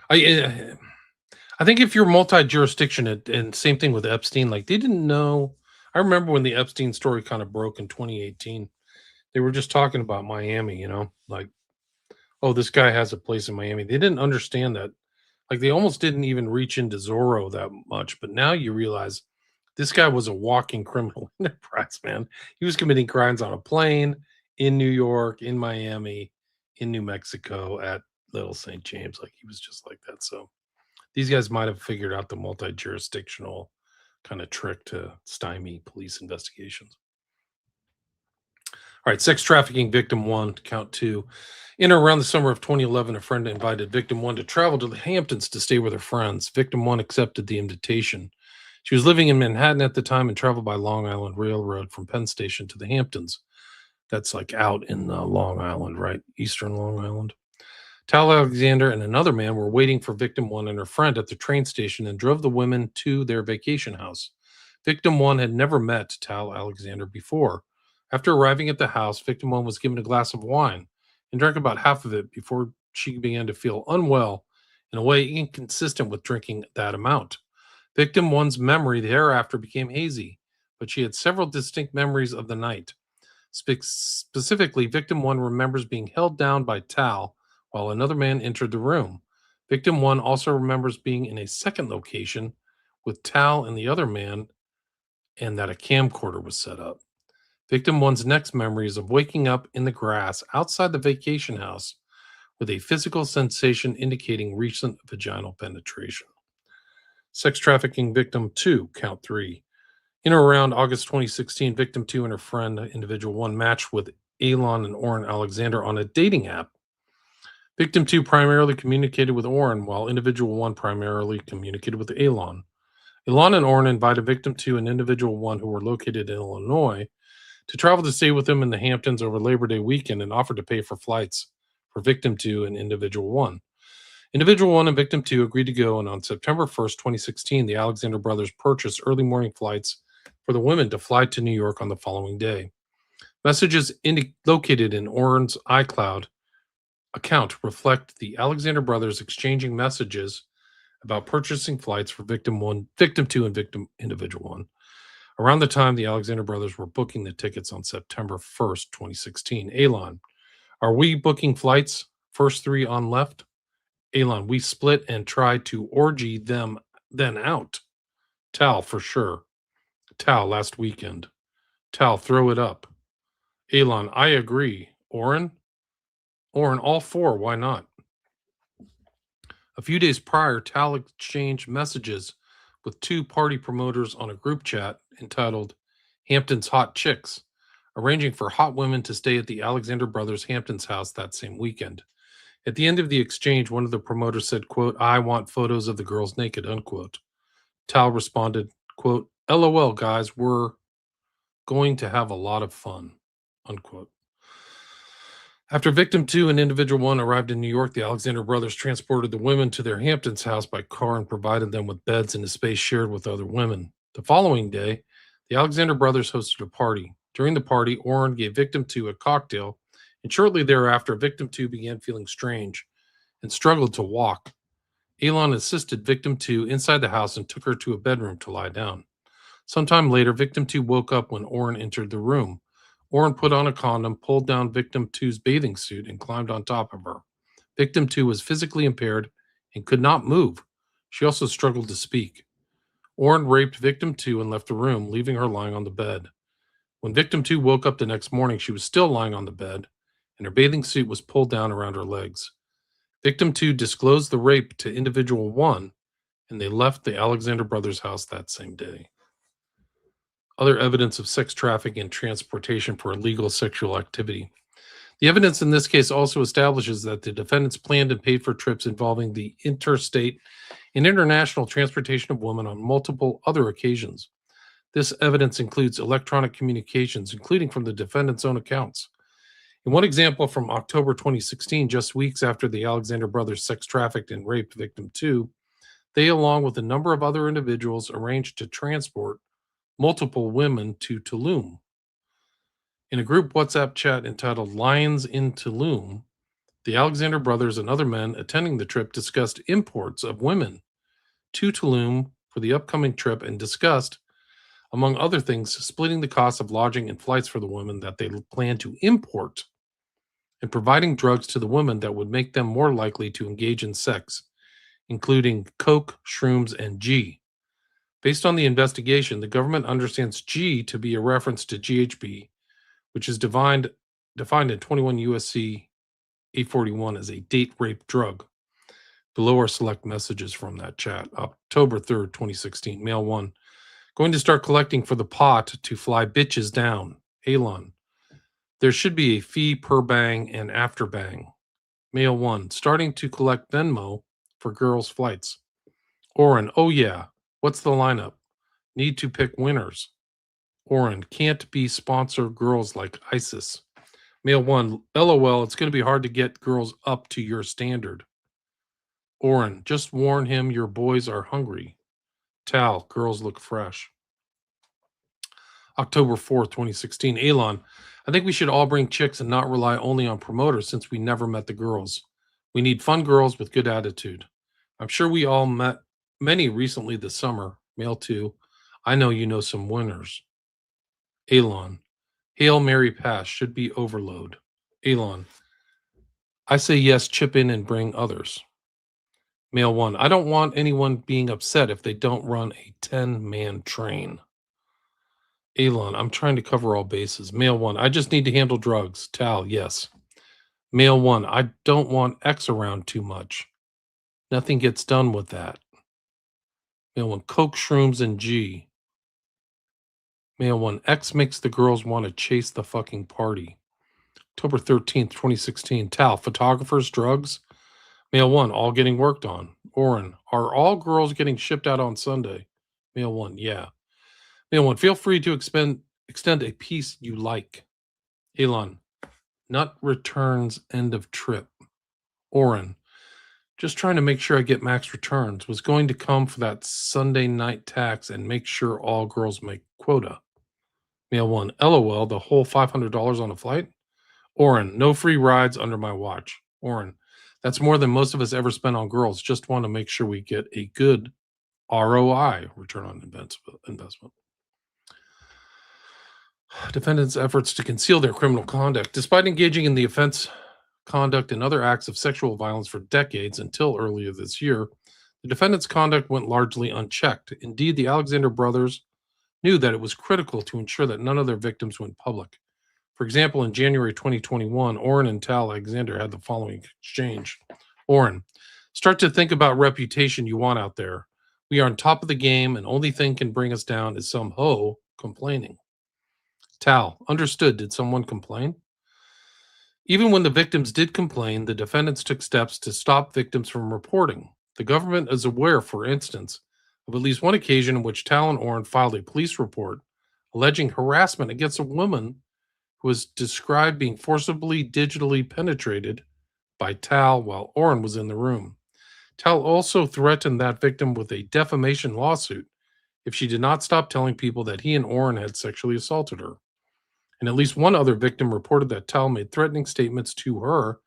I think if you're multi-jurisdiction, and same thing with Epstein, like they didn't know. I remember when the Epstein story kind of broke in 2018, they were just talking about Miami, like, oh, this guy has a place in Miami. They didn't understand that. Like they almost didn't even reach into Zorro that much. But now you realize this guy was a walking criminal enterprise, man. He was committing crimes on a plane, in New York, in Miami, in New Mexico, at Little St. James. Like he was just like that. So these guys might have figured out the multi-jurisdictional kind of trick to stymie police investigations. All right, sex trafficking victim 1, count 2. In or around the summer of 2011, a friend invited victim 1 to travel to the Hamptons to stay with her friends. Victim 1 accepted the invitation. She was living in Manhattan at the time and traveled by Long Island Railroad from Penn Station to the Hamptons. That's like out in Long Island, right? Eastern Long Island. Tal Alexander and another man were waiting for victim 1 and her friend at the train station and drove the women to their vacation house. Victim 1 had never met Tal Alexander before. After arriving at the house, victim 1 was given a glass of wine and drank about half of it before she began to feel unwell in a way inconsistent with drinking that amount. Victim 1's memory thereafter became hazy, but she had several distinct memories of the night. Specifically, victim 1 remembers being held down by Tal while another man entered the room. Victim 1 also remembers being in a second location with Tal and the other man, and that a camcorder was set up. Victim 1's next memory is of waking up in the grass outside the vacation house with a physical sensation indicating recent vaginal penetration. Sex trafficking victim 2, count 3. In or around August 2016, victim 2 and her friend, individual 1, matched with Elon and Oren Alexander on a dating app. Victim 2 primarily communicated with Oren, while individual 1 primarily communicated with Elon. Elon and Oren invited victim 2 and individual 1, who were located in Illinois, to travel to stay with him in the Hamptons over Labor Day weekend and offered to pay for flights for victim 2 and individual 1. Individual 1 and victim 2 agreed to go, and on September 1st, 2016, the Alexander brothers purchased early morning flights for the women to fly to New York on the following day. Messages located in Orrin's iCloud account reflect the Alexander brothers exchanging messages about purchasing flights for victim 2, and victim individual 1. Around the time the Alexander brothers were booking the tickets on September 1st, 2016, Elon, are we booking flights? First 3 on left. Elon, we split and tried to orgy them then out. Tal, for sure. Tal, last weekend. Tal, throw it up. Elon, I agree. Orrin, all 4, why not? A few days prior, Tal exchanged messages with 2 party promoters on a group chat entitled Hampton's Hot Chicks, arranging for hot women to stay at the Alexander brothers Hamptons house that same weekend. At the end of the exchange, one of the promoters said, quote, I want photos of the girls naked, unquote. Tal responded, quote, LOL, guys, we're going to have a lot of fun, unquote. After victim 2 and individual 1 arrived in New York, the Alexander brothers transported the women to their Hamptons house by car and provided them with beds in a space shared with other women. The following day, the Alexander brothers hosted a party. During the party, Orrin gave victim 2 a cocktail, and shortly thereafter, victim 2 began feeling strange and struggled to walk. Elon assisted victim 2 inside the house and took her to a bedroom to lie down. Sometime later, victim 2 woke up when Orrin entered the room. Orrin put on a condom, pulled down victim 2's bathing suit, and climbed on top of her. Victim 2 was physically impaired and could not move. She also struggled to speak. Orrin raped victim 2 and left the room, leaving her lying on the bed. When victim 2 woke up the next morning, she was still lying on the bed, and her bathing suit was pulled down around her legs. Victim 2 disclosed the rape to individual 1, and they left the Alexander brothers' house that same day. Other evidence of sex trafficking and transportation for illegal sexual activity. The evidence in this case also establishes that the defendants planned and paid for trips involving the interstate and international transportation of women on multiple other occasions. This evidence includes electronic communications, including from the defendants' own accounts. In one example from October 2016, just weeks after the Alexander brothers sex trafficked and raped victim 2, they, along with a number of other individuals, arranged to transport multiple women to Tulum. In a group WhatsApp chat entitled Lions in Tulum, the Alexander brothers and other men attending the trip discussed imports of women to Tulum for the upcoming trip and discussed, among other things, splitting the cost of lodging and flights for the women that they plan to import and providing drugs to the women that would make them more likely to engage in sex, including coke, shrooms, and G. Based on the investigation, the government understands G to be a reference to GHB, which is defined in 21 USC 841 as a date rape drug. Below are select messages from that chat. October 3rd, 2016, Mail 1. Going to start collecting for the pot to fly bitches down. Elon. There should be a fee per bang and after bang. Mail 1. Starting to collect Venmo for girls' flights. Orrin. Oh yeah. What's the lineup? Need to pick winners. Orrin. Can't be sponsor girls like ISIS. Mail 1. LOL. It's going to be hard to get girls up to your standard. Orrin. Just warn him your boys are hungry. Tal. Girls look fresh. October 4th, 2016. Elon. I think we should all bring chicks and not rely only on promoters since we never met the girls. We need fun girls with good attitude. I'm sure we all met many recently this summer. Mail 2. I know you know some winners. Elon. Hail Mary Pass should be overload. Elon. I say yes, chip in and bring others. Mail 1. I don't want anyone being upset if they don't run a 10-man train. Elon. I'm trying to cover all bases. Mail 1. I just need to handle drugs. Tal. Yes. Mail 1. I don't want X around too much. Nothing gets done with that. Mail 1. Coke, shrooms, and G. Mail 1. X makes the girls want to chase the fucking party. October 13th, 2016. Tal. Photographers, drugs. Mail 1. All getting worked on. Orrin. Are all girls getting shipped out on Sunday? Mail 1. Yeah. Mail 1. Feel free to extend a piece you like. Elon, not returns, end of trip. Oren, just trying to make sure I get max returns. Was going to come for that Sunday night tax and make sure all girls make quota. Mail 1, LOL, the whole $500 on a flight? Oren, no free rides under my watch. Oren, that's more than most of us ever spend on girls. Just want to make sure we get a good ROI, return on investment. Defendants' efforts to conceal their criminal conduct. Despite engaging in the offense conduct and other acts of sexual violence for decades until earlier this year, the defendants' conduct went largely unchecked. Indeed, the Alexander brothers knew that it was critical to ensure that none of their victims went public. For example, in January 2021, Oren and Tal Alexander had the following exchange. Oren, start to think about reputation you want out there. We are on top of the game, and only thing can bring us down is some hoe complaining. Tal, understood. Did someone complain? Even when the victims did complain, the defendants took steps to stop victims from reporting. The government is aware, for instance, of at least one occasion in which Tal and Oren filed a police report alleging harassment against a woman who was described being forcibly digitally penetrated by Tal while Oren was in the room. Tal also threatened that victim with a defamation lawsuit if she did not stop telling people that he and Oren had sexually assaulted her. And at least one other victim reported that Tal made threatening statements to her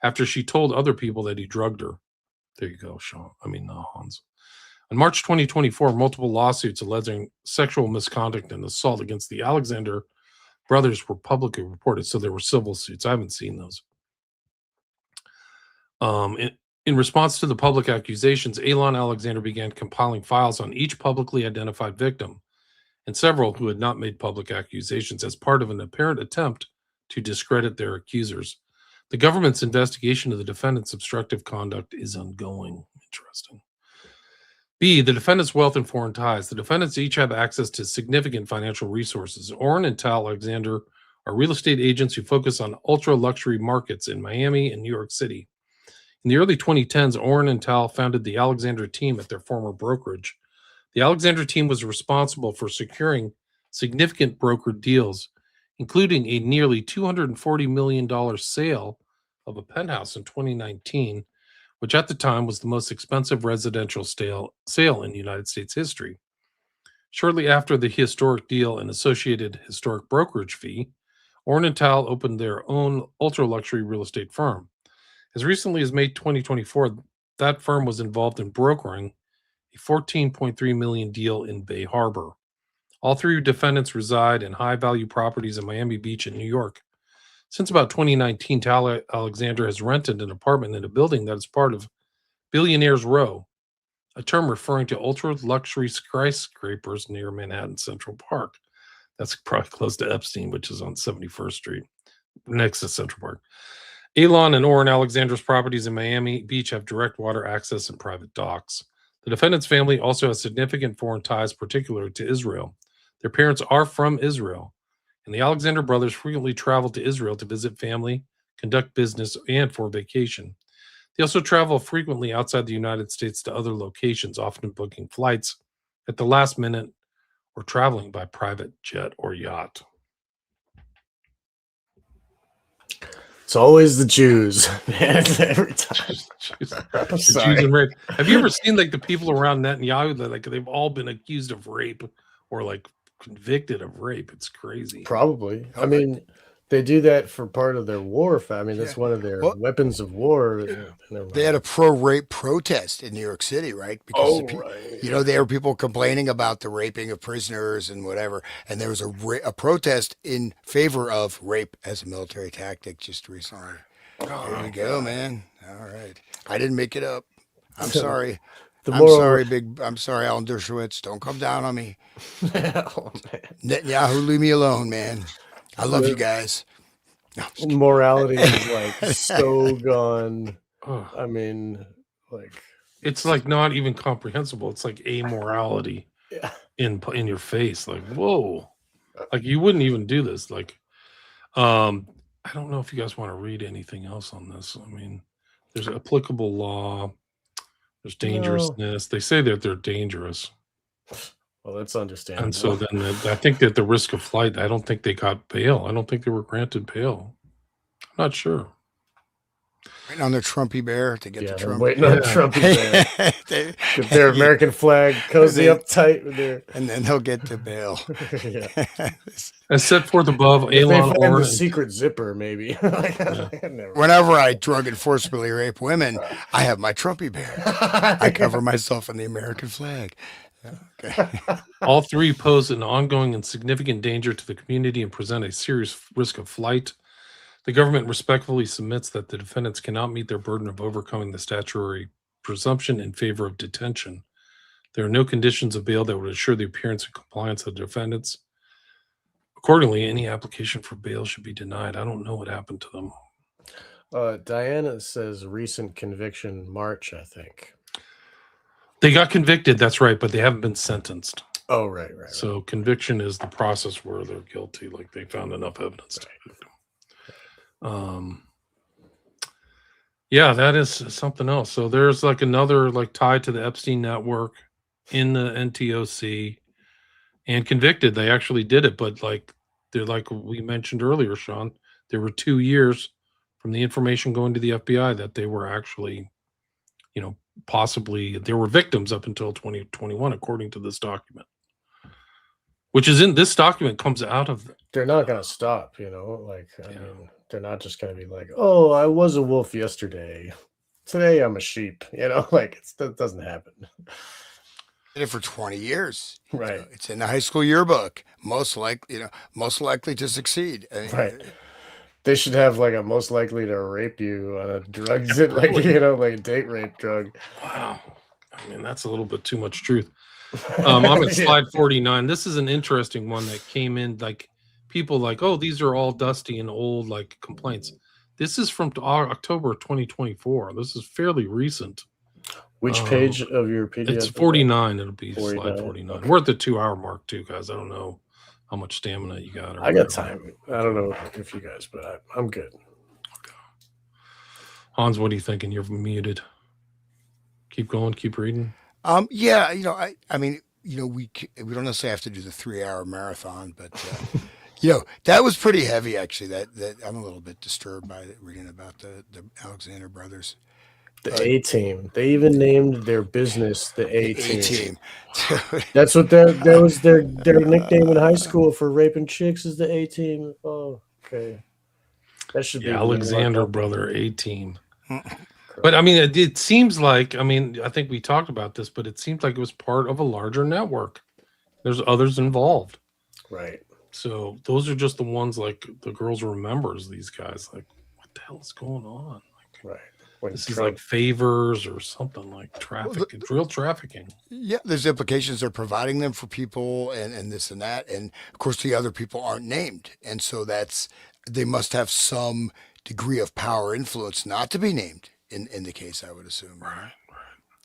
after she told other people that he drugged her. There you go, Hans. In March 2024, multiple lawsuits alleging sexual misconduct and assault against the Alexander brothers were publicly reported. So there were civil suits. I haven't seen those. In response to the public accusations, Elon Alexander began compiling files on each publicly identified victim and several who had not made public accusations as part of an apparent attempt to discredit their accusers. The government's investigation of the defendant's obstructive conduct is ongoing. Interesting. B, the defendant's wealth and foreign ties. The defendants each have access to significant financial resources. Oren and Tal Alexander are real estate agents who focus on ultra-luxury markets in Miami and New York City. In the early 2010s, Oren and Tal founded the Alexander team at their former brokerage. The Alexander team was responsible for securing significant brokered deals, including a nearly $240 million sale of a penthouse in 2019, which at the time was the most expensive residential sale in United States history. Shortly after the historic deal and associated historic brokerage fee, Oren and Tal opened their own ultra-luxury real estate firm. As recently as May 2024, that firm was involved in brokering a $14.3 million deal in Bay Harbor. All three defendants reside in high-value properties in Miami Beach and New York. Since about 2019, Tal Alexander has rented an apartment in a building that is part of Billionaires Row, a term referring to ultra-luxury skyscrapers near Manhattan Central Park. That's probably close to Epstein, which is on 71st Street, next to Central Park. Elon and Oren Alexander's properties in Miami Beach have direct water access and private docks. The defendant's family also has significant foreign ties, particularly to Israel. Their parents are from Israel, and the Alexander brothers frequently travel to Israel to visit family, conduct business, and for vacation. They also travel frequently outside the United States to other locations, often booking flights at the last minute or traveling by private jet or yacht. It's always the Jews, man. Every time. The Jews and rape. Have you ever seen like the people around Netanyahu that like they've all been accused of rape or like convicted of rape? It's crazy. Probably. I mean, they do that for part of their war. I mean, that's one of their weapons of war. They had a pro-rape protest in New York City, right? Because there were people complaining about the raping of prisoners and whatever, and there was a protest in favor of rape as a military tactic just recently. There you go, man. All right, I didn't make it up. I'm sorry. I'm sorry, Alan Dershowitz. Don't come down on me. Oh, man. Netanyahu, leave me alone, man. I love you guys. No, morality is like so gone. I mean, like it's like not even comprehensible. It's like amorality in your face. Like, whoa, like you wouldn't even do this. Like, I don't know if you guys want to read anything else on this. I mean, there's applicable law. There's dangerousness. They say that they're dangerous. Well, that's And understandable. so then I think that the risk of flight, I don't think they got bail. I don't think they were granted bail. I'm not sure. Waiting on their Trumpy bear to get Yeah, the they're Trump. waiting on Yeah. Trumpy bear. They- Get their American flag, cozy They- up tight with their. and then they'll get to bail. Yeah. As set forth above, If they Elon find the Horn. secret zipper, maybe. Never. Whenever I drug and forcibly rape women, I have my Trumpy bear. I cover myself in the American flag. Yeah, okay. All three pose an ongoing and significant danger to the community and present a serious risk of flight. The government respectfully submits that the defendants cannot meet their burden of overcoming the statutory presumption in favor of detention. There are no conditions of bail that would assure the appearance and compliance of the defendants. Accordingly, any application for bail should be denied. I don't know what happened to them. Diana says recent conviction March, I think. They got convicted, that's right, but they haven't been sentenced. Oh, right. So conviction is the process where they're guilty, like they found enough evidence to convict them. Yeah, that is something else. So there's like another like tied to the Epstein network in the NTOC and convicted. They actually did it, but like they're like we mentioned earlier, Sean, there were 2 years from the information going to the FBI that they were actually, possibly there were victims up until 2021, according to this document. Which is in this document comes out of They're not going to stop, I mean, they're not just going to be like, oh, I was a wolf yesterday. Today I'm a sheep, that doesn't happen. Did it for 20 years. Right. So it's in the high school yearbook. Most likely to succeed. I mean, Right. They should have like a most likely to rape you on a drug, like a date rape drug. Wow. I mean, that's a little bit too much truth. I'm at slide 49. This is an interesting one that came in. Like people like, oh, these are all dusty and old like complaints. This is from October 2024. This is fairly recent. Which page of your PDF? It's 49. It'll be 49? slide 49. Okay. We're at the 2-hour mark too, guys. I don't know how much stamina you got. I got time. I don't know if you guys, but I'm good. Okay. Hans, what are you thinking? You're muted. Keep going. Keep reading. Yeah, I mean, we don't necessarily have to do the 3-hour marathon, but that was pretty heavy actually. That I'm a little bit disturbed by reading about the Alexander brothers. The A-Team. They even named their business the A-Team. A-Team. That's what that was their nickname in high school for raping chicks is the A-Team. Oh, okay. That should be Alexander brother A-Team. But I mean, it seems like, I think we talked about this, but it seems like it was part of a larger network. There's others involved. Right. So those are just the ones like the girls remembers these guys. Like, what the hell is going on? Like, right. When this is like favors or something like traffic. It's real trafficking. Yeah, there's implications they're providing them for people and this and that. And of course, the other people aren't named. And so they must have some degree of power influence not to be named in the case, I would assume. Right.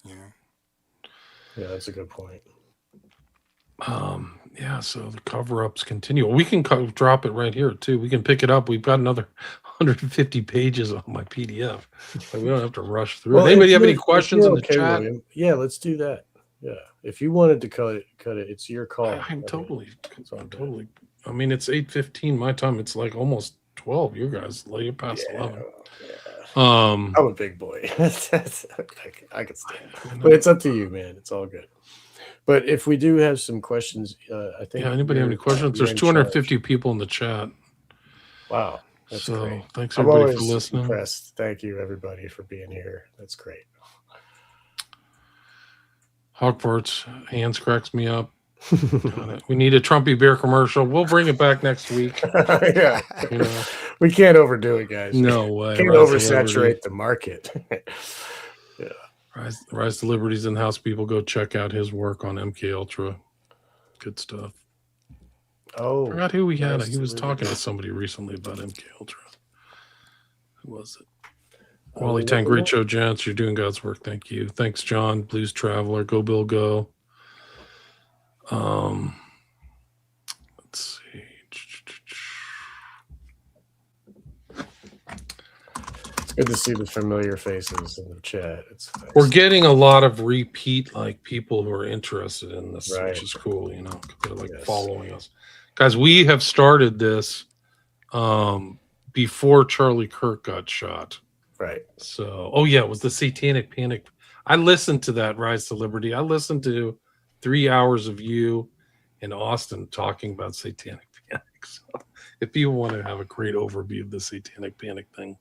Yeah, that's a good point. Yeah, so the cover-ups continue. We can drop it right here too. We can pick it up. We've got another 150 pages on my PDF. So we don't have to rush through. Well, Anybody have any questions in the chat? William, yeah, let's do that. Yeah, if you wanted to cut it. It's your call. I'm totally. I mean, it's 8:15 my time. It's like almost 12. You guys, lay it past 11. I'm a big boy. I can stand it. But it's up to you, man. It's all good. But if we do have some questions, I think. Yeah, anybody have any questions? There's 250 people in the chat. Wow. That's great. Thanks everybody for listening. Impressed. Thank you everybody for being here. That's great. Hogwarts hands cracks me up. We need a Trumpy beer commercial. We'll bring it back next week. Yeah. We can't overdo it, guys. No way. Can't oversaturate the market. Yeah. Rise to Liberty's in the house. People go check out his work on MK Ultra. Good stuff. Oh, I forgot who we had. He was talking to somebody recently about MK Ultra. Who was it? Wally Tang, great show, gents. You're doing God's work. Thank you. Thanks, John. Blues Traveler. Go Bill Go. Let's see. Good to see the familiar faces in the chat. It's nice. We're getting a lot of repeat like people who are interested in this, Right. which is cool. You know, they're like Yes. following us, guys. We have started this before Charlie Kirk got shot. Right. So, oh yeah, it was the Satanic Panic. I listened to that Rise to Liberty. I listened to 3 hours of you and Austin talking about Satanic Panic. So, if you want to have a great overview of the Satanic Panic thing,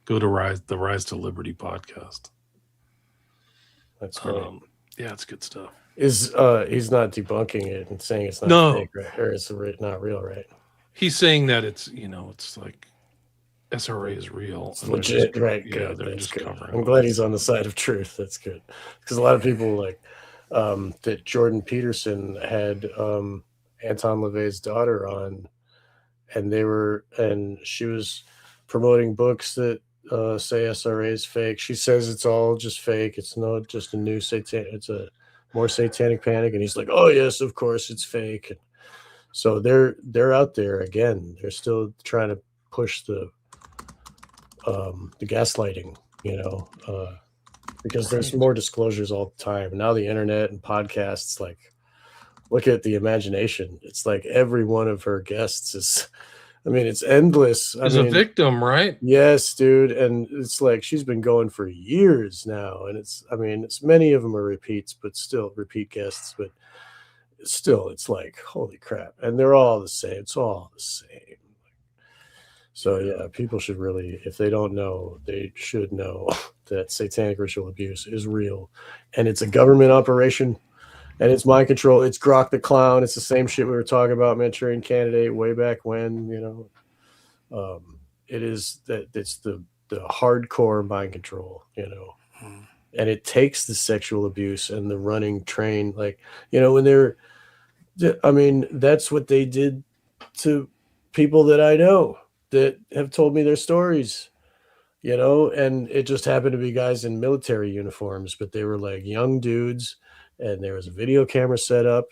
go to the Rise to Liberty podcast. That's great. Yeah, it's good stuff. Is he's not debunking it and saying it's not No. fake, right? Or it's not real, right? He's saying that it's, you know, it's like SRA is real. It's legit, right? Yeah, Good. they're That's just good. covering. I'm glad he's on the side of truth. That's good. Because a lot of people like that Jordan Peterson had Anton LaVey's daughter on, and she was promoting books that say SRA is fake. She says it's all just fake. It's not just a new it's a more satanic panic. And he's like, oh yes, of course it's fake. And so they're out there again. They're still trying to push the gaslighting, you know, because there's more disclosures all the time. Now the internet and podcasts, like, look at the imagination. It's like every one of her guests is, I mean, it's endless. Is a victim, right? Yes, dude. And it's like she's been going for years now. And it's many of them are repeats, but still repeat guests. But still, it's like, holy crap. And they're all the same. It's all the same. So, yeah, people should really, if they don't know, they should know that satanic ritual abuse is real. And it's a government operation. And it's mind control. It's Grok the Clown. It's the same shit we were talking about Manchurian Candidate way back when, you know. It is that it's the hardcore mind control, you know. And it takes the sexual abuse and the running train, like, you know, when that's what they did to people that I know that have told me their stories, you know, and it just happened to be guys in military uniforms, but they were like young dudes, and there was a video camera set up,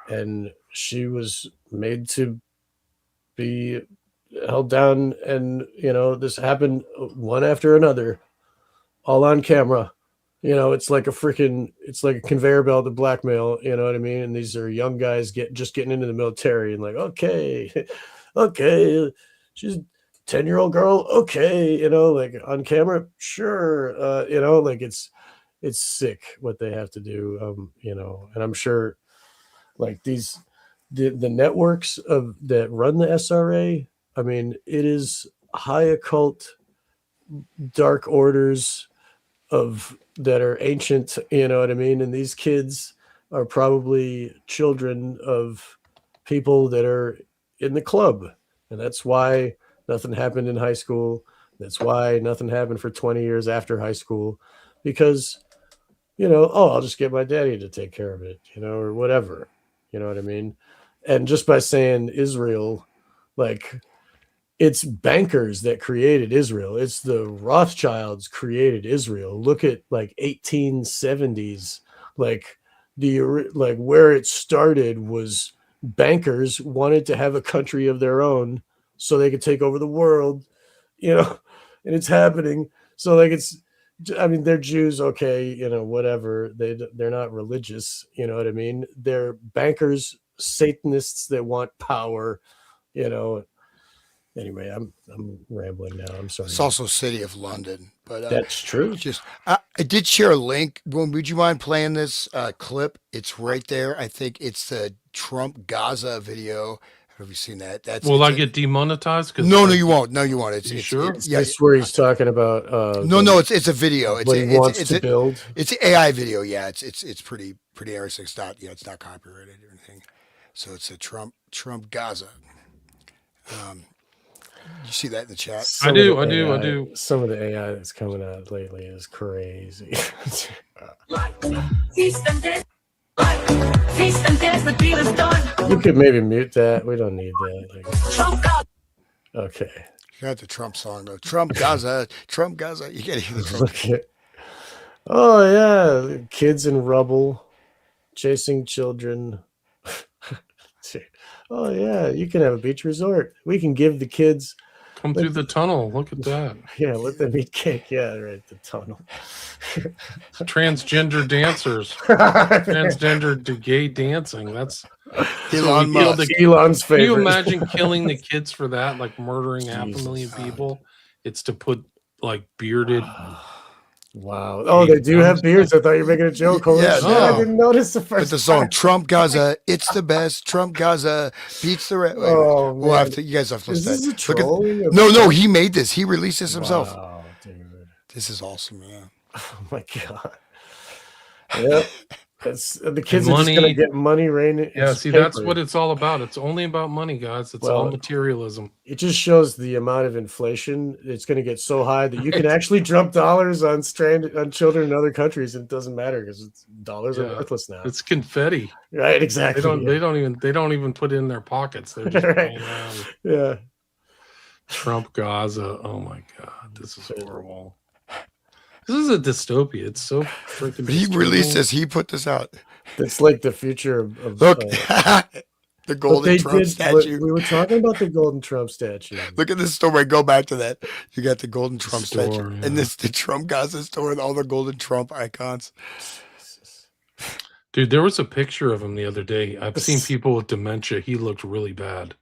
and she was made to be held down, and, you know, this happened one after another, all on camera. You know, it's like a conveyor belt of blackmail, you know what I mean? And these are young guys just getting into the military and like, okay, she's a 10-year-old girl. Okay. You know, like on camera. Sure. You know, like it's sick what they have to do. You know, and I'm sure like the networks that run the SRA, I mean, it is high occult dark orders that are ancient, you know what I mean? And these kids are probably children of people that are in the club. And that's why nothing happened in high school. That's why nothing happened for 20 years after high school, because, you know, oh, I'll just get my daddy to take care of it, you know, or whatever. You know what I mean? And just by saying Israel, like, it's bankers that created Israel. It's the Rothschilds created Israel. Look at like 1870s, like where it started was bankers wanted to have a country of their own so they could take over the world, you know, and it's happening. So like they're Jews, okay, you know, whatever. They're not religious, you know what I mean? They're bankers, Satanists that want power, you know. Anyway, I'm rambling now. I'm sorry. It's also City of London, but that's true. I did share a link. Would you mind playing this clip? It's right there. I think it's the Trump Gaza video. Have you seen that? Will I get demonetized? No, you won't. No, you won't. It's sure? Yeah, it's where he's talking about. No, it's a video. What he wants to build. It's an AI video. Yeah, it's pretty interesting. It's not it's not copyrighted or anything. So it's a Trump Gaza. You see that in the chat? I do. Some of the AI that's coming out lately is crazy. You could maybe mute that. We don't need that. Okay. You got the Trump song though. Trump Gaza. Trump Gaza. You gotta hear the Trump. Oh yeah, kids in rubble, chasing children. Oh yeah, you can have a beach resort. We can give the kids Come through the tunnel. Look at that. Yeah, let them eat cake. Yeah, right. The tunnel. Transgender dancers. Transgender gay dancing. That's Elon we killed Musk. Elon's Can you favorite. imagine killing the kids for that? Like murdering half a million Jesus. people? It's to put like bearded. Wow. Oh, they do have beards. I thought you were making a joke. Holy Yeah, shit. no. I didn't notice the But first the song time. Trump Gaza, it's the best. Trump Gaza beats the rest. Oh, We'll man. have to, you guys have to Is listen to this that. a trolling? No, he made this. He released this himself. Wow, dude. This is awesome, yeah. Oh my god. Yep. The kids And are just gonna money. get money raining. Yeah, see, that's what it's all about. It's only about money, guys. It's all Well, materialism. it just shows the amount of inflation. It's going to get so high that you can actually drop dollars on children in other countries, and it doesn't matter because dollars are worthless now. It's confetti. Right? Exactly. They don't even put it in their pockets. They're just Right. around. Yeah. Trump Gaza. Oh my god, this is horrible. This is a dystopia. It's so freaking. He released this. He put this out. It's like the future of Look, the golden Trump statue. We were talking about the golden Trump statue. Look at this story. Go back to that. You got the golden Trump Store, statue, yeah. and this the Trump Gaza store with all the golden Trump icons. Dude, there was a picture of him the other day. I've seen people with dementia. He looked really bad.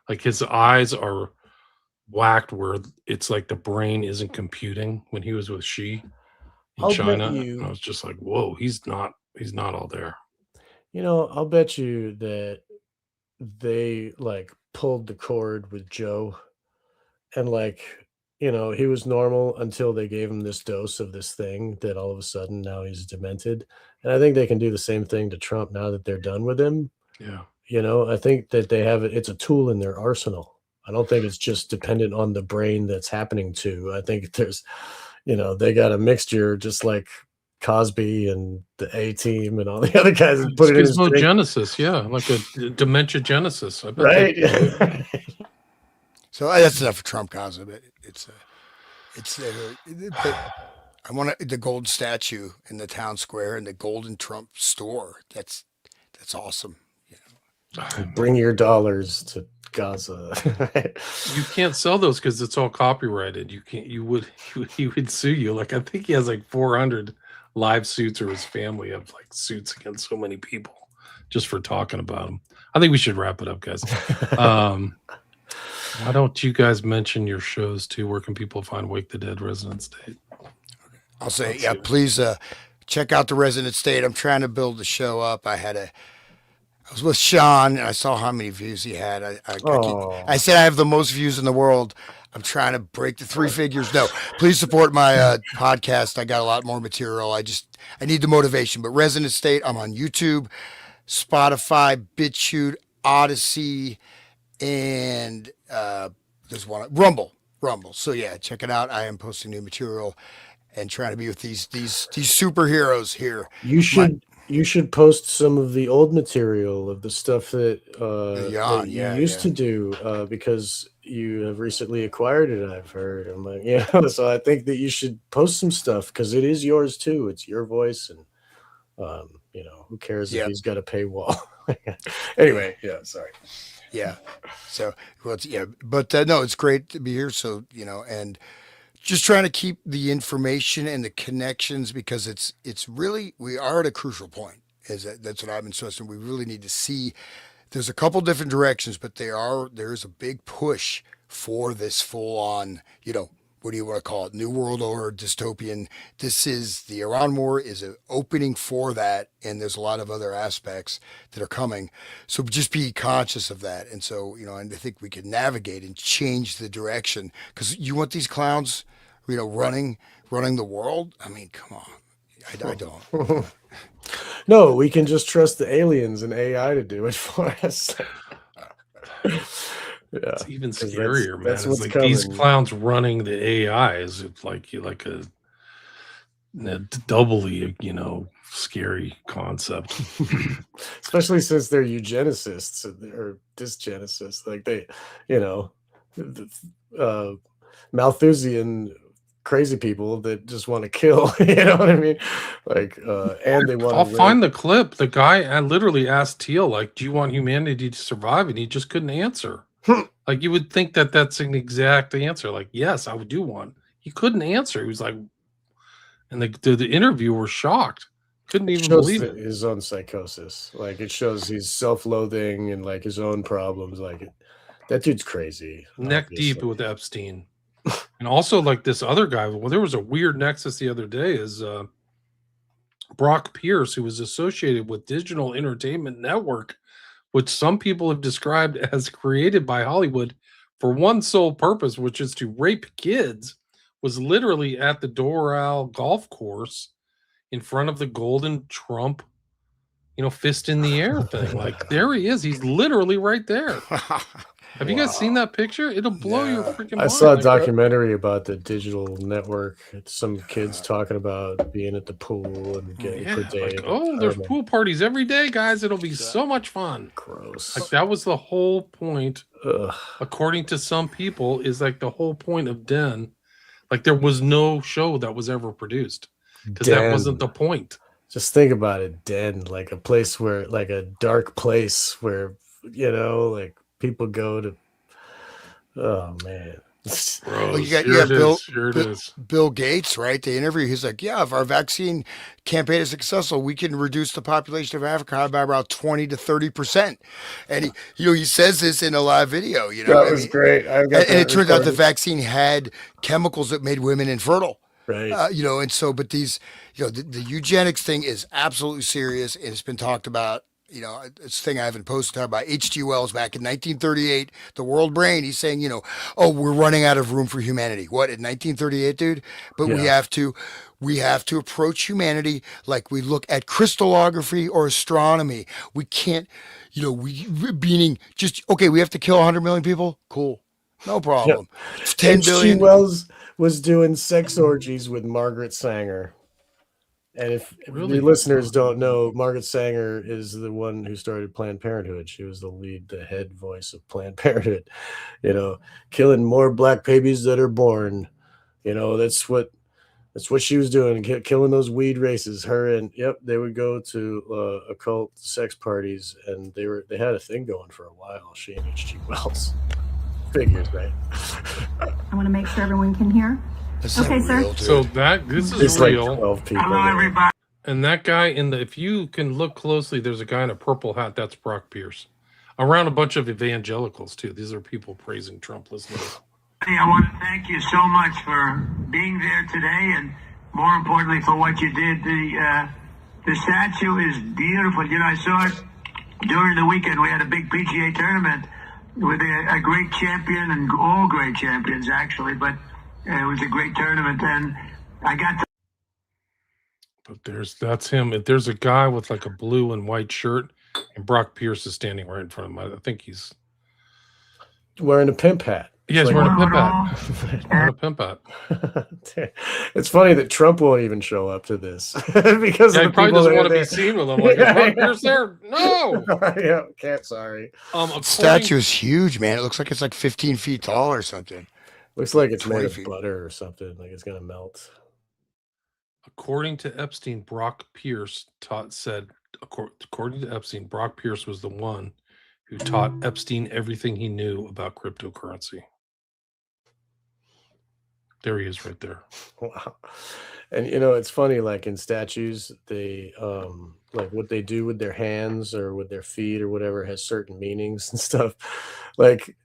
Like his eyes are whacked where it's like the brain isn't computing when he was with Xi in I'll China. bet you- And I was just like, whoa, he's not all there. I'll bet you that they like pulled the cord with Joe, and he was normal until they gave him this dose of this thing that all of a sudden now he's demented. And I think they can do the same thing to Trump now that they're done with him. Yeah. I think that they have it's a tool in their arsenal. I don't think it's just dependent on the brain that's happening to. I think there's, they got a mixture just like Cosby and the A-Team and all the other guys that put it in his drink. Genesis, yeah, like a dementia genesis. I bet Right. So that's enough for Trump Gaza, but but I want the gold statue in the town square and the golden Trump store. That's awesome. Bring your dollars to Gaza. You can't sell those because it's all copyrighted. You can't. He would sue you. Like I think he has like 400 live suits, or his family have like suits against so many people just for talking about him. I think we should wrap it up, guys. Why don't you guys mention your shows too? Where can people find Wake the Dead Resonant State? I'll say, please check out the Resonant State. I'm trying to build the show up. I was with Sean, and I saw how many views he had. I said I have the most views in the world. I'm trying to break the 3 figures. No, please support my podcast. I got a lot more material. I need the motivation. But Resonant State, I'm on YouTube, Spotify, BitChute, Odyssey, and there's one Rumble. So yeah, check it out. I am posting new material and trying to be with these superheroes here. You should post some of the old material of the stuff that you used to do because you have recently acquired it. I've heard. I'm like, so I think that you should post some stuff because it is yours too. It's your voice, and who cares if he's got a paywall? Anyway, sorry. Yeah. So but no, it's great to be here. So and just trying to keep the information and the connections because it's really we are at a crucial point. That's what I've been stressing. We really need to see. There's a couple different directions, but there's a big push for this full on. What do you want to call it? New World Order, dystopian. The Iran war is an opening for that, and there's a lot of other aspects that are coming. So just be conscious of that. And so, and I think we can navigate and change the direction because you want these clowns, running the world. I mean, come on. I don't. No, we can just trust the aliens and AI to do it for us. Yeah, it's even scarier, man. That's what's like coming. These clowns running the AI is like a doubly, scary concept. Especially since they're eugenicists or dysgenicists, like they, Malthusian crazy people that just want to kill. You know what I mean? Like, and they want. I'll find the clip. The guy, I literally asked Teal, like, "Do you want humanity to survive?" And he just couldn't answer. Like, you would think that that's an exact answer. Like, yes, I would do one. He couldn't answer. He was like, and the interviewer shocked, couldn't It even shows believe it. his own psychosis. Like it shows he's self-loathing and like his own problems. That dude's crazy. Neck deep Obviously, with Epstein. And also, like, this other guy. Well, there was a weird nexus the other day. Is Brock Pierce, who was associated with Digital Entertainment Network, which some people have described as created by Hollywood for one sole purpose, which is to rape kids, was literally at the Doral golf course in front of the golden Trump, fist in the air thing. Like, there he is. He's literally right there. Have you guys seen that picture? It'll blow your Yeah. freaking I mind. saw a Like, documentary about the digital network. It's some kids talking about being at the pool and getting yeah, predated. like, oh, there's pool parties every day, guys. It'll be so much fun. Gross. Like, that was the whole point, Ugh. according to some people, is like the whole point of Den. Like, there was no show that was ever produced because that wasn't the point. Just think about it, Den, like a place where, like a dark place where, like people go to. Oh man. Well, you got Here it Bill, is. Here it is. Bill Gates, right? They interview. He's like, "Yeah, if our vaccine campaign is successful, we can reduce the population of Africa by about 20 to 30%." And he says this in a live video. That was great. And it turns out the vaccine had chemicals that made women infertile. Right. And so, but these, the eugenics thing is absolutely serious, and it's been talked about. It's a thing I haven't posted about. H.G. Wells back in 1938, The World Brain. He's saying, oh, we're running out of room for humanity. What, in 1938, dude? But we have to approach humanity like we look at crystallography or astronomy. We can't, meaning just okay. We have to kill 100 million people. Cool, no problem. 10 billion. H.G. Wells was doing sex orgies with Margaret Sanger. And if Really? the listeners don't know, Margaret Sanger is the one who started Planned Parenthood. She was the head voice of Planned Parenthood. Killing more black babies that are born. That's what she was doing, killing those weed races. Her and they would go to occult sex parties, and they had a thing going for a while. She and H.G. Wells. Figures, right? I want to make sure everyone can hear. Okay, sir. Real, So this is It's real. like 12 people. Hello, everybody. And that guy if you can look closely, there's a guy in a purple hat. That's Brock Pierce. Around a bunch of evangelicals too. These are people praising Trump listeners. I want to thank you so much for being there today, and more importantly for what you did. The statue is beautiful. I saw it during the weekend. We had a big PGA tournament with a great champion, and all great champions actually, but it was a great tournament, and I got to. But that's him. If there's a guy with like a blue and white shirt, and Brock Pierce is standing right in front of him. I think he's wearing a pimp hat. Yeah, he's wearing a pimp hat. Wearing a pimp hat. It's funny that Trump won't even show up to this because he of the probably people doesn't that want are to be there. seen with him. Like, is Brock Pierce there? No. Yeah, can't. Sorry. Statue is huge, man. It looks like it's like 15 feet tall or something. Looks like it's 20 made of feet. butter or something. Like it's gonna melt. According to Epstein, Brock Pierce according to Epstein, Brock Pierce was the one who taught Epstein everything he knew about cryptocurrency. There he is right there. Wow. And it's funny, like in statues, they like what they do with their hands or with their feet or whatever has certain meanings and stuff. Like,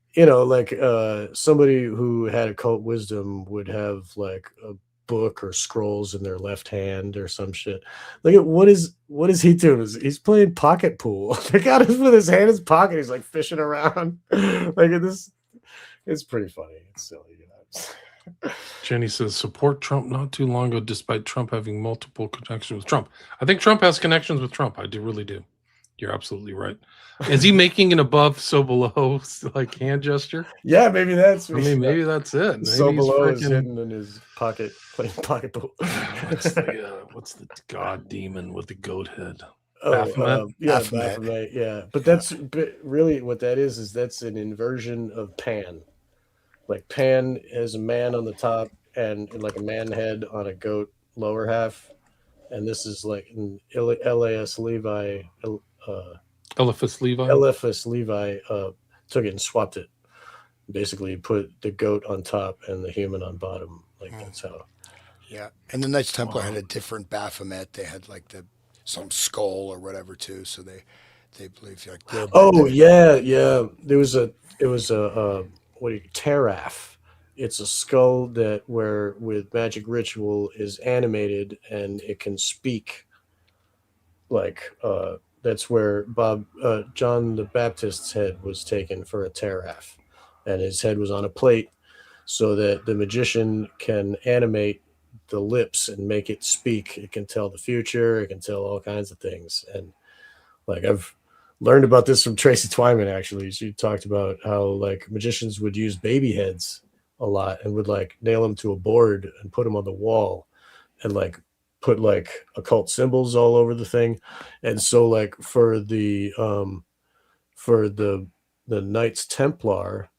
somebody who had occult wisdom would have like a book or scrolls in their left hand or some shit. Like, what is he doing? He's playing pocket pool. They got him with his hand in his pocket. He's like fishing around. Like this, it's pretty funny. It's silly. Jenny says, support Trump not too long ago, despite Trump having multiple connections with Trump. I think Trump has connections with Trump. I really do. You're absolutely right. Is he making an above, so below, like hand gesture? Yeah, maybe that's. Maybe that's it. Maybe So he's below is freaking- hidden in his pocket, playing pocket pool. what's the god demon with the goat head? Oh, Baphomet? Baphomet, yeah. But really what that is that's an inversion of Pan. Like Pan has a man on the top and like a man head on a goat lower half, and this is like an Eliphas Levi Eliphas Levi. Eliphas Levi took it and swapped it. basically put the goat on top and the human on bottom. Like that's how. Yeah, and the Knights Templar Wow. had a different Baphomet. They had like some skull or whatever too. So they believe like their Oh Benjamin. yeah. It was a what do you Teraf. It's a skull that where with magic ritual is animated and it can speak. Like that's where Bob John the Baptist's head was taken for a Teraf, and his head was on a plate so that the magician can animate the lips and make it speak. It can tell the future. It can tell all kinds of things. And like I've learned about this from Tracy Twyman. Actually, she talked about how like magicians would use baby heads a lot and would like nail them to a board and put them on the wall and like put like occult symbols all over the thing. And so like for the Knights Templar,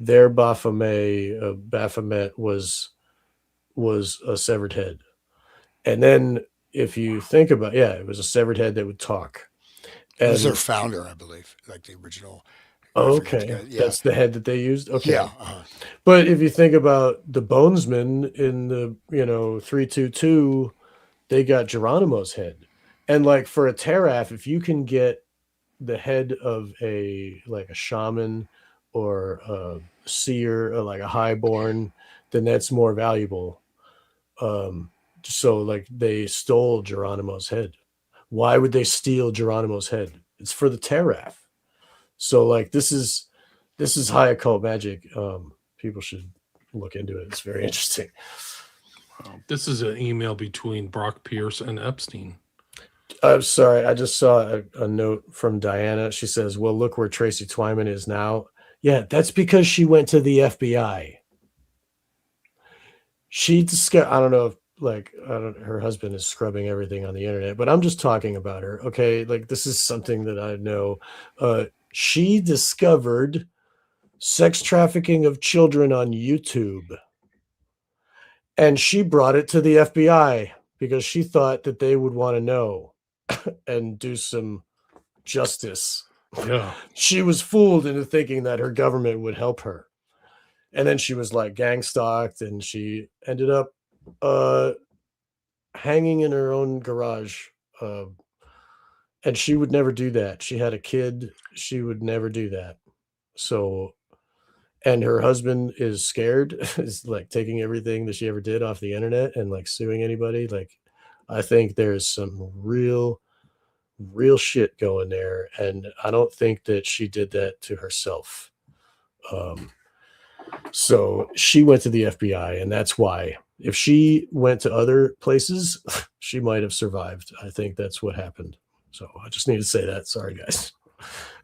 their Baphomet was a severed head. And then if you think about it was a severed head that would talk. It was their And founder, I believe, like the original. I forget the okay, guy. Yeah, that's the head that they used. yeah, Okay. But if you think about the Bonesmen in the 322, they got Geronimo's head. And like for a Teraf, if you can get the head of a shaman or a seer or like a highborn, then that's more valuable. So like they stole Geronimo's head. Why would they steal Geronimo's head? It's for the Teraf. So like this is high occult magic. People should look into it. It's very interesting. Wow. This is an email between Brock Pierce and Epstein. I'm sorry. I just saw a note from Diana. She says, well, look where Tracy Twyman is now. Yeah, that's because she went to the FBI. I don't know if her husband is scrubbing everything on the internet, but I'm just talking about her. Okay. Like this is something that I know. She discovered sex trafficking of children on YouTube. And she brought it to the FBI because she thought that they would want to know and do some justice. Yeah. She was fooled into thinking that her government would help her. And then she was like gang stalked and she ended up hanging in her own garage. And she would never do that. She had a kid. She would never do that. So, and her husband is scared, is like taking everything that she ever did off the internet and like suing anybody. Like, I think there's some real shit going there. And I don't think that she did that to herself. So she went to the FBI, and that's why. If she went to other places, she might have survived. I think that's what happened. So I just need to say that. Sorry, guys.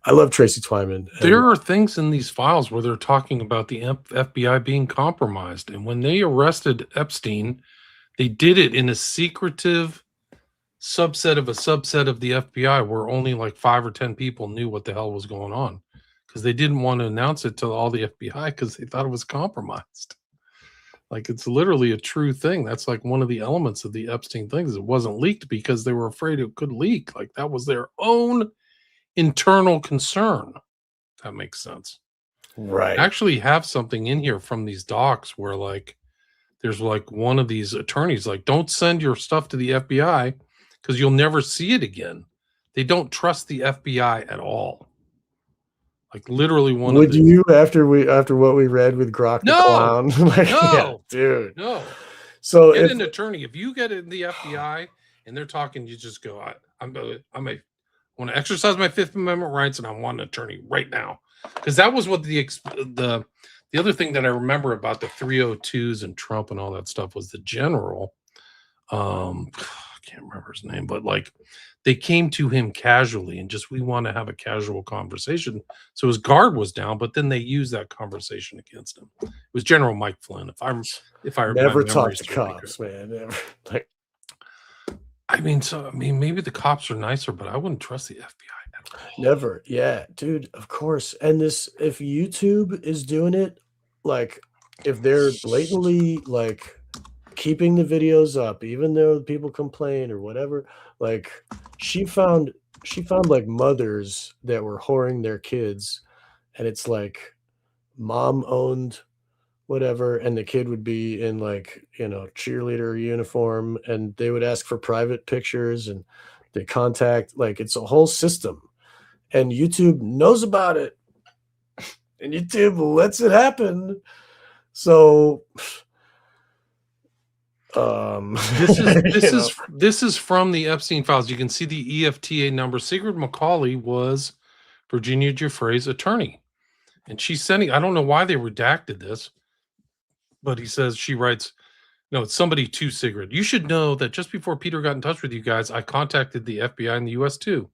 I love Tracy Twyman. There are things in these files where they're talking about the FBI being compromised. And when they arrested Epstein, they did it in a secretive subset of the FBI where only like 5 or 10 people knew what the hell was going on because they didn't want to announce it to all the FBI because they thought it was compromised. Like it's literally a true thing. That's like one of the elements of the Epstein things. It wasn't leaked because they were afraid it could leak. Like that was their own internal concern. That makes sense. Right. I actually have something in here from these docs where like there's like one of these attorneys like don't send your stuff to the FBI because you'll never see it again. They don't trust the FBI at all. Like literally one Would of the you after what we read with Grok the Clown? Like, no, yeah, dude. no. So Get if an attorney. If you get in the FBI and they're talking, you just go, I want to exercise my Fifth Amendment rights, and I want an attorney right now. Because that was what the other thing that I remember about the 302s and Trump and all that stuff was the general. I can't remember his name, but like they came to him casually and just we want to have a casual conversation. So his guard was down, but then they used that conversation against him. It was General Mike Flynn. If I never my talk memory to serves me cops, correct. man. Never. Like, I mean, maybe the cops are nicer, but I wouldn't trust the FBI at all. never. Yeah, dude, of course. And if YouTube is doing it, like if they're blatantly like keeping the videos up, even though people complain or whatever, like she found like mothers that were whoring their kids, and it's like mom owned whatever, and the kid would be in like, cheerleader uniform, and they would ask for private pictures, and they contact, like, it's a whole system, and YouTube knows about it, and YouTube lets it happen. So This is this you know, is this is from the Epstein files. You can see the EFTA number. Sigrid Macaulay was Virginia Giuffre's attorney, and she's sending. I don't know why they redacted this, but he says she writes. No, it's somebody to Sigrid. You should know that just before Peter got in touch with you guys, I contacted the FBI in the U.S. too.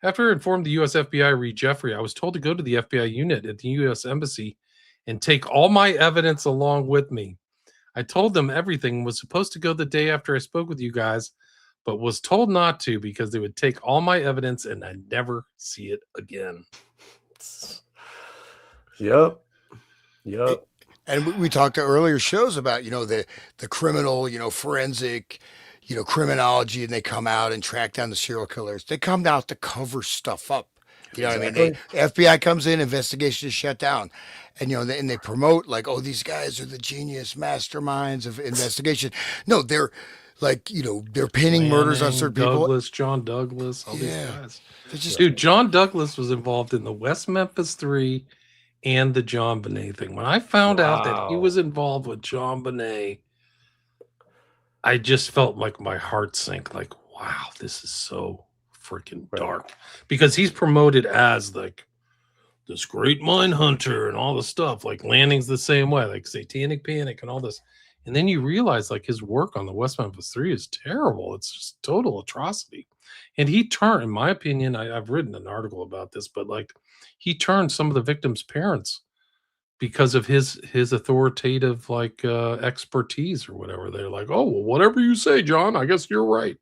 After I informed the U.S. FBI, Reed Jeffrey, I was told to go to the FBI unit at the U.S. Embassy and take all my evidence along with me. I told them everything, was supposed to go the day after I spoke with you guys, but was told not to because they would take all my evidence and I'd never see it again. Yep. And we talked to earlier shows about, the criminal, forensic, criminology, and they come out and track down the serial killers. They come out to cover stuff up. You know what I mean? The FBI comes in, investigation is shut down. And, and they promote like, oh, these guys are the genius masterminds of investigation. No, they're like, they're pinning murders on certain people. John Douglas, all these guys. Just, dude, John Douglas was involved in the West Memphis 3 and the John Bonet thing. When I found out that he was involved with John Bonet, I just felt like my heart sank. Like, wow, this is so freaking dark. Because he's promoted as like this great mine hunter and all the stuff. Like Landing's the same way, like Satanic Panic and all this. And then you realize like his work on the West Memphis 3 is terrible. It's just total atrocity. And he turned, in my opinion, I've written an article about this, but like he turned some of the victims' parents because of his authoritative like expertise or whatever. They're like, oh, well, whatever you say, John, I guess you're right.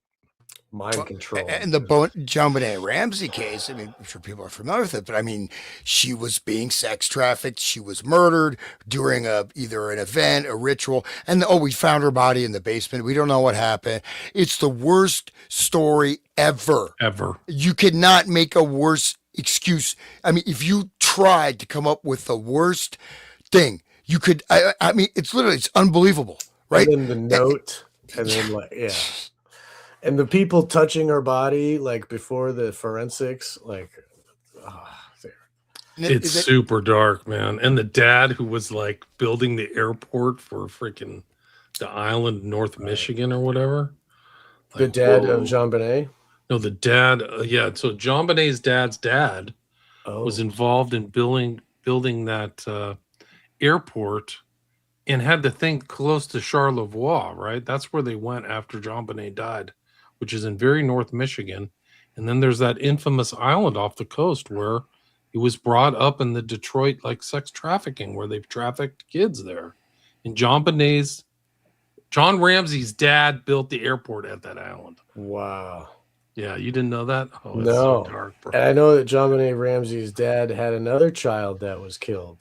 Mind control. And the John Bonet Ramsey case, I mean, I'm sure people are familiar with it, but I mean, she was being sex trafficked. She was murdered during either an event, a ritual, and we found her body in the basement. We don't know what happened. It's the worst story ever. You cannot make a worse excuse. I mean, if you tried to come up with the worst thing, you could. I mean, it's unbelievable, right? And then the note, and then like, yeah. And the people touching her body, like before the forensics, like, it's super dark, man. And the dad who was like building the airport for freaking the island, North Michigan or whatever. Like, the dad of Jean Bonet? No, the dad. Yeah. So Jean Bonet's dad's dad was involved in building that airport and had to think close to Charlevoix, right? That's where they went after Jean Bonet died, which is in very North Michigan. And then there's that infamous island off the coast where it was brought up in the Detroit like sex trafficking, where they've trafficked kids there. And John Ramsey's dad built the airport at that island. Wow. Yeah, you didn't know that? Oh, it's no. So dark, bro. And I know that John Bonet Ramsey's dad had another child that was killed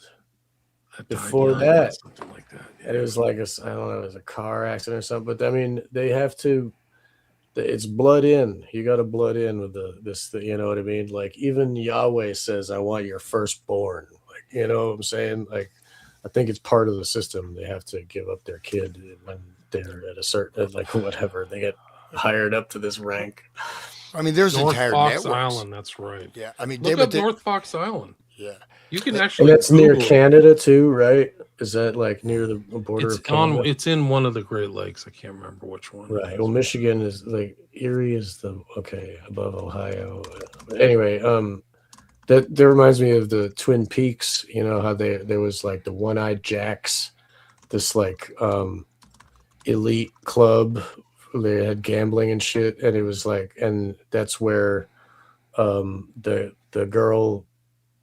before that. Something like that. Yeah. And it was like I don't know, it was a car accident or something. But I mean, they have to. It's blood in. You got to blood in with this. You know what I mean? Like even Yahweh says, "I want your firstborn." Like, you know what I'm saying? Like, I think it's part of the system. They have to give up their kid when they're at a certain, like whatever, they get hired up to this rank. I mean, there's North entire Fox networks. Island. That's right. Yeah, I mean, look up North Fox Island. Yeah, you can actually. And that's near Canada too, right? Is that like near the border of Canada? It's in one of the Great Lakes. I can't remember which one. Right. Well, Michigan is like Erie is above Ohio. But anyway, that reminds me of the Twin Peaks. You know how there was like the One-Eyed Jacks, this like elite club. They had gambling and shit, and it was like, and that's where the girl,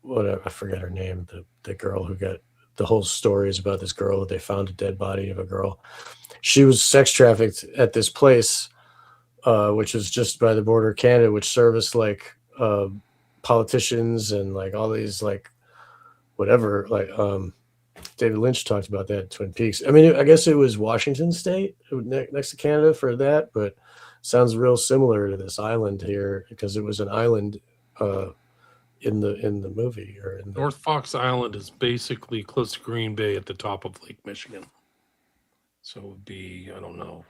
whatever, I forget her name, the girl who got. The whole story is about this girl that they found a dead body of a girl. She was sex trafficked at this place, which was just by the border of Canada, which serviced like politicians and like all these like whatever. Like David Lynch talked about that in Twin Peaks. I mean, I guess it was Washington State next to Canada for that, but sounds real similar to this island here because it was an island in the movie or in the North Fox Island is basically close to Green Bay at the top of Lake Michigan. So it would be, I don't know,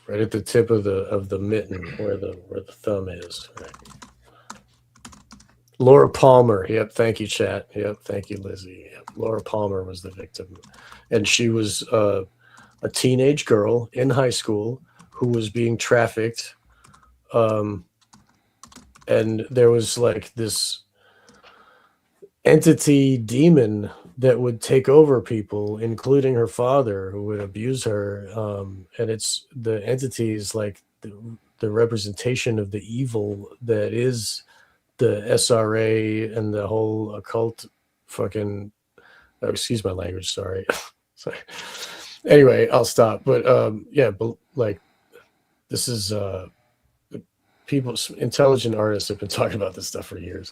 right at the tip of the mitten where the thumb is. Right. Laura Palmer. Yep. Thank you, chat. Yep. Thank you, Lizzie. Yep. Laura Palmer was the victim, and she was a teenage girl in high school who was being trafficked. And there was like this entity demon that would take over people, including her father, who would abuse her. And it's the entity is like the representation of the evil that is the SRA and the whole occult fucking, excuse my language, sorry. Sorry. Anyway, I'll stop. But yeah, but like this is people, intelligent artists have been talking about this stuff for years.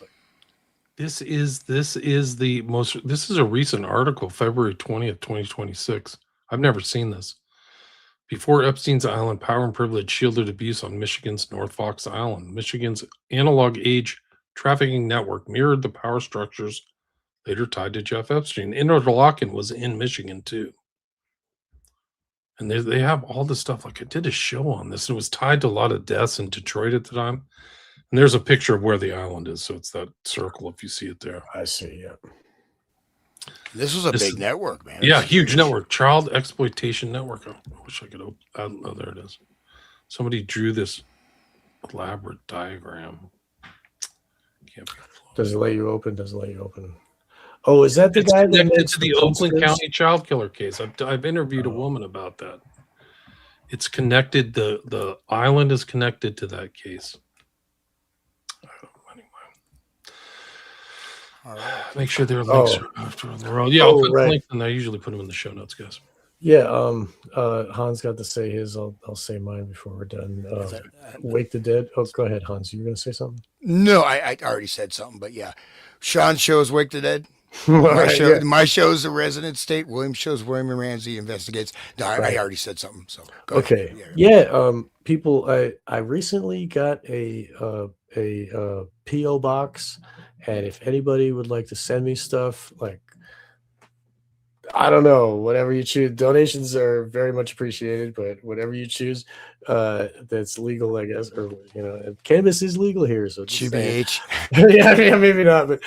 this is a recent article, February 20th, 2026. I've never seen this. Before Epstein's Island, power and privilege shielded abuse on Michigan's North Fox Island. Michigan's analog age trafficking network mirrored the power structures later tied to Jeff Epstein. Interlochen was in Michigan too. And they have all this stuff. Like I did a show on this. It was tied to a lot of deaths in Detroit at the time. And there's a picture of where the island is. So it's that circle if you see it there. I see, yeah. This was a big network, man. Yeah, huge network. Child exploitation network. I wish I could open. Oh, there it is. Somebody drew this elaborate diagram. Can't be uploaded. Does it let you open? Does it let you open? Oh, is that the It's guy that connected makes to the Oakland County child killer case? I've interviewed a woman about that. It's connected. The island is connected to that case. Anyway, All right. make sure their links are after on their own. Yeah, I'll put the links, and I usually put them in the show notes, guys. Yeah, Hans got to say his. I'll say mine before we're done. Wake the Dead. Oh, go ahead, Hans. You were going to say something? No, I already said something, but yeah. Sean's show is Wake the Dead. Right, My show is The Resonant State. William's show is William Ramsey Investigates. No, I already said something. So go okay. ahead. Yeah. People, I recently got a PO box, and if anybody would like to send me stuff, like I don't know, whatever you choose. Donations are very much appreciated, but whatever you choose, that's legal, I guess, or cannabis is legal here, so just saying. GBH. yeah, maybe not, but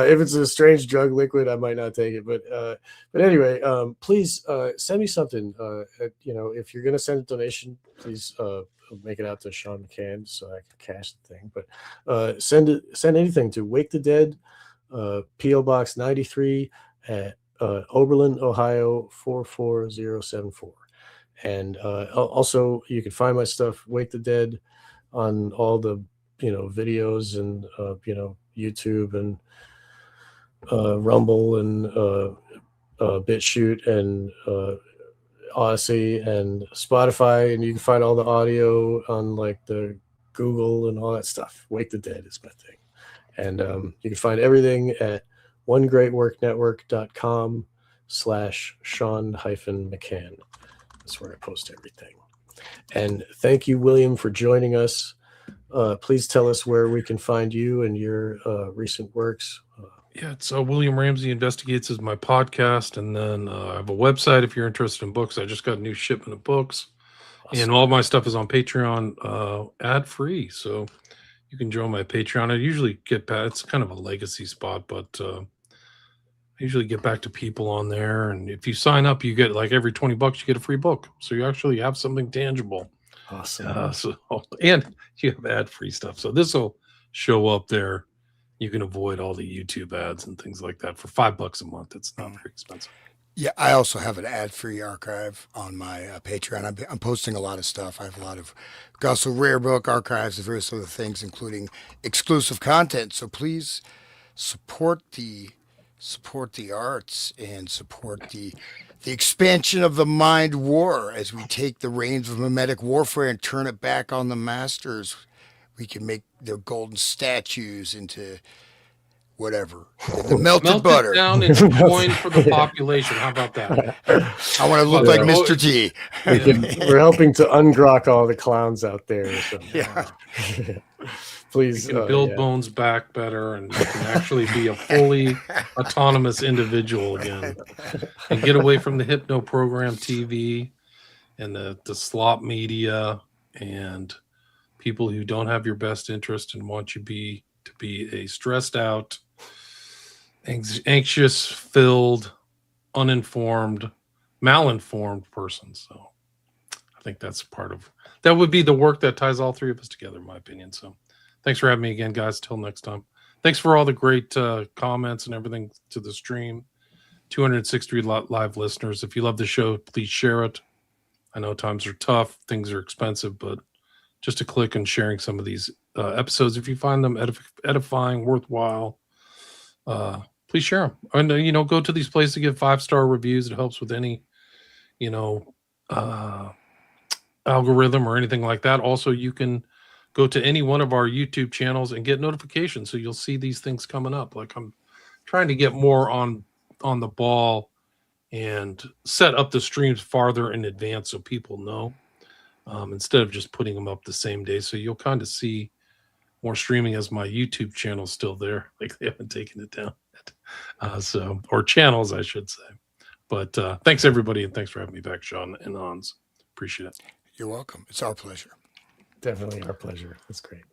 if it's a strange drug liquid, I might not take it. But anyway, please send me something. If you're gonna send a donation, please make it out to Sean McCann so I can cash the thing. But send anything to Wake the Dead, PO Box 93 at Oberlin, Ohio 44074. And also you can find my stuff, Wake the Dead, on all the videos and YouTube and Rumble and BitChute and Odyssey and Spotify, and you can find all the audio on like the Google and all that stuff. Wake the Dead is my thing. And you can find everything at onegreatworknetwork.com/Sean-McCann. That's where I post everything. And thank you, William, for joining us. Please tell us where we can find you and your recent works. Yeah, it's William Ramsey Investigates is my podcast, and then I have a website if you're interested in books. I just got a new shipment of books, and all my stuff is on Patreon, ad-free. So you can join my Patreon. I usually get back. It's kind of a legacy spot, but I usually get back to people on there. And if you sign up, you get like every $20, you get a free book. So you actually have something tangible. Awesome. And you have ad-free stuff. So this will show up there. You can avoid all the YouTube ads and things like that for $5 a month. It's not very expensive. Yeah, I also have an ad-free archive on my Patreon. I'm posting a lot of stuff. I have a lot of also rare book archives and various other things, including exclusive content. So please support the arts and support the expansion of the mind war as we take the reins of mimetic warfare and turn it back on the masters. We can make their golden statues into whatever. The melted butter. It down into coin for the population. How about that? I want to look like Mr. T. We're helping to ungrok all the clowns out there. So. Yeah. Please You can build yeah. bones back better, and you can actually be a fully autonomous individual again, and get away from the hypno program TV and the slop media and people who don't have your best interest and want you to be a stressed out, anxious, filled, uninformed, malinformed person. So I think that's that would be the work that ties all three of us together, in my opinion. So thanks for having me again, guys. Till next time. Thanks for all the great comments and everything to the stream. 263 live listeners. If you love the show, please share it. I know times are tough, things are expensive, but just a click and sharing some of these episodes, if you find them edifying, worthwhile, please share them. And go to these places to give 5-star reviews. It helps with any algorithm or anything like that. Also, you can go to any one of our YouTube channels and get notifications, so you'll see these things coming up. Like, I'm trying to get more on the ball and set up the streams farther in advance so people know, instead of just putting them up the same day. So you'll kind of see more streaming as my YouTube channel's still there. Like, they haven't taken it down yet. Or channels, I should say. But thanks, everybody, and thanks for having me back, Sean and Hans. Appreciate it. You're welcome. It's our pleasure. Definitely our pleasure. That's great.